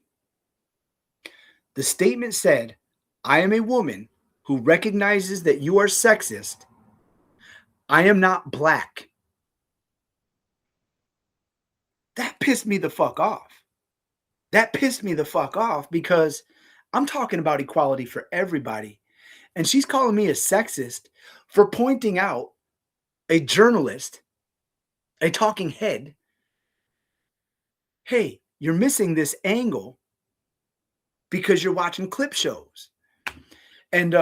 The statement said, I am a woman who recognizes that you are sexist. I am not black. That pissed me the fuck off. That pissed me the fuck off because I'm talking about equality for everybody. And she's calling me a sexist for pointing out a journalist, a talking head. Hey, you're missing this angle because you're watching clip shows. And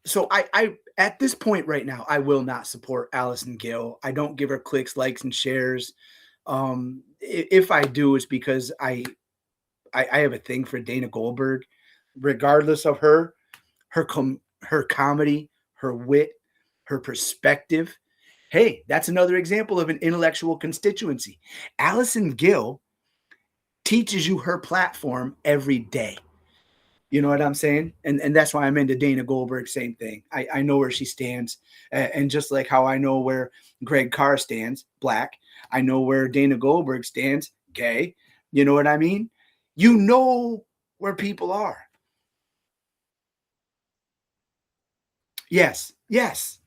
So I at this point right now, I will not support Allison Gill. I don't give her clicks, likes, and shares. If I do, it's because I have a thing for Dana Goldberg, regardless of her comedy, her wit, her perspective. Hey, that's another example of an intellectual constituency. Allison Gill teaches you her platform every day. You know what I'm saying? And that's why I'm into Dana Goldberg. Same thing. I know where she stands, and just like how I know where Greg Carr stands, black. I know where Dana Goldberg stands, gay. You know what I mean? You know where people are. Yes, yes.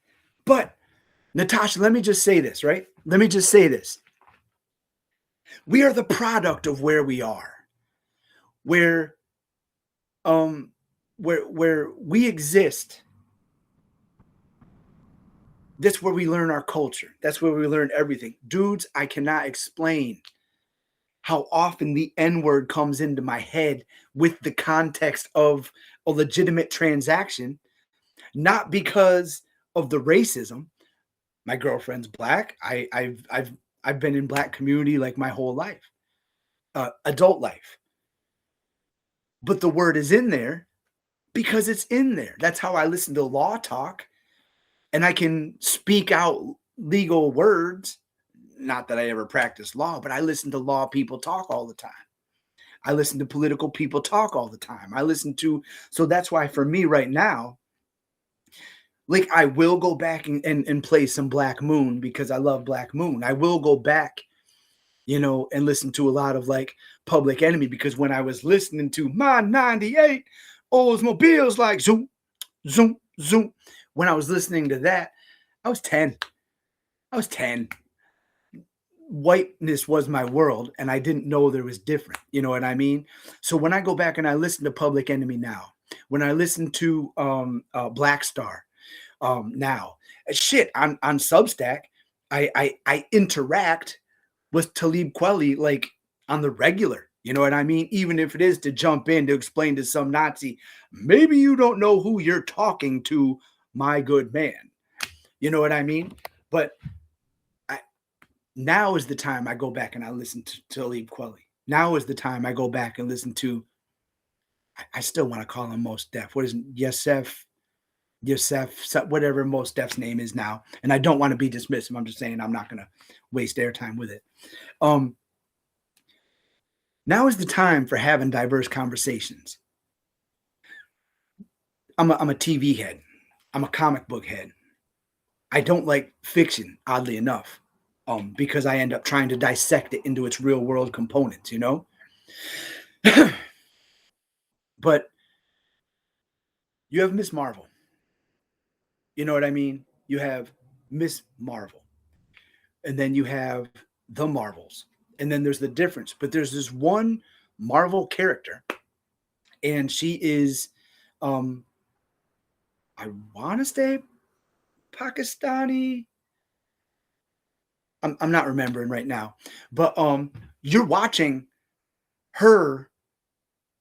But Natasha, let me just say this, right? Let me just say this. We are the product of where we are, where um where we exist. That's where we learn our culture. That's where we learn everything. Dudes, I cannot explain how often the N word comes into my head with the context of a legitimate transaction, not because of the racism. My girlfriend's black. I've been in black community like my whole life, adult life. But the word is in there because it's in there. That's how I listen to law talk, and I can speak out legal words. Not that I ever practice law, but I listen to law people talk all the time. I listen to political people talk all the time. So that's why for me right now, like I will go back and play some Black Moon because I love Black Moon. I will go back, and listen to a lot of like Public Enemy because when I was listening to my 98 Oldsmobiles like zoom, zoom, zoom, when I was listening to that, I was 10. I was 10. Whiteness was my world and I didn't know there was different. You know what I mean? So when I go back and I listen to Public Enemy now, when I listen to Black Star now, shit on Substack, I interact with Talib Kweli like on the regular. You know what I mean? Even if it is to jump in to explain to some Nazi, maybe you don't know who you're talking to, my good man. You know what I mean? But now is the time I go back and I listen to Talib Kweli. Now is the time I go back and listen to. I still want to call him Most Def. What is it? Yosef, whatever Most Def's name is now. And I don't want to be dismissive. I'm just saying I'm not going to waste airtime with it. Now is the time for having diverse conversations. I'm a TV head. I'm a comic book head. I don't like fiction, oddly enough, because I end up trying to dissect it into its real world components, But you have Miss Marvel. You know what I mean? You have Miss Marvel. And then you have the Marvels. And then there's the difference. But there's this one Marvel character, and she is, I want to say Pakistani. I'm not remembering right now. But you're watching her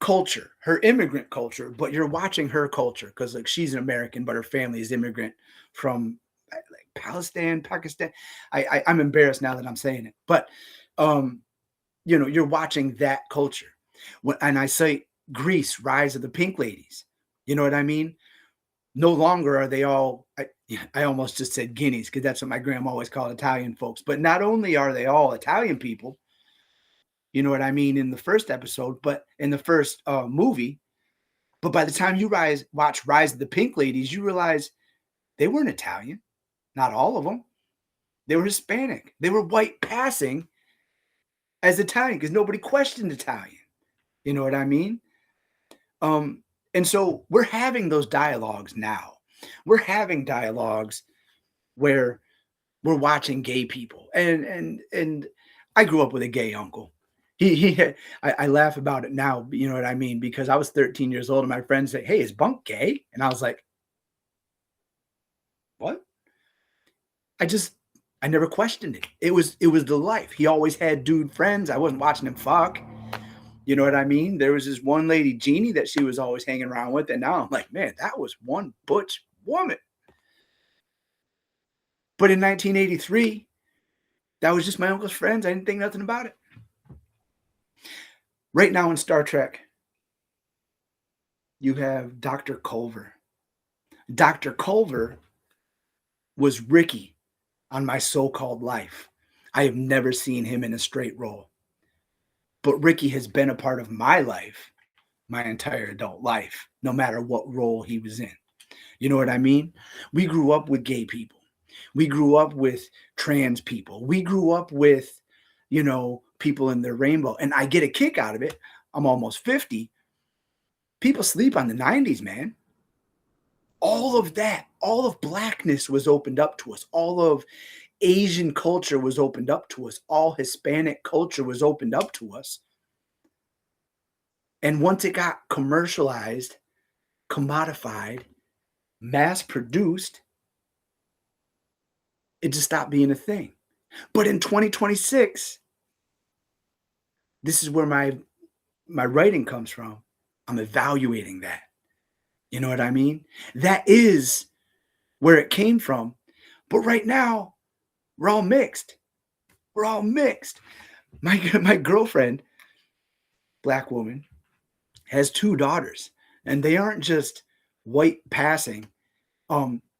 culture, her immigrant culture, but you're watching her culture because like she's an American, but her family is immigrant from like Palestine, Pakistan. I'm embarrassed now that I'm saying it, but you're watching that culture. And I say Greece, Rise of the Pink Ladies. You know what I mean? No longer are they all. I almost just said guineas because that's what my grandma always called Italian folks. But not only are they all Italian people, you know what I mean, in the first episode, but in the first movie. But by the time you watch Rise of the Pink Ladies, you realize they weren't Italian. Not all of them. They were Hispanic. They were white passing as Italian because nobody questioned Italian. You know what I mean? And so we're having those dialogues now. We're having dialogues where we're watching gay people. And I grew up with a gay uncle. I laugh about it now, you know what I mean? Because I was 13 years old and my friends say, "Hey, is Bunk gay?" And I was like, "What?" I never questioned it. It was the life. He always had dude friends. I wasn't watching him fuck. You know what I mean? There was this one lady, Jeannie, that she was always hanging around with. And now I'm like, man, that was one butch woman. But in 1983, that was just my uncle's friends. I didn't think nothing about it. Right now in Star Trek, you have Dr. Culver. Dr. Culver was Ricky on My So-Called Life. I have never seen him in a straight role. But Ricky has been a part of my life my entire adult life, no matter what role he was in. You know what I mean? We grew up with gay people. We grew up with trans people. We grew up with, people in their rainbow. And I get a kick out of it. I'm almost 50. People sleep on the 90s, man. All of that, all of blackness was opened up to us. All of Asian culture was opened up to us. All Hispanic culture was opened up to us. And once it got commercialized, commodified, mass produced, it just stopped being a thing. But in 2026, this is where my writing comes from. I'm evaluating that. You know what I mean? That is where it came from. But right now, we're all mixed. We're all mixed. My girlfriend, black woman, has 2 daughters, and they aren't just white passing.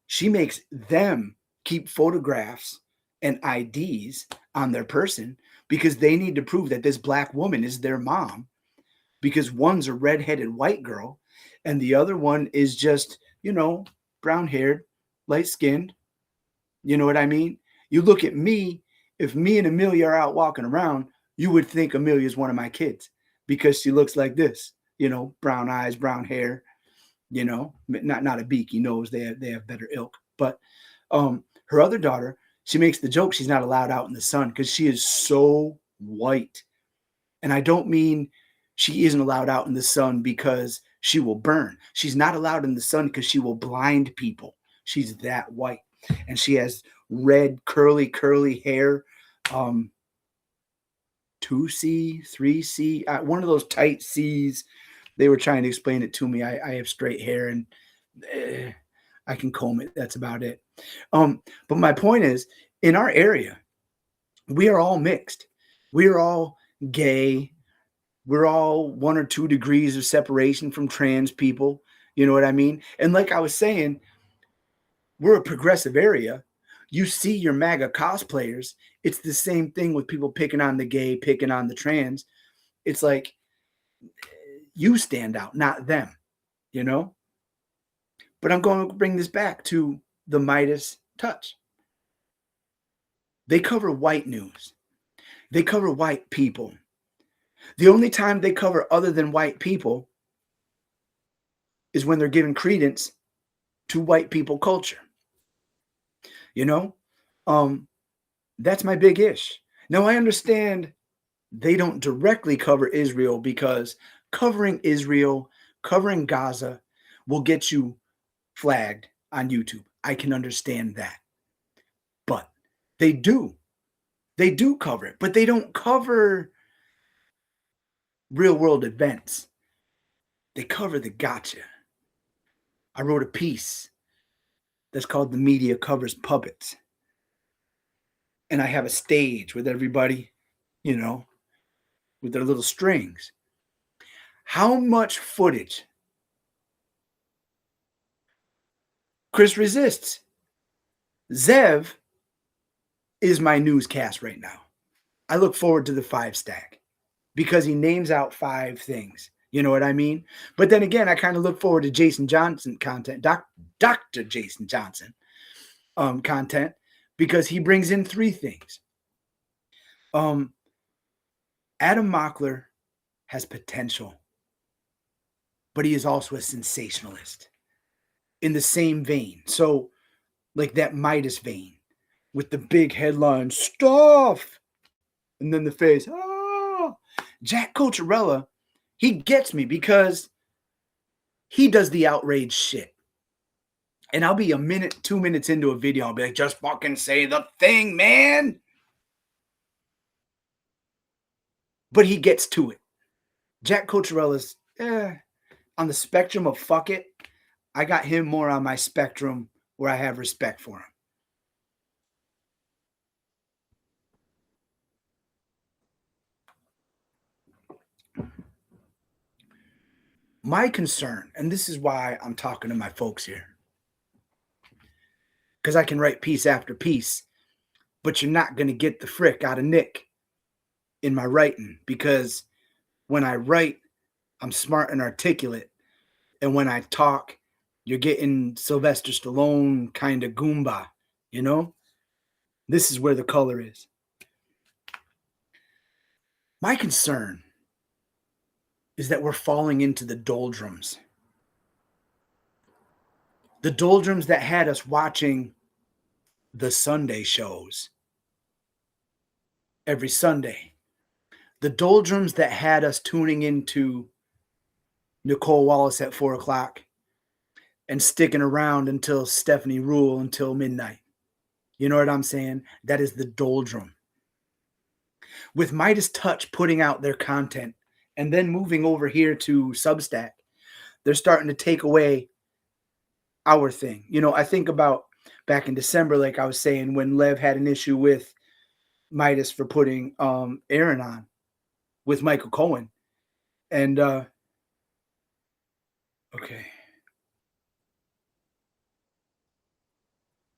She makes them keep photographs and IDs on their person because they need to prove that this black woman is their mom, because one's a redheaded white girl and the other one is just, brown haired, light skinned. You know what I mean? You look at me, if me and Amelia are out walking around, you would think Amelia is one of my kids because she looks like this, brown eyes, brown hair, not a beaky nose. They have better ilk. But her other daughter, she makes the joke she's not allowed out in the sun because she is so white. And I don't mean she isn't allowed out in the sun because she will burn. She's not allowed in the sun because she will blind people. She's that white. And she has red, curly hair. 2C, 3C, one of those tight C's. They were trying to explain it to me. I have straight hair and I can comb it. That's about it. But my point is, in our area, we are all mixed. We are all gay. We're all 1 or 2 degrees of separation from trans people. You know what I mean? And like I was saying, we're a progressive area. You see your MAGA cosplayers. It's the same thing with people picking on the gay, picking on the trans. It's like you stand out, not them, But I'm going to bring this back to the Meidas touch. They cover white news. They cover white people. The only time they cover other than white people is when they're giving credence to white people culture. That's my big ish. Now, I understand they don't directly cover Israel because covering Israel, covering Gaza will get you flagged on YouTube. I can understand that. But they do. They do cover it, but they don't cover real world events. They cover the gotcha. I wrote a piece that's called "The Media Covers Puppets." And I have a stage with everybody, with their little strings. How much footage? Chris resists. Zev is my newscast right now. I look forward to the 5 stack because he names out 5 things. You know what I mean? But then again, I kind of look forward to Jason Johnson content, Dr. Jason Johnson content, because he brings in 3 things. Adam Mockler has potential, but he is also a sensationalist in the same vein. So, like that Meidas vein with the big headline stuff, and then the face. Jack Coacharella, he gets me because he does the outrage shit. And I'll be a minute, 2 minutes into a video, I'll be like, just fucking say the thing, man. But he gets to it. Jack Coacharella's on the spectrum of fuck it. I got him more on my spectrum where I have respect for him. My concern, and this is why I'm talking to my folks here, because I can write piece after piece, but you're not going to get the frick out of Nick in my writing because when I write, I'm smart and articulate. And when I talk, you're getting Sylvester Stallone kind of Goomba, you know? This is where the color is. My concern is that we're falling into the doldrums. The doldrums that had us watching the Sunday shows every Sunday. The doldrums that had us tuning into Nicole Wallace at 4 o'clock and sticking around until Stephanie Rule until midnight. You know what I'm saying? That is the doldrum. With Midas Touch putting out their content and then moving over here to Substack, they're starting to take away our thing. You know, I think about back in December, like I was saying, when Lev had an issue with Midas for putting Aaron on with Michael Cohen. And okay.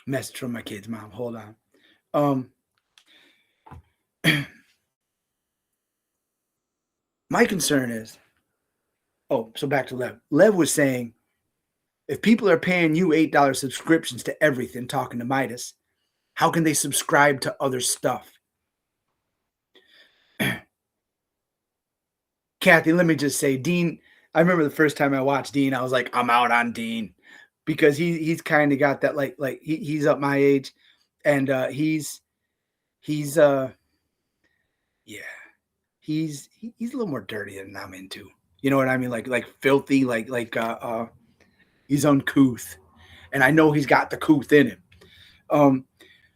Message from my kid's mom. Hold on. My concern is, so back to Lev. Lev was saying, if people are paying you $8 subscriptions to everything, talking to Midas, how can they subscribe to other stuff? Kathy, let me just say, Dean, I remember the first time I watched Dean, I was like, I'm out on Dean because he's kind of got that he's up my age and he's yeah, he's a little more dirty than I'm into. You know what I mean? Like filthy, he's uncouth. And I know he's got the couth in him.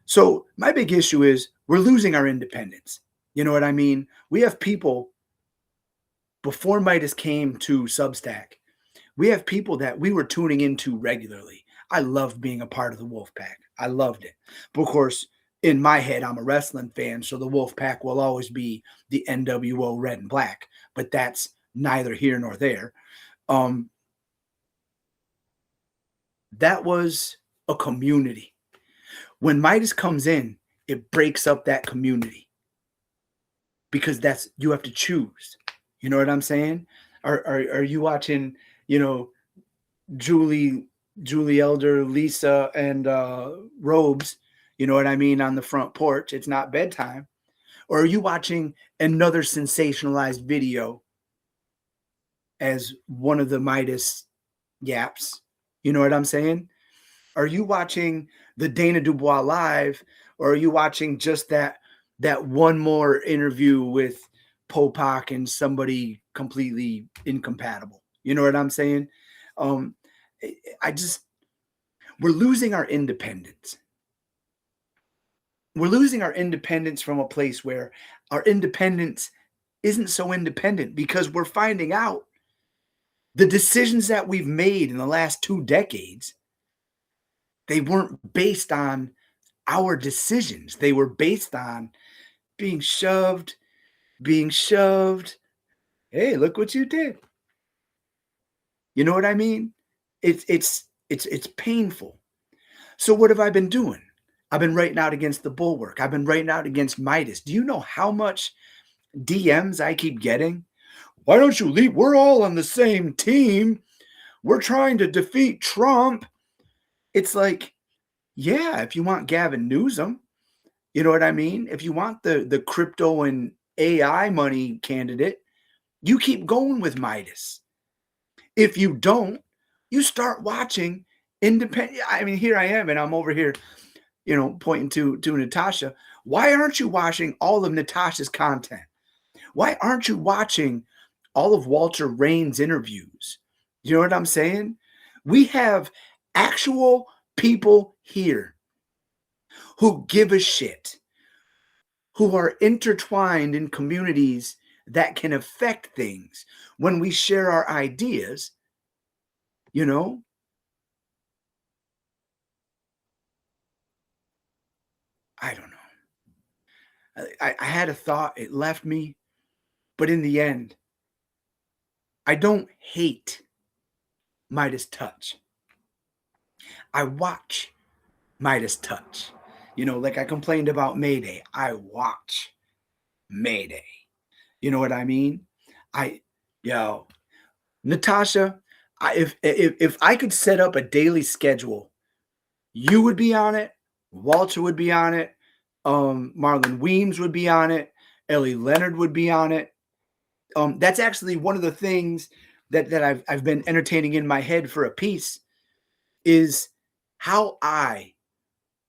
So my big issue is we're losing our independence. You know what I mean? We have people before Midas came to Substack. We have people that we were tuning into regularly. I loved being a part of the Wolfpack. I loved it. But of course, in my head, I'm a wrestling fan, so the Wolfpack will always be the NWO Red and Black. But that's neither here nor there. That was a community. When Midas comes in, it breaks up that community because you have to choose. You know what I'm saying? Are you watching, Julie Elder, Lisa, and Robes, you know what I mean, on the front porch? It's not bedtime. Or are you watching another sensationalized video as one of the Midas yaps? You know what I'm saying? Are you watching the Dana Dubois live, or are you watching just that one more interview with Popak and somebody completely incompatible? You know what I'm saying? We're losing our independence. We're losing our independence from a place where our independence isn't so independent because we're finding out the decisions that we've made in the last 2 decades, they weren't based on our decisions. They were based on being shoved. Hey, look what you did. You know what I mean? It's painful. So what have I been doing? I've been writing out against the Bulwark. I've been writing out against Midas. Do you know how much DMs I keep getting? Why don't you leave? We're all on the same team. We're trying to defeat Trump. It's like, yeah, if you want Gavin Newsom, you know what I mean? If you want the crypto and AI money candidate, you keep going with Midas. If you don't, you start watching independent. I mean, here I am, and I'm over here, pointing to Natasha. Why aren't you watching all of Natasha's content? Why aren't you watching all of Walter Rain's interviews? You know what I'm saying? We have actual people here who give a shit, who are intertwined in communities that can affect things when we share our ideas, you know? I had a thought, it left me, but in the end, I don't hate Midas touch. I watch Midas touch. You know, like I complained about Mayday. I watch Mayday. You know what I mean? I yo, Natasha, if I could set up a daily schedule, you would be on it, Walter would be on it, Marlon Weems would be on it, Ellie Leonard would be on it. That's actually one of the things that I've been entertaining in my head for a piece is how I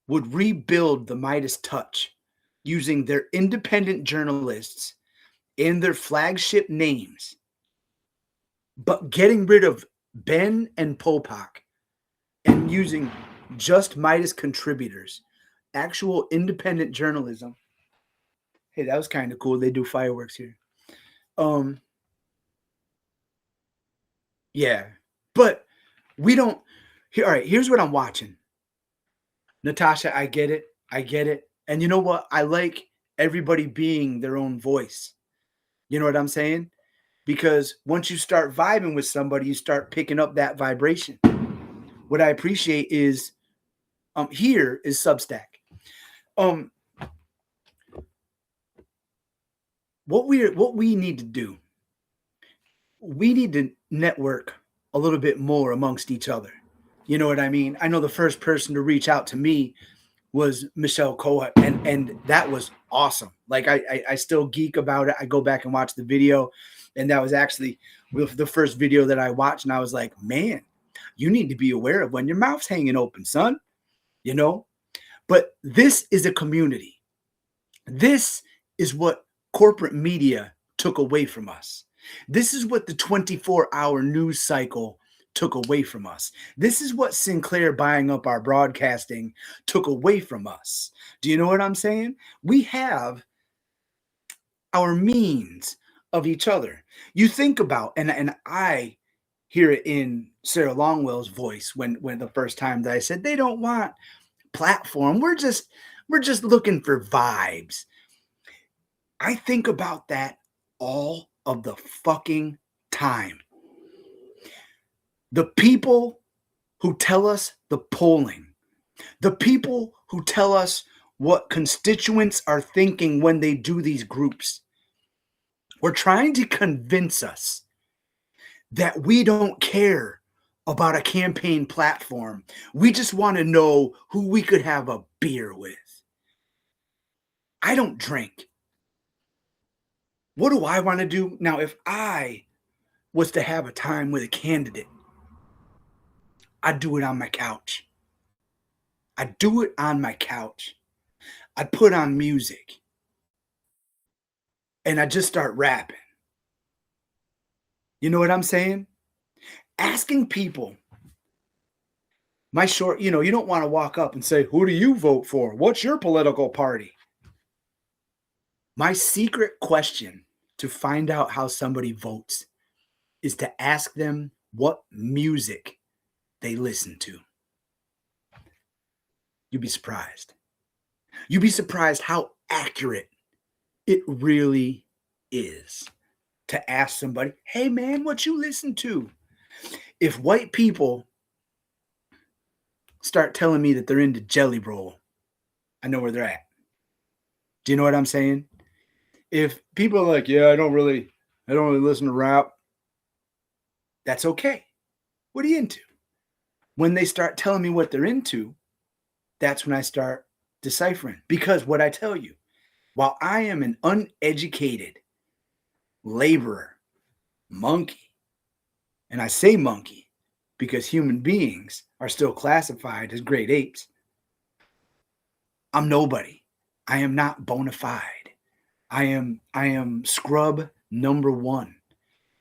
would rebuild the Midas touch using their independent journalists in their flagship names, but getting rid of Ben and Popak and using just Midas contributors, actual independent journalism. Hey, that was kind of cool. They do fireworks here. Um, yeah, but we don't. Here, all right. Here's what I'm watching. Natasha, I get it. I get it. And you know what? I like everybody being their own voice. You know what I'm saying? Because once you start vibing with somebody, you start picking up that vibration. What I appreciate is here is Substack. Um what we need to do, we need to network a little bit more amongst each other. You know what I mean? I know the first person to reach out to me was Michelle Coa, and that was awesome. Like I still geek about it. I go back and watch the video, and that was actually the first video that I watched, and I was like, man, you need to be aware of when your mouth's hanging open, son. You know, but this is a community. This is what corporate media took away from us. This is what the 24-hour news cycle took away from us. This is what Sinclair buying up our broadcasting took away from us. Do you know what I'm saying? We have our means of each other. You think about, and I hear it in Sarah Longwell's voice when the first time that I said they don't want platform. We're just looking for vibes. I think about that all of the fucking time. The people who tell us the polling, the people who tell us what constituents are thinking when they do these groups, were trying to convince us that we don't care about a campaign platform. We just want to know who we could have a beer with. I don't drink. What do I want to do? Now, if I was to have a time with a candidate, I'd do it on my couch. I'd do it on my couch. I'd put on music and I'd just start rapping. You know what I'm saying? Asking people, you don't want to walk up and say, who do you vote for? What's your political party? My secret question to find out how somebody votes is to ask them what music they listen to. You'd be surprised. You'd be surprised how accurate it really is to ask somebody, hey man, what you listen to? If white people start telling me that they're into Jelly Roll, I know where they're at. Do you know what I'm saying? If people are like, yeah, I don't really listen to rap, that's okay. What are you into? When they start telling me what they're into, that's when I start deciphering. Because what I tell you, while I am an uneducated laborer, monkey, and I say monkey because human beings are still classified as great apes, I'm nobody. I am not bona fide. I am scrub number one.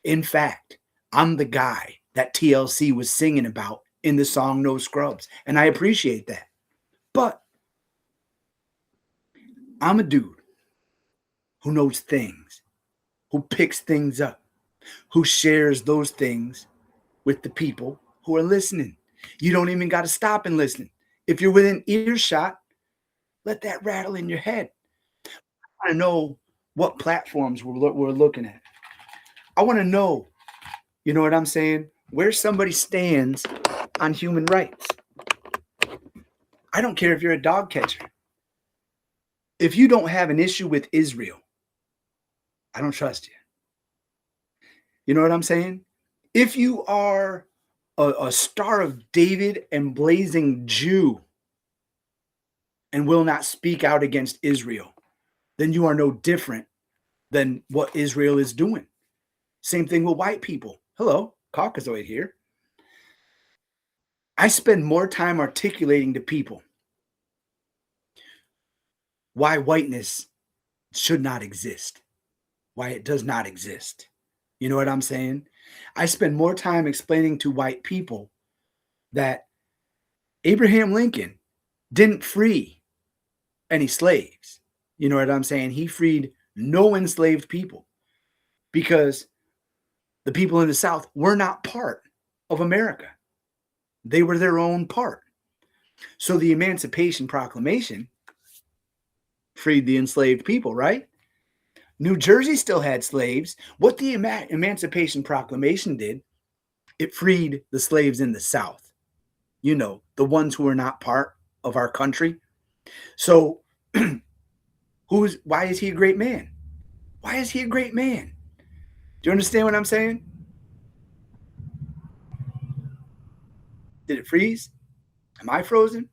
In fact, I'm the guy that TLC was singing about in the song No Scrubs, and I appreciate that. But I'm a dude who knows things, who picks things up, who shares those things with the people who are listening. You don't even got to stop and listen. If you're within earshot, let that rattle in your head. want to know what platforms we're looking at. I want to know, you know what I'm saying, where somebody stands on human rights. I don't care if you're a dog catcher. If you don't have an issue with Israel, I don't trust you. You know what I'm saying? If you are a Star of David and blazing Jew and will not speak out against Israel, then you are no different than what Israel is doing. Same thing with white people. Hello, Caucasoid here. I spend more time articulating to people why whiteness should not exist, why it does not exist. You know what I'm saying? I spend more time explaining to white people that Abraham Lincoln didn't free any slaves. You know what I'm saying? He freed no enslaved people because the people in the South were not part of America. They were their own part. So the Emancipation Proclamation freed the enslaved people, right? New Jersey still had slaves. What the Emancipation Proclamation did, it freed the slaves in the South, you know, the ones who are not part of our country. So, why is he a great man? Why is he a great man? Do you understand what I'm saying? Did it freeze? Am I frozen?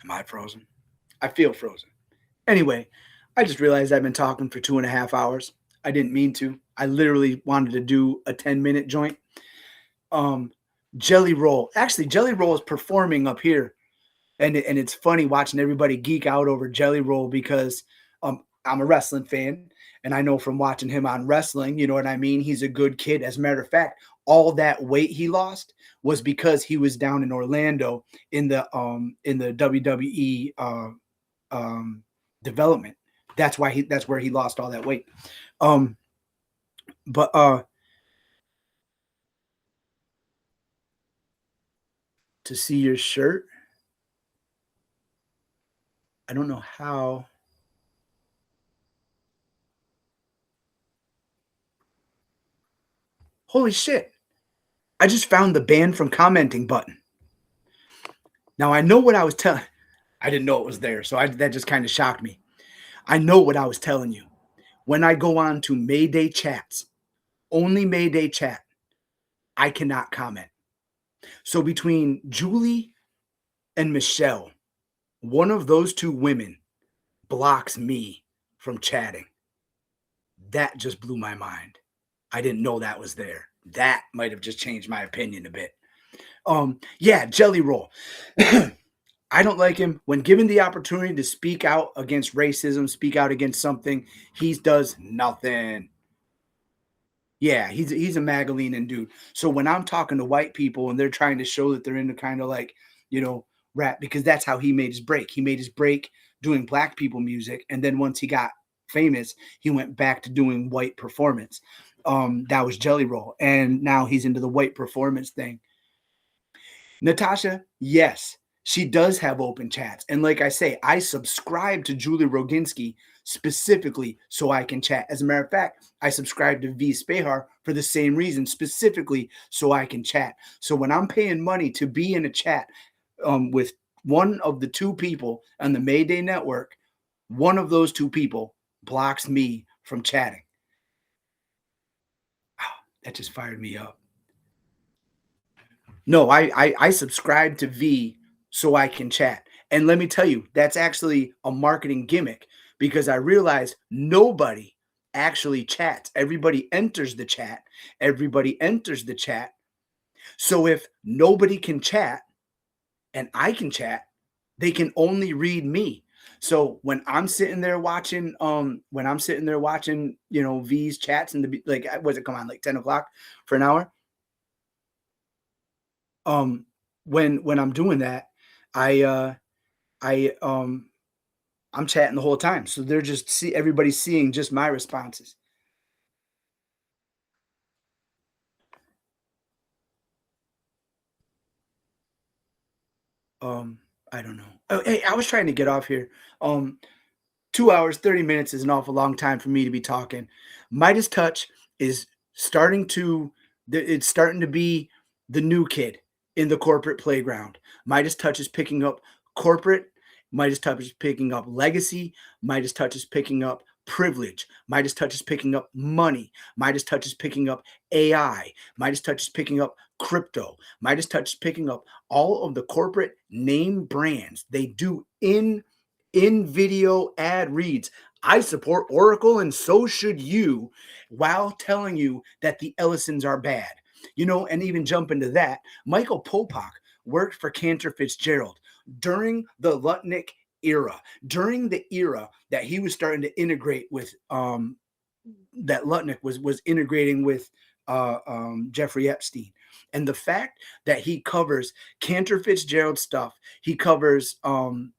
Am I frozen? I feel frozen. Anyway, I just realized I've been talking for 2.5 hours. I didn't mean to. I literally wanted to do a 10-minute joint. Um, Jelly Roll. Actually, Jelly Roll is performing up here, and it's funny watching everybody geek out over Jelly Roll because I'm a wrestling fan, and I know from watching him on wrestling, you know what I mean. He's a good kid. As a matter of fact, all that weight he lost was because he was down in Orlando in the WWE um, development. That's where he lost all that weight. Um, but to see your shirt, I don't know how. Holy shit! I just found the ban from commenting button. Now I know what I was telling. I didn't know it was there, so that just kind of shocked me. I know what I was telling you. When I go on to Mayday chats, only Mayday chat, I cannot comment. So between Julie and Michelle, one of those two women blocks me from chatting. That just blew my mind. I didn't know that was there. That might have just changed my opinion a bit. Yeah, Jelly Roll. I don't like him. When given the opportunity to speak out against racism, speak out against something, he does nothing. Yeah, he's a Magdalene dude. So when I'm talking to white people and they're trying to show that they're into kind of like, you know, rap, because that's how he made his break. He made his break doing black people music, and then once he got famous, he went back to doing white performance. That was Jelly Roll, and now he's into the white performance thing. Natasha, yes, she does have open chats. And like I say, I subscribe to Julie Roginski specifically so I can chat. As a matter of fact, I subscribe to V Spehar for the same reason, specifically so I can chat. So when I'm paying money to be in a chat with one of the two people on the Mayday Network, one of those two people blocks me from chatting. Oh, that just fired me up. No, I subscribe to V so I can chat. And let me tell you, that's actually a marketing gimmick because I realize nobody actually chats. Everybody enters the chat. Everybody enters the chat. So if nobody can chat and I can chat, they can only read me. So when I'm sitting there watching, you know, V's chats and like, was it come on like 10 o'clock for an hour? um when I'm doing that, I I I'm chatting the whole time. So they're just see everybody's seeing just my responses. Um I don't know. Oh, hey, I was trying to get off here. Um 2 hours, 30 minutes is an awful long time for me to be talking. Midas Touch is starting to, it's starting to be the new kid in the corporate playground. Midas Touch is picking up corporate. Midas Touch is picking up legacy. Midas Touch is picking up privilege. Midas Touch is picking up money. Midas Touch is picking up AI. Midas Touch is picking up crypto. Midas Touch is picking up all of the corporate name brands. They do in video ad reads. I support Oracle and so should you, while telling you that the Ellisons are bad. You know, and even jump into that, Michael Popak worked for Cantor Fitzgerald during the Lutnick era, during the era that he was starting to integrate with that Lutnick was integrating with Jeffrey Epstein. And the fact that he covers Cantor Fitzgerald stuff, he covers Howard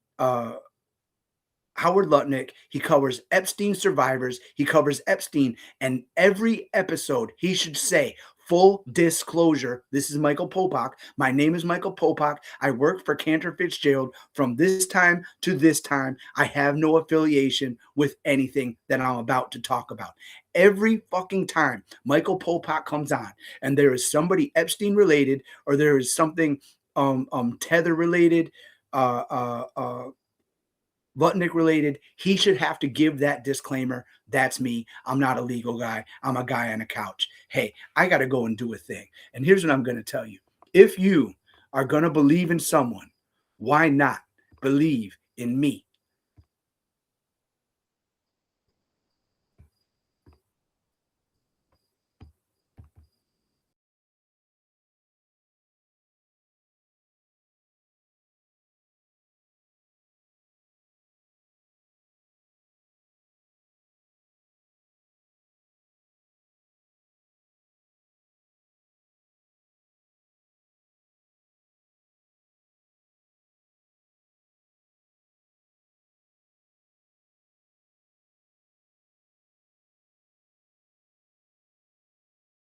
Lutnick, he covers Epstein survivors, he covers Epstein, and every episode he should say, full disclosure, this is Michael Popak. My name is Michael Popak. I work for Cantor Fitzgerald from this time to this time. I have no affiliation with anything that I'm about to talk about. Every fucking time Michael Popak comes on and there is somebody Epstein related or there is something Tether related, Lutnick related, he should have to give that disclaimer. That's me. I'm not a legal guy. I'm a guy on a couch. Hey, I got to go and do a thing. And here's what I'm going to tell you. If you are going to believe in someone, why not believe in me?